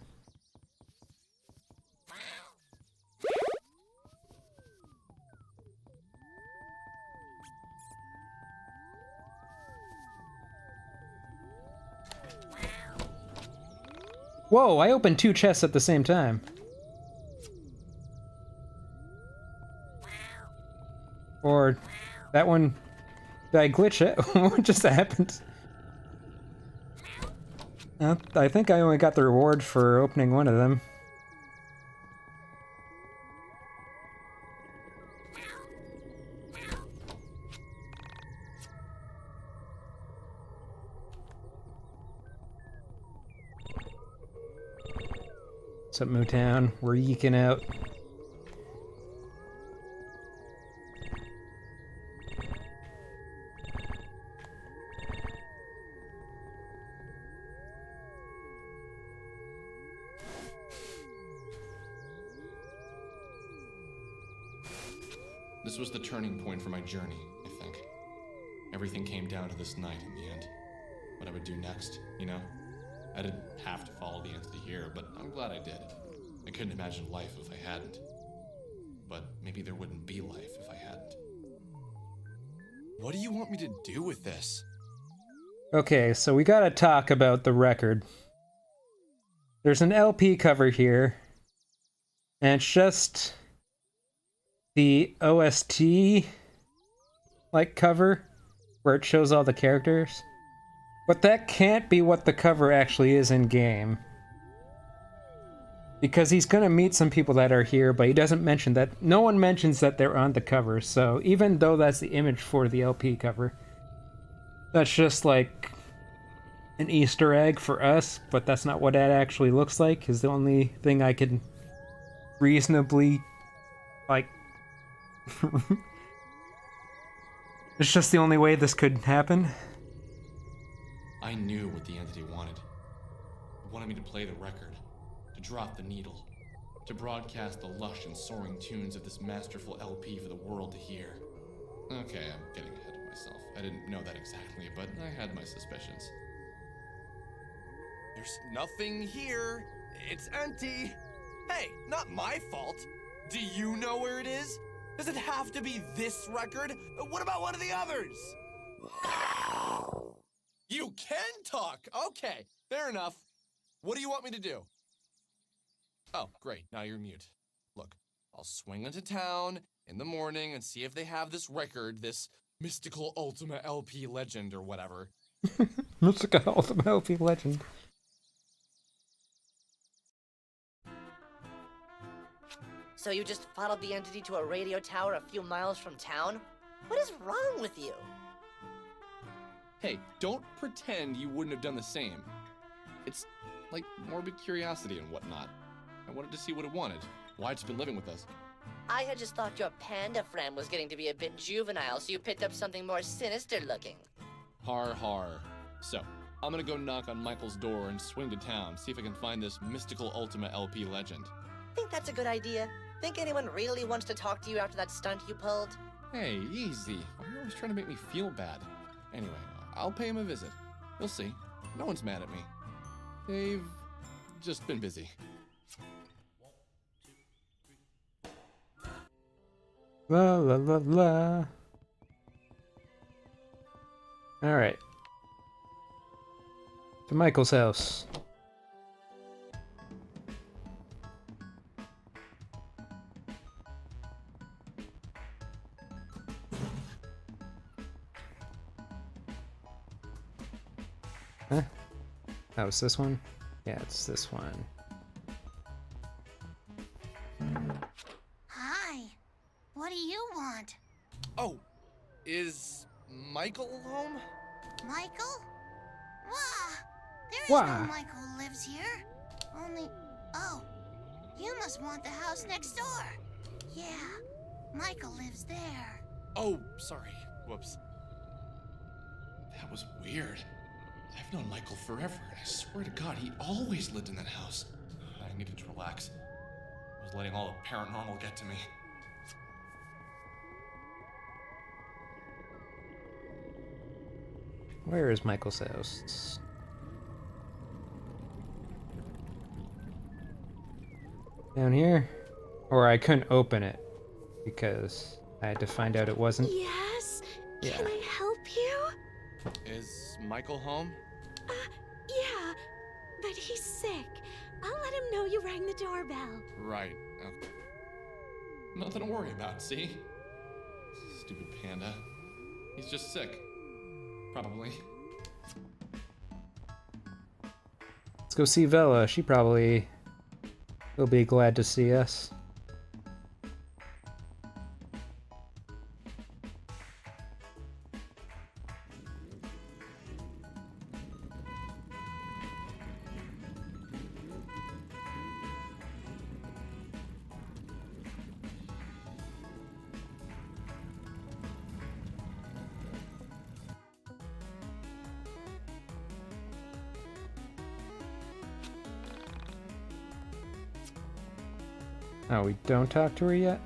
Whoa, I opened 2 chests at the same time. Or that one, did I glitch it? What just happened? I think I only got the reward for opening one of them. What's up, Mootown? We're yeeking out. This was the turning point for my journey, I think. Everything came down to this night in the end. What I would do next, you know? I didn't have to follow the entity here, but I'm glad I did. I couldn't imagine life if I hadn't. But maybe there wouldn't be life if I hadn't. What do you want me to do with this? Okay, so we gotta talk about the record. There's an LP cover here, and it's just the OST like cover where it shows all the characters. But that can't be what the cover actually is in game. Because he's gonna meet some people that are here, but he doesn't mention that. No one mentions that they're on the cover, so even though that's the image for the LP cover, that's just like an Easter egg for us, but that's not what that actually looks like, is the only thing I can reasonably, like... It's just the only way this could happen. I knew what the entity wanted. It wanted me to play the record, to drop the needle, to broadcast the lush and soaring tunes of this masterful LP for the world to hear. Okay, I'm getting ahead of myself. I didn't know that exactly, but I had my suspicions. There's nothing here. It's empty. Hey, not my fault. Do you know where it is? Does it have to be this record? What about one of the others? You can talk! Okay, fair enough. What do you want me to do? Oh, great, now you're mute. Look, I'll swing into town in the morning and see if they have this record, this mystical Ultima LP legend or whatever. Mystical Ultima LP legend. So you just followed the entity to a radio tower a few miles from town? What is wrong with you? Hey, don't pretend you wouldn't have done the same. It's like morbid curiosity and whatnot. I wanted to see what it wanted, why it's been living with us. I had just thought your panda friend was getting to be a bit juvenile, so you picked up something more sinister looking. Har har. So, I'm gonna go knock on Michael's door and swing to town, see if I can find this mystical Ultima LP legend. Think that's a good idea? Think anyone really wants to talk to you after that stunt you pulled? Hey, easy. Why are you always trying to make me feel bad? Anyway, I'll pay him a visit. You'll see. No one's mad at me. They've just been busy. La la la la. Alright. To Michael's house. Huh? Oh, it's this one? Yeah, it's this one. Hi. What do you want? Oh, is Michael home? Michael? Wah! There is Wah. no Michael who lives here. Only... Oh. You must want the house next door. Yeah. Michael lives there. Oh, sorry. Whoops. That was weird. I've known Michael forever, and I swear to God, he always lived in that house. I needed to relax. I was letting all the paranormal get to me. Where is Michael's house? Down here? Or I couldn't open it because I had to find out it wasn't. Yes? Yeah. Can I help you? Is Michael home? Yeah, but he's sick. I'll let him know you rang the doorbell. Right. Okay. Nothing to worry about, see? Stupid panda. He's just sick. Probably. Let's go see Vela. She probably will be glad to see us. Oh, we don't talk to her yet?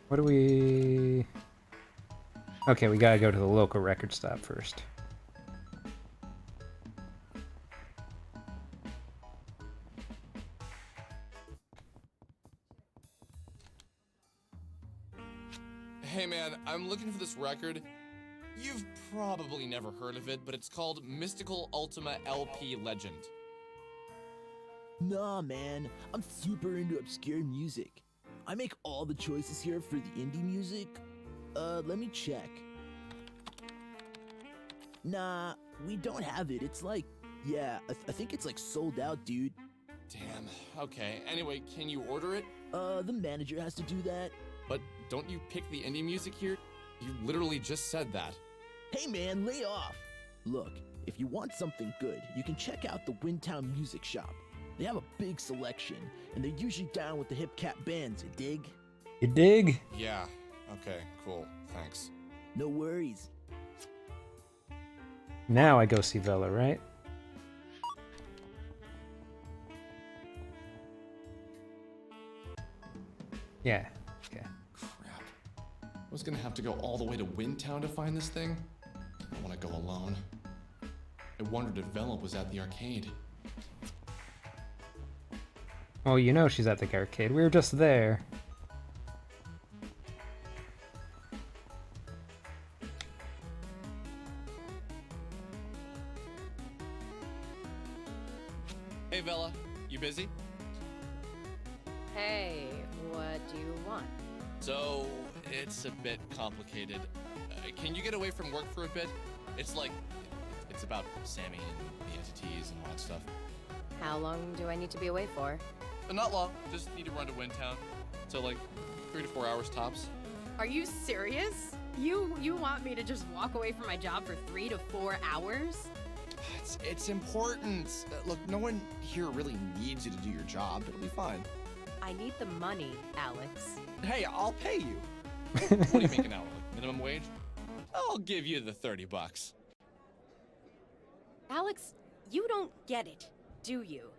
What do we... Okay, we gotta go to the local record stop first. Hey man, I'm looking for this record. You've probably never heard of it, but it's called Mystical Ultima LP Legend. Nah, man, I'm super into obscure music. I make all the choices here for the indie music. Let me check. Nah, we don't have it. It's like, yeah, I think it's like sold out, dude. Damn, okay. Anyway, can you order it? The manager has to do that. But don't you pick the indie music here? You literally just said that. Hey man, lay off! Look, if you want something good, you can check out the Windtown Music Shop. They have a big selection, and they're usually down with the hip cat bands, you dig? You dig? Yeah, okay, cool, thanks. No worries. Now I go see Vela, right? Yeah, okay. Crap. I was gonna have to go all the way to Windtown to find this thing. I don't want to go alone. I wondered if Vela was at the arcade. Oh, you know she's at the arcade. We were just there. Hey Vela, you busy? Hey, what do you want? So, it's a bit complicated. Can you get away from work for a bit? It's like, it's about Sammy and the entities and all that stuff. How long do I need to be away for? Not long, just need to run to Windtown. So like, 3 to 4 hours tops. Are you serious? You want me to just walk away from my job for 3 to 4 hours? It's important. Look, no one here really needs you to do your job. It'll be fine. I need the money, Alex. Hey, I'll pay you. What do you make an hour? Like minimum wage? I'll give you the $30. Alex, you don't get it, do you?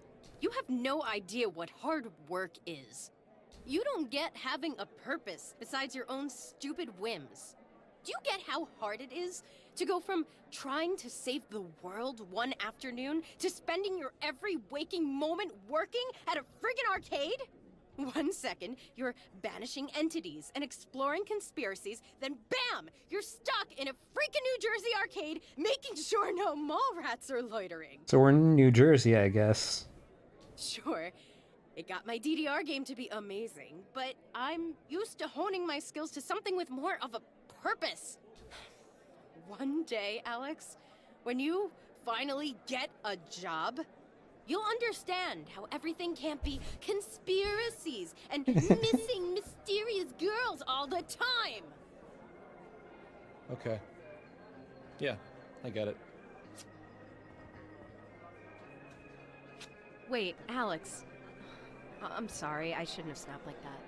You have no idea what hard work is. You don't get having a purpose besides your own stupid whims. Do you get how hard it is to go from trying to save the world one afternoon to spending your every waking moment working at a friggin' arcade? 1 second, you're banishing entities and exploring conspiracies, then BAM! You're stuck in a freaking New Jersey arcade making sure no mall rats are loitering. So we're in New Jersey, I guess. Sure, it got my DDR game to be amazing, but I'm used to honing my skills to something with more of a purpose. One day, Alex, when you finally get a job, you'll understand how everything can't be conspiracies and missing mysterious girls all the time. Okay. Yeah, I get it. Wait, Alex. I'm sorry, I shouldn't have snapped like that.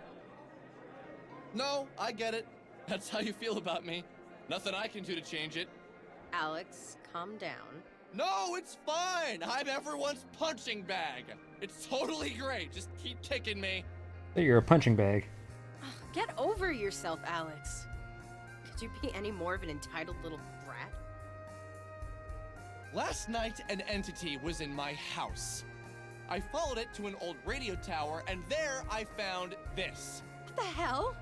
No, I get it. That's how you feel about me. Nothing I can do to change it. Alex, calm down. No, it's fine. I'm everyone's punching bag. It's totally great. Just keep kicking me. You're a punching bag. Get over yourself, Alex. Could you be any more of an entitled little brat? Last night, an entity was in my house. I followed it to an old radio tower, and there I found this. What the hell?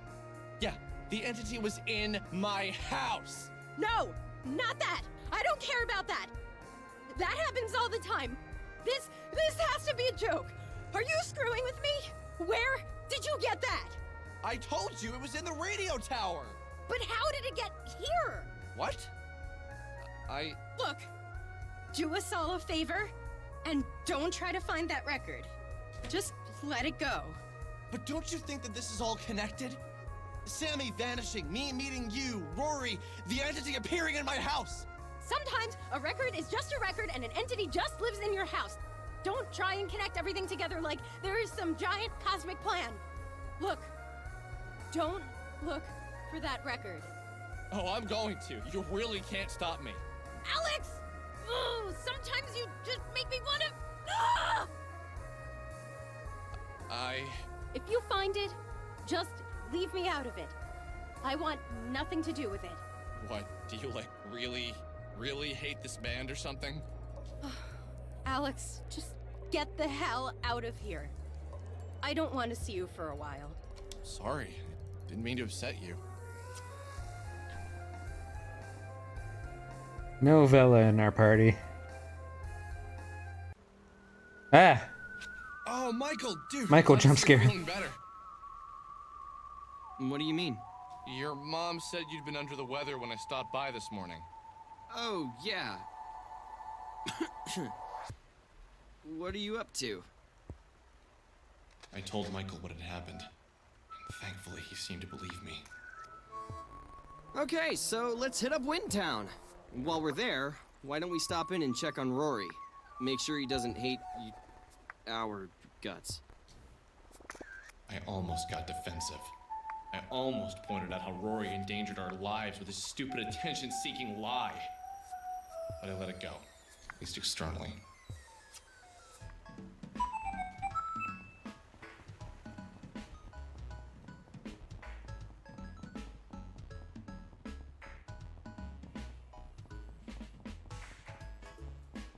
Yeah, the entity was in my house. No, not that. I don't care about that. That happens all the time. This has to be a joke. Are you screwing with me? Where did you get that? I told you it was in the radio tower. But how did it get here? What? Look, do us all a favor and don't try to find that record. Just let it go. But don't you think that this is all connected? Sammy vanishing, me meeting you, Rory, the entity appearing in my house. Sometimes a record is just a record and an entity just lives in your house. Don't try and connect everything together like there is some giant cosmic plan. Look, don't look for that record. Oh, I'm going to. You really can't stop me. Alex! Oh, sometimes you just make me want to... If you find it, just leave me out of it. I want nothing to do with it. What, do you really hate this band or something? Alex, just get the hell out of here. I don't want to see you for a while. Sorry, didn't mean to upset you. No Vela in our party. Ah! Oh, Michael, dude. Michael jump scared. Feeling better. What do you mean? Your mom said you'd been under the weather when I stopped by this morning. Oh, yeah. What are you up to? I told Michael what had happened, and thankfully he seemed to believe me. Okay, so let's hit up Windtown. While we're there, why don't we stop in and check on Rory? Make sure he doesn't hate our guts. I almost got defensive. I almost pointed out how Rory endangered our lives with his stupid attention-seeking lie. But I let it go, at least externally.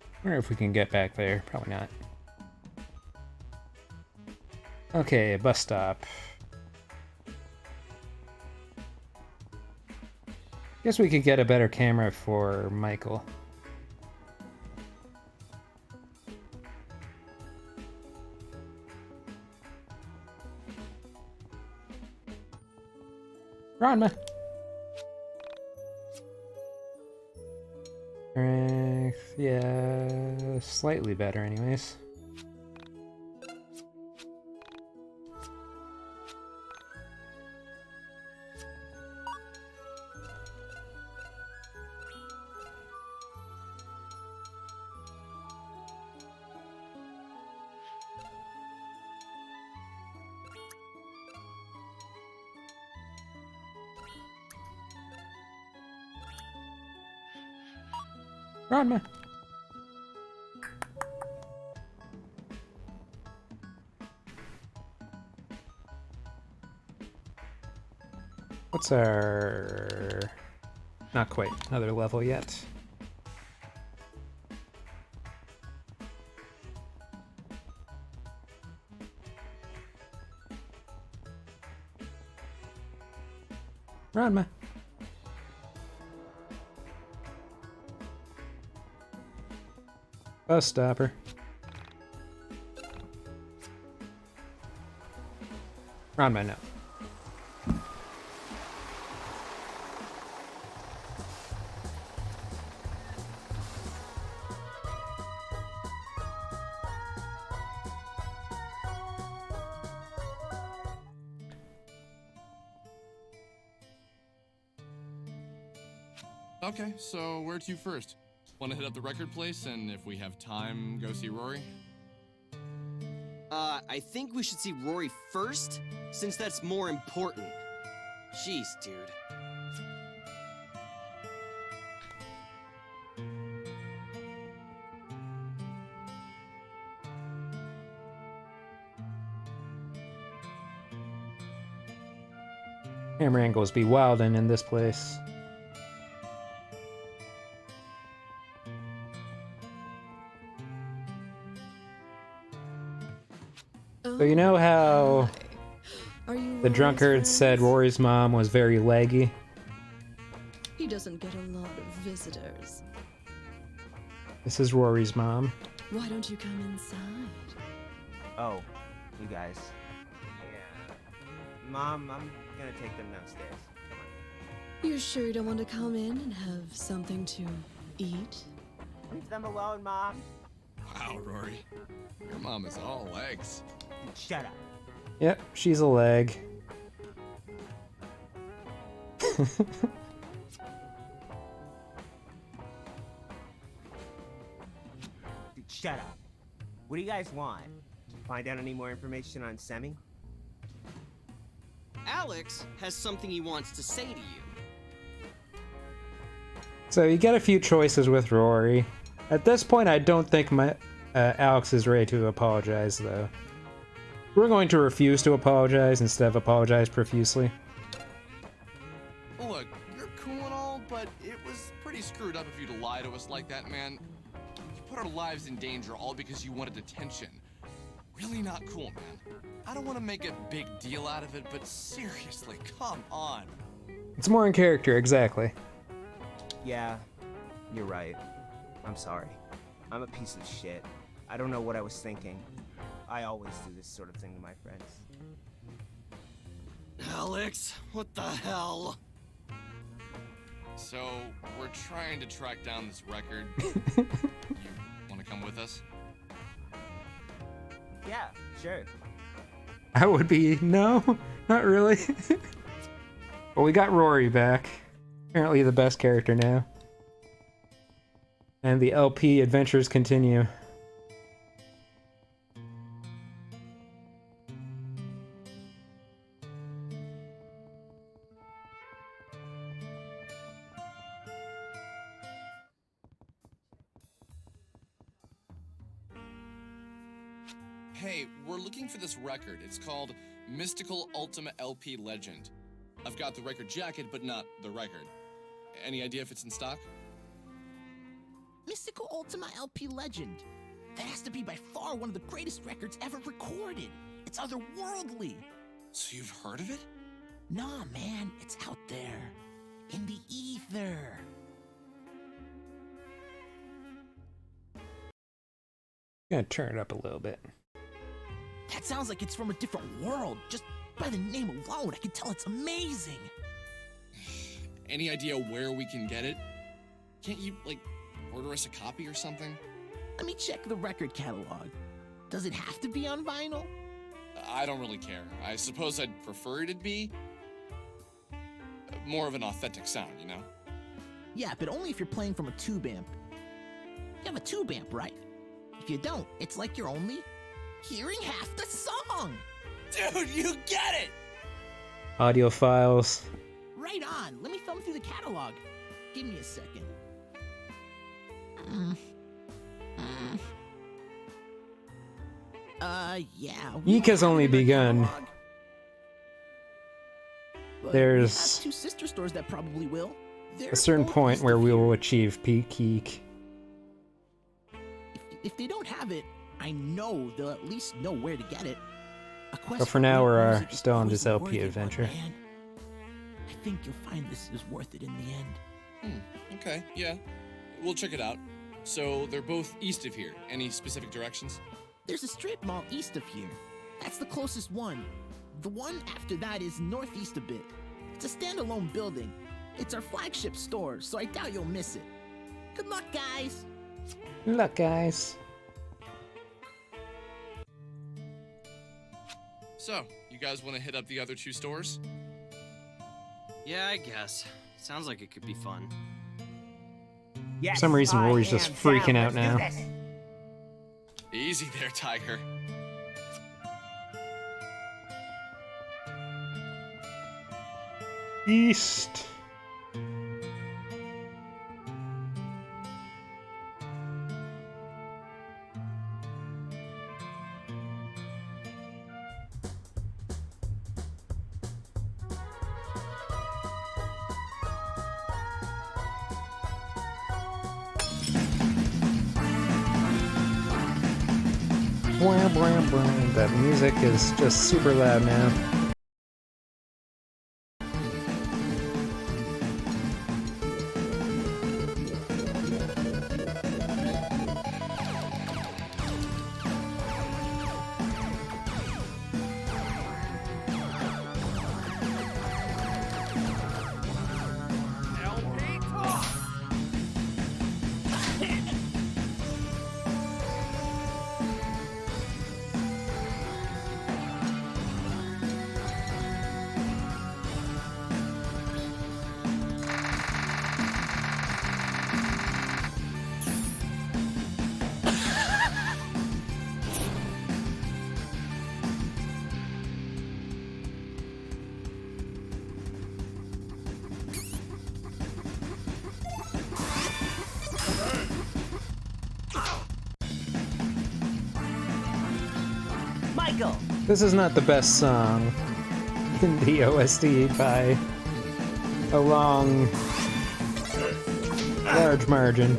I wonder if we can get back there. Probably not. Okay, bus stop. Guess we could get a better camera for Michael. Ranma! Strength, yeah, slightly better anyways. Ranma! What's our... Not quite another level yet. Ranma! Bus stopper. Ranma, no. Okay, so where to first? Want to hit up the record place, and if we have time, go see Rory? I think we should see Rory first, since that's more important. Jeez, dude. Camera angles be wildin' in this place. So you know how Are you the drunkard said Rory's mom was very leggy? He doesn't get a lot of visitors. This is Rory's mom. Why don't you come inside? Oh, you guys. Yeah. Mom, I'm gonna take them downstairs. Come on. You sure you don't want to come in and have something to eat? Leave them alone, Mom. Wow, Rory. Your mom is all legs. Dude, shut up. Yep, she's a leg. Dude, shut up. What do you guys want? Find out any more information on Semi? Alex has something he wants to say to you. So you get a few choices with Rory. At this point, I don't think Alex is ready to apologize, though. We're going to refuse to apologize instead of apologize profusely. Look, you're cool and all, but it was pretty screwed up of you to lie to us like that, man. You put our lives in danger all because you wanted attention. Really not cool, man. I don't want to make a big deal out of it, but seriously, come on. It's more in character, exactly. Yeah, you're right. I'm sorry. I'm a piece of shit. I don't know what I was thinking. I always do this sort of thing to my friends. Alex, what the hell? So, we're trying to track down this record. You want to come with us? Yeah, sure. I would be, no, not really. Well, we got Rory back. Apparently the best character now. And the LP adventures continue. Hey, we're looking for this record. It's called Mystical Ultima LP Legend. I've got the record jacket, but not the record. Any idea if it's in stock? Mystical Ultima LP Legend. That has to be by far one of the greatest records ever recorded. It's otherworldly. So you've heard of it? Nah, man, it's out there. In the ether. Gonna turn it up a little bit. That sounds like it's from a different world. Just by the name alone, I can tell it's amazing. Any idea where we can get it? Can't you, like, order us a copy or something? Let me check the record catalog. Does it have to be on vinyl? I don't really care. I suppose I'd prefer it'd be more of an authentic sound, you know? Yeah, but only if you're playing from a tube amp. You have a tube amp, right? If you don't, it's like you're only hearing half the song. Dude, you get it! Audio files. Right on. Let me thumb through the catalog. Give me a second. Yeah. YIIK has only begun. But There's we have two sister stores that probably will. They're a certain both point east where of we here. will achieve peak YIIK. If they don't have it, I know they'll at least know where to get it. A quest But for now, great we're music is still on always this a LP worthy one, adventure. man. I think you'll find this is worth it in the end. Okay, yeah. We'll check it out. So they're both east of here. Any specific directions? There's a strip mall east of here. That's the closest one. The one after that is northeast a bit. It's a standalone building. It's our flagship store, so I doubt you'll miss it. Good luck, guys! Good luck, guys. So, you guys want to hit up the other two stores? Yeah, I guess. Sounds like it could be fun. For some reason, Rory's just freaking out now. Easy there, Tiger. East. Blah, blah, blah. That music is just super loud now. Michael! This is not the best song in the OST by a long, large margin.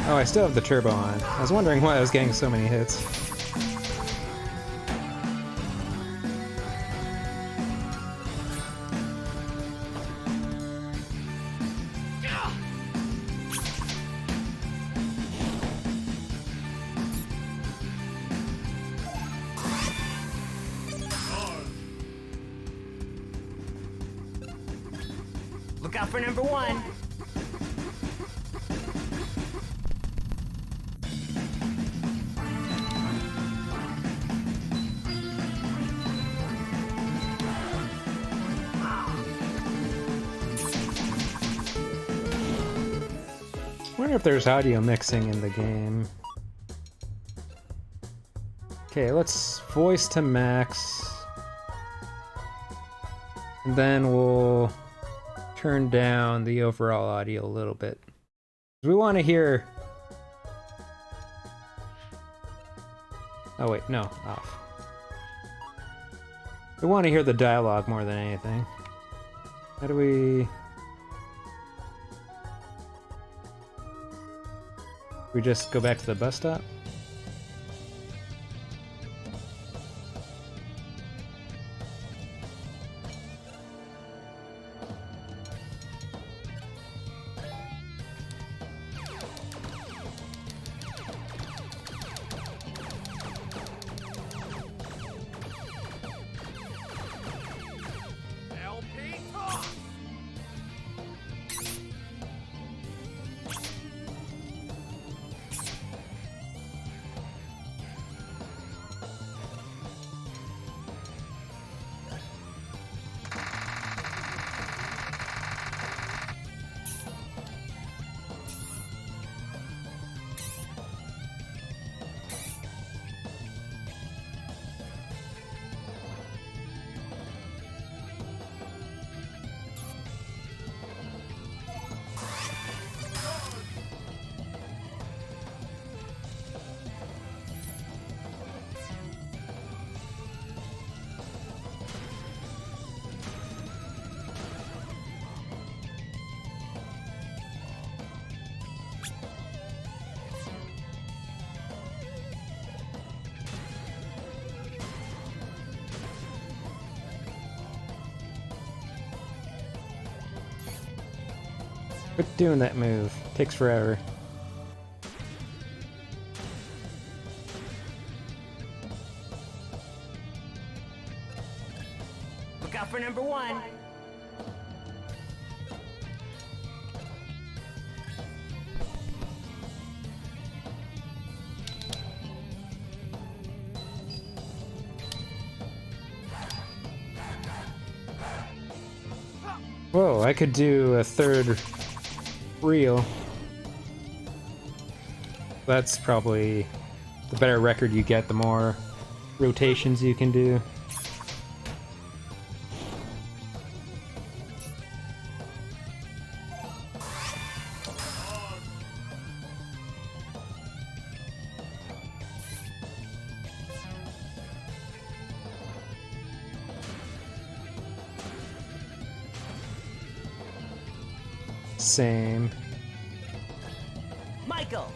Oh, I still have the turbo on. I was wondering why I was getting so many hits. Look out for number one. I wonder if there's audio mixing in the game. Okay, let's voice to max. And then we'll turn down the overall audio a little bit. We want to hear... Oh wait, no, off. We want to hear the dialogue more than anything. How do we... We just go back to the bus stop? Quit doing that move. Takes forever. Look out for number one. Whoa, I could do a third reel. That's probably the better record you get, the more rotations you can do. Same. Michael!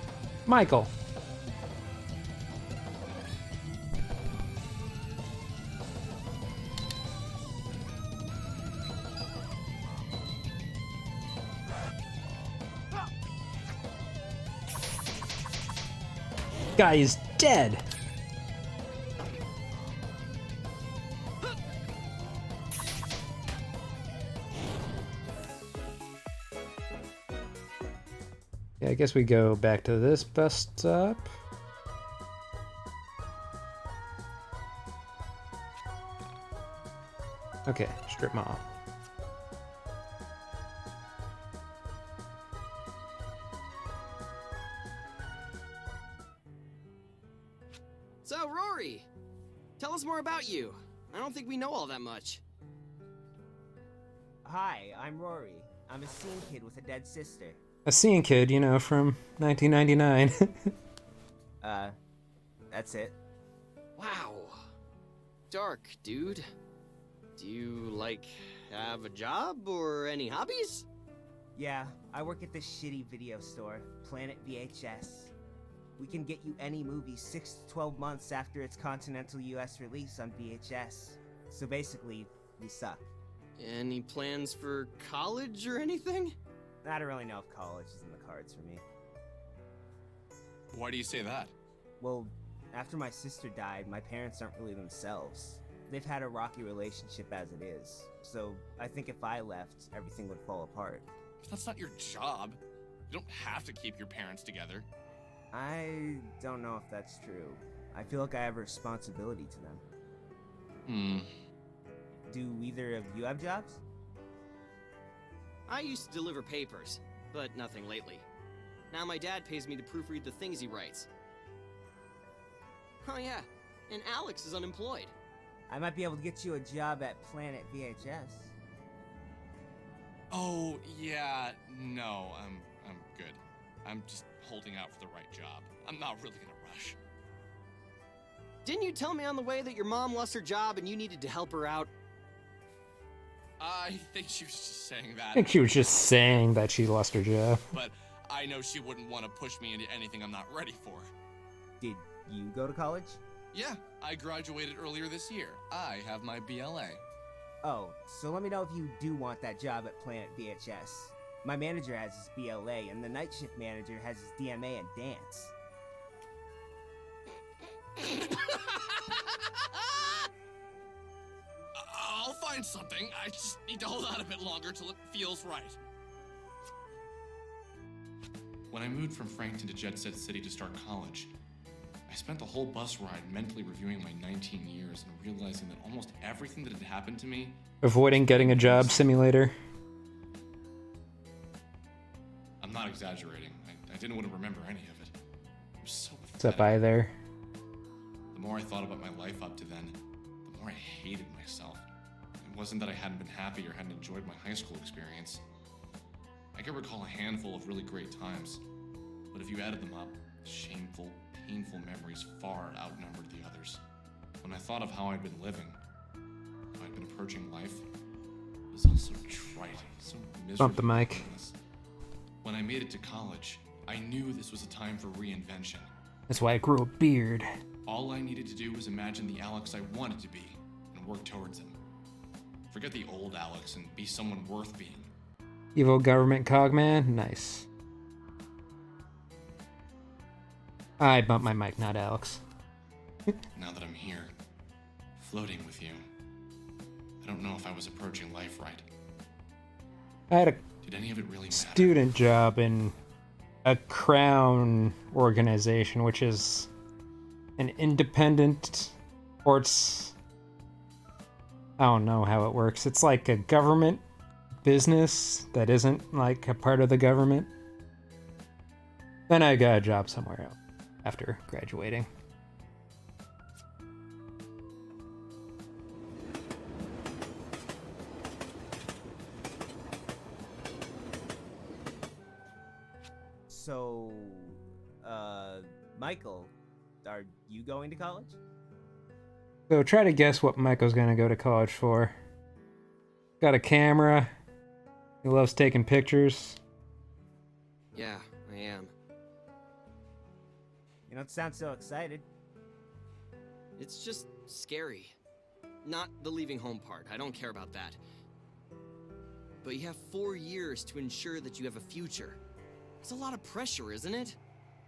Michael. Guy is dead. Yeah, I guess we go back to this bus stop. Okay, strip mall. So, Rory, tell us more about you. I don't think we know all that much. Hi, I'm Rory. I'm a scene kid with a dead sister. A scene kid, you know, from 1999. That's it. Wow. Dark, dude. Do you, like, have a job or any hobbies? Yeah, I work at this shitty video store, Planet VHS. We can get you any movie 6 to 12 months after its continental US release on VHS. So basically, we suck. Any plans for college or anything? I don't really know if college is in the cards for me. Why do you say that? Well, after my sister died, my parents aren't really themselves. They've had a rocky relationship as it is. So I think if I left, everything would fall apart. That's not your job. You don't have to keep your parents together. I don't know if that's true. I feel like I have a responsibility to them. Do either of you have jobs? I used to deliver papers, but nothing lately. Now my dad pays me to proofread the things he writes. Oh yeah, and Alex is unemployed. I might be able to get you a job at Planet VHS. Oh, yeah, no, I'm good. I'm just holding out for the right job. I'm not really in a rush. Didn't you tell me on the way that your mom lost her job and you needed to help her out? I think she was just saying that. I think she was just saying that she lost her job. But I know she wouldn't want to push me into anything I'm not ready for. Did you go to college? Yeah, I graduated earlier this year. I have my BLA. Oh, so let me know if you do want that job at Planet VHS. My manager has his BLA, and the night shift manager has his DMA and dance. I'll find something. I just need to hold out a bit longer till it feels right. When I moved from Frankton to Jet Set City to start college, I spent the whole bus ride mentally reviewing my 19 years and realizing that almost everything that had happened to me... Avoiding getting a job simulator. I'm not exaggerating. I didn't want to remember any of it. I'm so pathetic. What's up, I there? The more I thought about my life up to then, the more I hated myself. It wasn't that I hadn't been happy or hadn't enjoyed my high school experience. I can recall a handful of really great times, but if you added them up, shameful, painful memories far outnumbered the others. When I thought of how I'd been living, how I'd been approaching life, it was all so trite, so miserable. Bump the mic. When I made it to college, I knew this was a time for reinvention. That's why I grew a beard. All I needed to do was imagine the Alex I wanted to be and work towards him. Forget the old Alex and be someone worth being. Evil government cogman? Nice. I bumped my mic, not Alex. Now that I'm here, floating with you, I don't know if I was approaching life right. I had a Did any of it really matter? student job in a Crown organization, which is an independent, or it's... I don't know how it works. It's like a government business that isn't like a part of the government. Then I got a job somewhere else after graduating. So, Michael, are you going to college? So try to guess what Michael's gonna go to college for. Got a camera. He loves taking pictures. Yeah, I am. You don't sound so excited. It's just scary. Not the leaving home part, I don't care about that. But you have 4 years to ensure that you have a future. It's a lot of pressure, isn't it?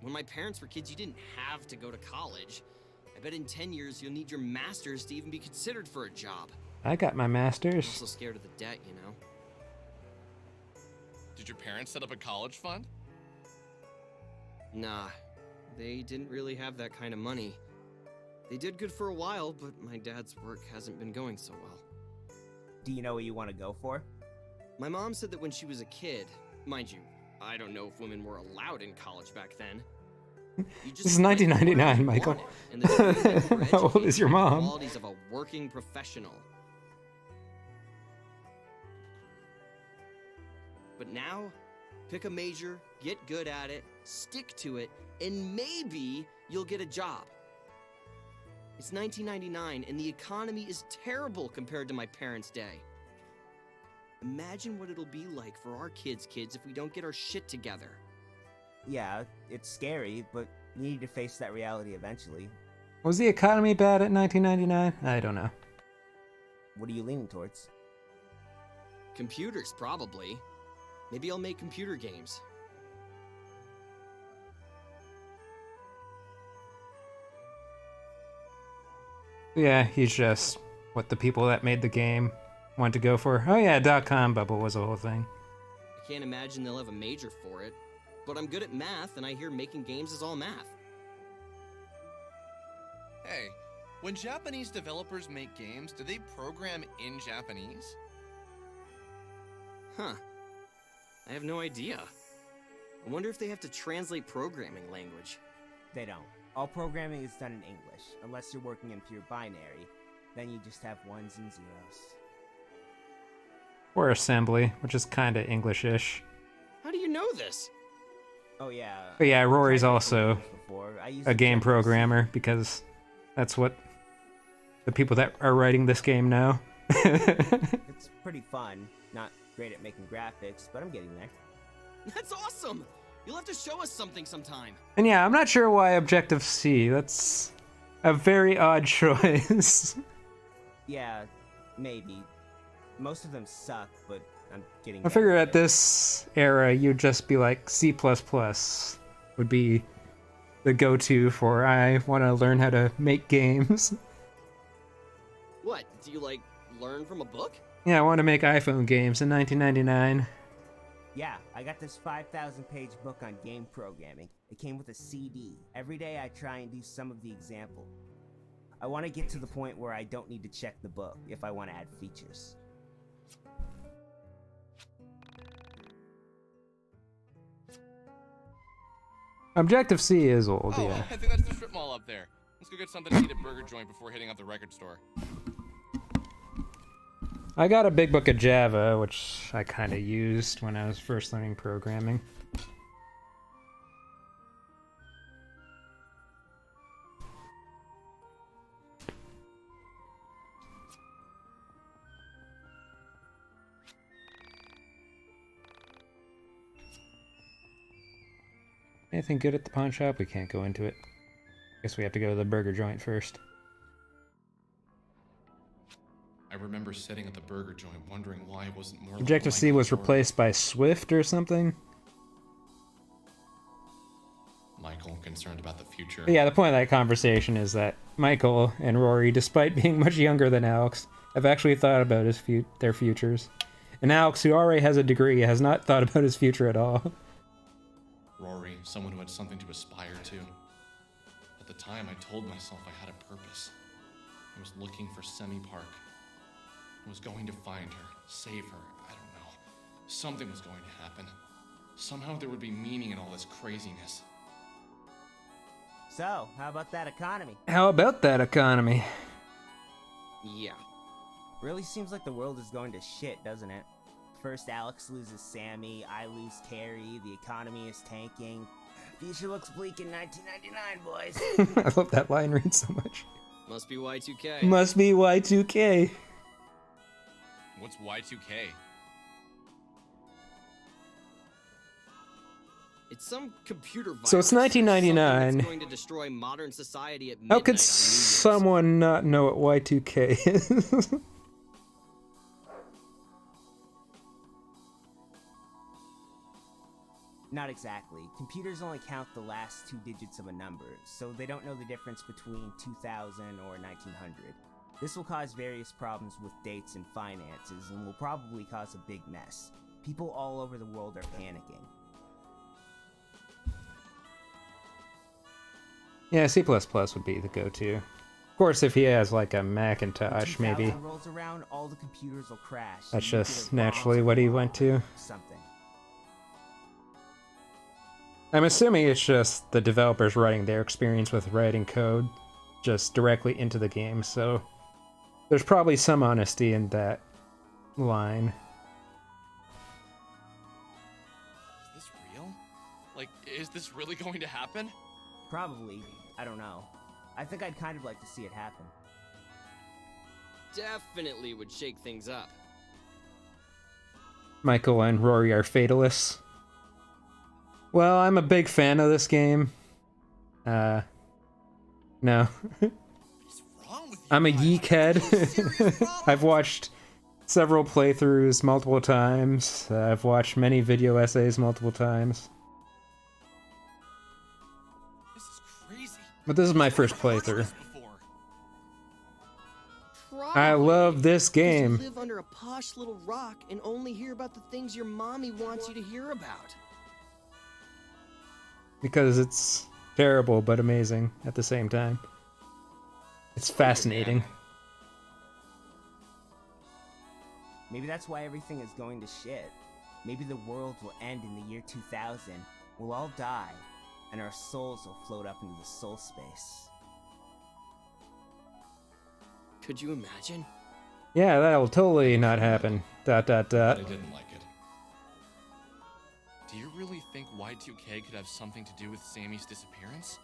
When my parents were kids, you didn't have to go to college. I bet in 10 years you'll need your master's to even be considered for a job. I got my I'm master's. also scared of the debt, you know? Did your parents set up a college fund? Nah, they didn't really have that kind of money. They did good for a while, but my dad's work hasn't been going so well. Do you know what you want to go for? My mom said that when she was a kid, mind you, I don't know if women were allowed in college back then. This is 1999, Michael. How old is your mom? Qualities of a working professional. But now, pick a major, get good at it, stick to it, and maybe you'll get a job. It's 1999, and the economy is terrible compared to my parents' day. Imagine what it'll be like for our kids' if we don't get our shit together. Yeah, it's scary, but you need to face that reality eventually. Was the economy bad at 1999? I don't know. What are you leaning towards? Computers, probably. Maybe I'll make computer games. Yeah, he's just what the people that made the game want to go for. Oh yeah, .com bubble was a whole thing. I can't imagine they'll have a major for it, but I'm good at math, and I hear making games is all math. Hey, when Japanese developers make games, do they program in Japanese? Huh. I have no idea. I wonder if they have to translate programming language. They don't. All programming is done in English, unless you're working in pure binary. Then you just have ones and zeros. Or assembly, which is kinda English-ish. How do you know this? Oh yeah. But yeah, Rory's also used a to game check programmer because that's what the people that are writing this game know. It's pretty fun. Not great at making graphics, but I'm getting there. That's awesome! You'll have to show us something sometime. And yeah, I'm not sure why Objective-C. That's a very odd choice. Yeah, maybe. Most of them suck, but I'm getting I better figure at at this era, you'd just be like, C++ would be the go-to for, I want to learn how to make games. What, do you, like, learn from a book? Yeah, I want to make iPhone games in 1999. Yeah, I got this 5,000-page book on game programming. It came with a CD. Every day I try and do some of the example. I want to get to the point where I don't need to check the book if I want to add features. Objective-C is old, Oh, yeah. I think that's the strip mall up there. Let's go get something to eat at Burger Joint before hitting up the record store. I got a big book of Java, which I kind of used when I was first learning programming. Anything good at the pawn shop? We can't go into it. Guess we have to go to the burger joint first. I remember sitting at the Burger Joint wondering why it wasn't more Objective-C was replaced by Swift or something? Michael, concerned about the future. But yeah, the point of that conversation is that Michael and Rory, despite being much younger than Alex, have actually thought about their futures. And Alex, who already has a degree, has not thought about his future at all. Rory, someone who had something to aspire to. At the time, I told myself I had a purpose. I was looking for Semi Park. I was going to find her, save her, I don't know. Something was going to happen. Somehow there would be meaning in all this craziness. So, how about that economy? How about that economy? Yeah. Really seems like the world is going to shit, doesn't it? First Alex loses Sammy, I lose Carrie, the economy is tanking. Future looks bleak in 1999, boys. I love that line read so much. Must be Y2K. Must be Y2K. What's Y2K? It's some computer virus. So it's 1999. Something that's going to destroy modern society at How midnight could on New Year's. someone not know what Y2K is? Not exactly. Computers only count the last 2 digits of a number, so they don't know the difference between 2000 or 1900. This will cause various problems with dates and finances, and will probably cause a big mess. People all over the world are panicking. Yeah, C++ would be the go-to. Of course, if he has like a Macintosh, When 2000 maybe. rolls around, all the computers will crash. That's and just nuclear naturally bombs what he will went to. something. I'm assuming it's just the developers writing their experience with writing code just directly into the game, so there's probably some honesty in that line. Is this real? Like, is this really going to happen? Probably. I don't know. I think I'd kind of like to see it happen. Definitely would shake things up. Michael and Rory are fatalists. Well, I'm a big fan of this game. No. I'm a YIIK head. I've watched several playthroughs multiple times. I've watched many video essays multiple times. This is crazy. But this is my first playthrough. Probably, I love this 'cause you game. live under a posh little rock and only hear about the things your mommy wants you to hear about. Because it's terrible but amazing at the same time. It's fascinating. Maybe that's why everything is going to shit. Maybe the world will end in the year 2000. We'll all die, and our souls will float up into the soul space. Could you imagine? Yeah, that'll totally not happen. Dot dot dot. I didn't like it. Do you really think Y2K could have something to do with Sammy's disappearance?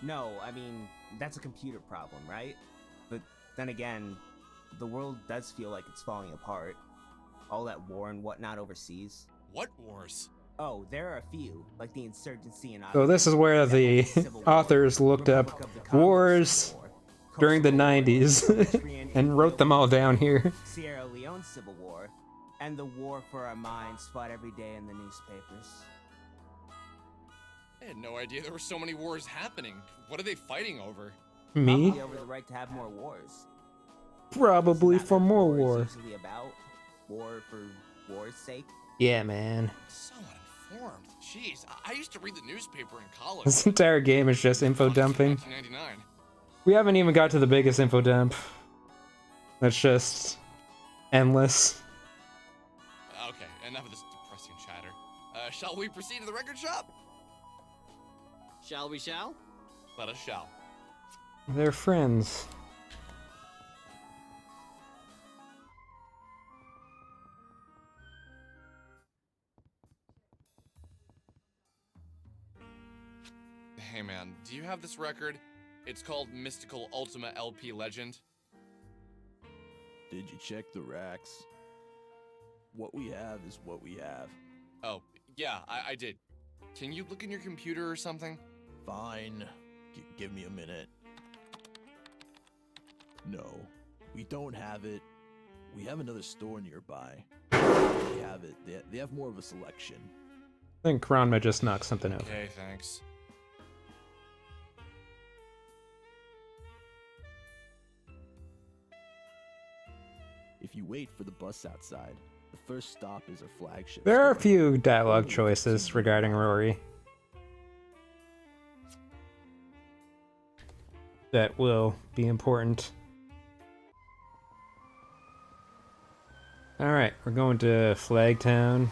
No, I mean, that's a computer problem, right? But then again, the world does feel like it's falling apart. All that war and whatnot overseas. What wars? Oh, there are a few, like the insurgency in So this is where the authors looked up wars during the 90s and wrote them all down here. Sierra Leone Civil War, and the war for our minds fought every day in the newspapers. I had no idea there were so many wars happening. What are they fighting over? Me? Probably over the right to have more wars. Probably for more war. Usually about war for war's sake. Yeah, man. So uninformed. Jeez, I used to read the newspaper in college. This entire game is just info dumping. 1999. We haven't even got to the biggest info dump. That's just endless. Okay, enough of this depressing chatter. Shall we proceed to the record shop? Shall we shall? Let us shall. They're friends. Hey man, do you have this record? It's called Mystical Ultima LP Legend. Did you check the racks? What we have is what we have. Oh, yeah, I did. Can you look in your computer or something? Fine. Give me a minute. No, we don't have it. We have another store nearby. They have it. They have more of a selection. I think Kronma just knocked something over. Okay, thanks. If you wait for the bus outside, the first stop is our flagship. There are a store. few dialogue choices regarding Rory that will be important. Alright, we're going to Flagtown.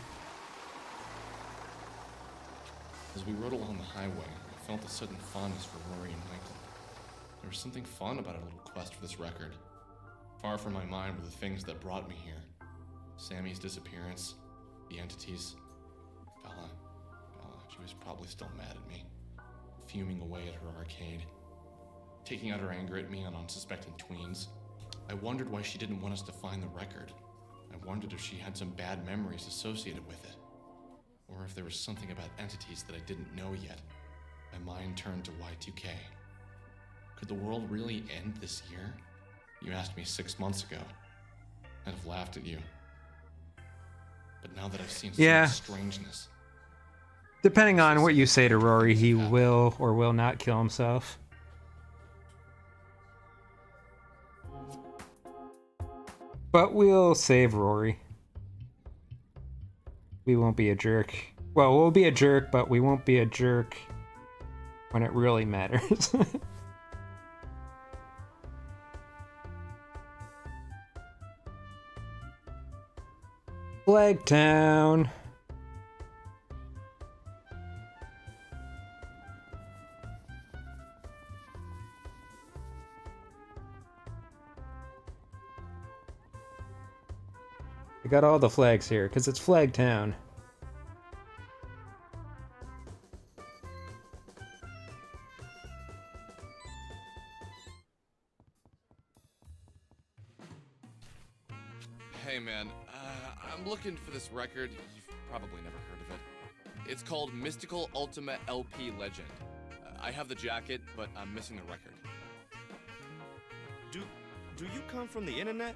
As we rode along the highway, I felt a sudden fondness for Rory and Michael. There was something fun about our little quest for this record. Far from my mind were the things that brought me here. Sammy's disappearance, the entities, Bella, she was probably still mad at me, fuming away at her arcade, taking out her anger at me on unsuspecting tweens. I wondered why she didn't want us to find the record. I wondered if she had some bad memories associated with it. or if there was something about entities that I didn't know yet, my mind turned to Y2K. Could the world really end this year? You asked me 6 months ago. I'd have laughed at you. But now that I've seen so Yeah. much strangeness, Depending on what you say to Rory, he will or will not kill himself. But we'll save Rory. We won't be a jerk. Well, we'll be a jerk, but we won't be a jerk when it really matters. Flagtown. I got all the flags here, because it's Flagtown. Hey man, I'm looking for this record. You've probably never heard of it. It's called Mystical Ultima LP Legend. I have the jacket, but I'm missing the record. Do you come from the internet?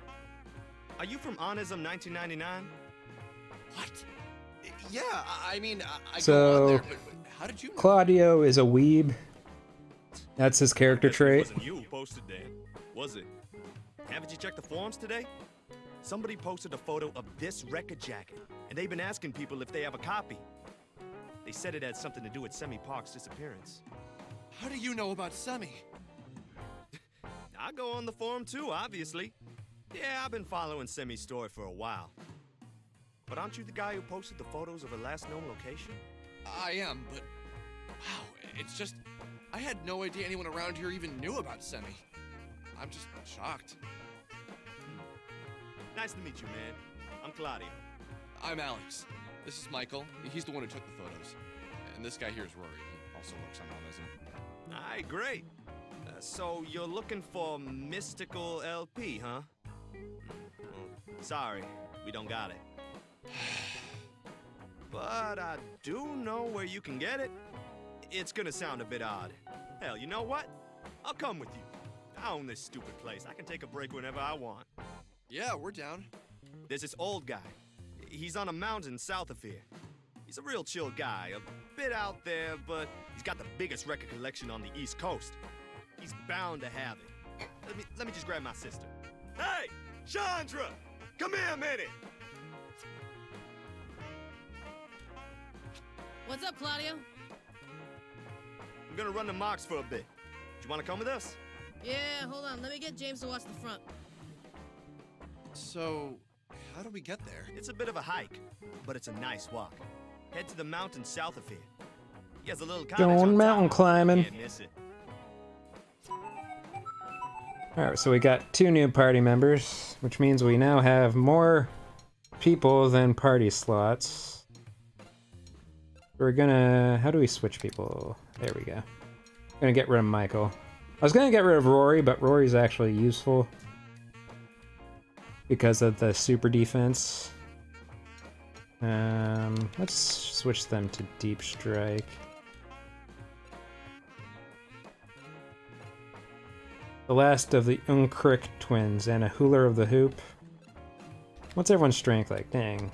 Are you from Onism 1999? What? Yeah, I mean, I go on So, there, but how did you know? Claudio is a weeb. That's his character trait. It wasn't you who posted that, was it? Haven't you checked the forums today? Somebody posted a photo of this record jacket, and they've been asking people if they have a copy. They said it had something to do with Semi Park's disappearance. How do you know about Semi? I go on the forum too, obviously. Yeah, I've been following Semi's story for a while. But aren't you the guy who posted the photos of her last known location? I am, but wow, it's just I had no idea anyone around here even knew about Semi. I'm just shocked. Nice to meet you, man. I'm Claudio. I'm Alex. This is Michael. He's the one who took the photos. And this guy here is Rory. He also works on Onism. Alright, great. So you're looking for Mystical LP, huh? Well, sorry, we don't got it. But I do know where you can get it. It's gonna sound a bit odd. Hell, you know what? I'll come with you. I own this stupid place. I can take a break whenever I want. Yeah, we're down. There's this old guy. He's on a mountain south of here. He's a real chill guy, a bit out there, but he's got the biggest record collection on the East Coast. He's bound to have it. Let me just grab my sister. Hey, Chandra! Come here a minute! What's up, Claudio? I'm gonna run the marks for a bit. Do you wanna come with us? Yeah, hold on. Let me get James to watch the front. So, how do we get there? It's a bit of a hike, but it's a nice walk. Head to the mountain south of here. He has a little cottage Going on mountain top. climbing. Can't miss it. Alright, so we got 2 new party members, which means we now have more people than party slots. We're gonna... how do we switch people? There we go. Gonna get rid of Michael. I was gonna get rid of Rory, but Rory's actually useful because of the super defense. Let's switch them to Deep Strike. The last of the YIIK twins and a Hooler of the Hoop. What's everyone's strength like? Dang.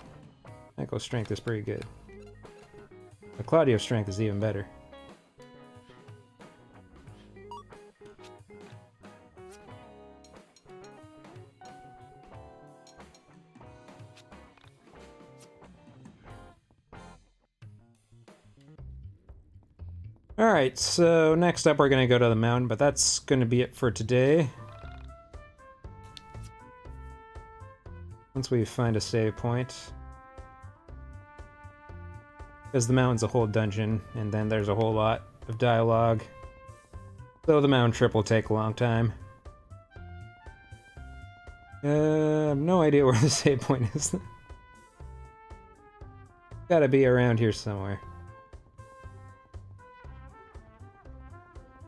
Michael's strength is pretty good. But Claudio's strength is even better. Alright, so next up we're gonna go to the mountain, but that's gonna be it for today. Once we find a save point. Because the mountain's a whole dungeon, and then there's a whole lot of dialogue. So the mountain trip will take a long time. I have no idea where the save point is. Gotta be around here somewhere.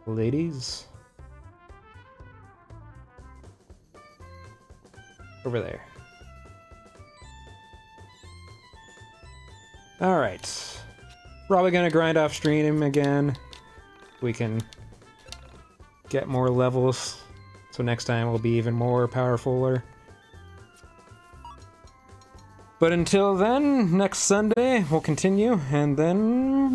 Ladies? Over there. Alright. Probably gonna grind off stream again. We can get more levels. So next time we'll be even more powerfuler. But until then, next Sunday we'll continue, and then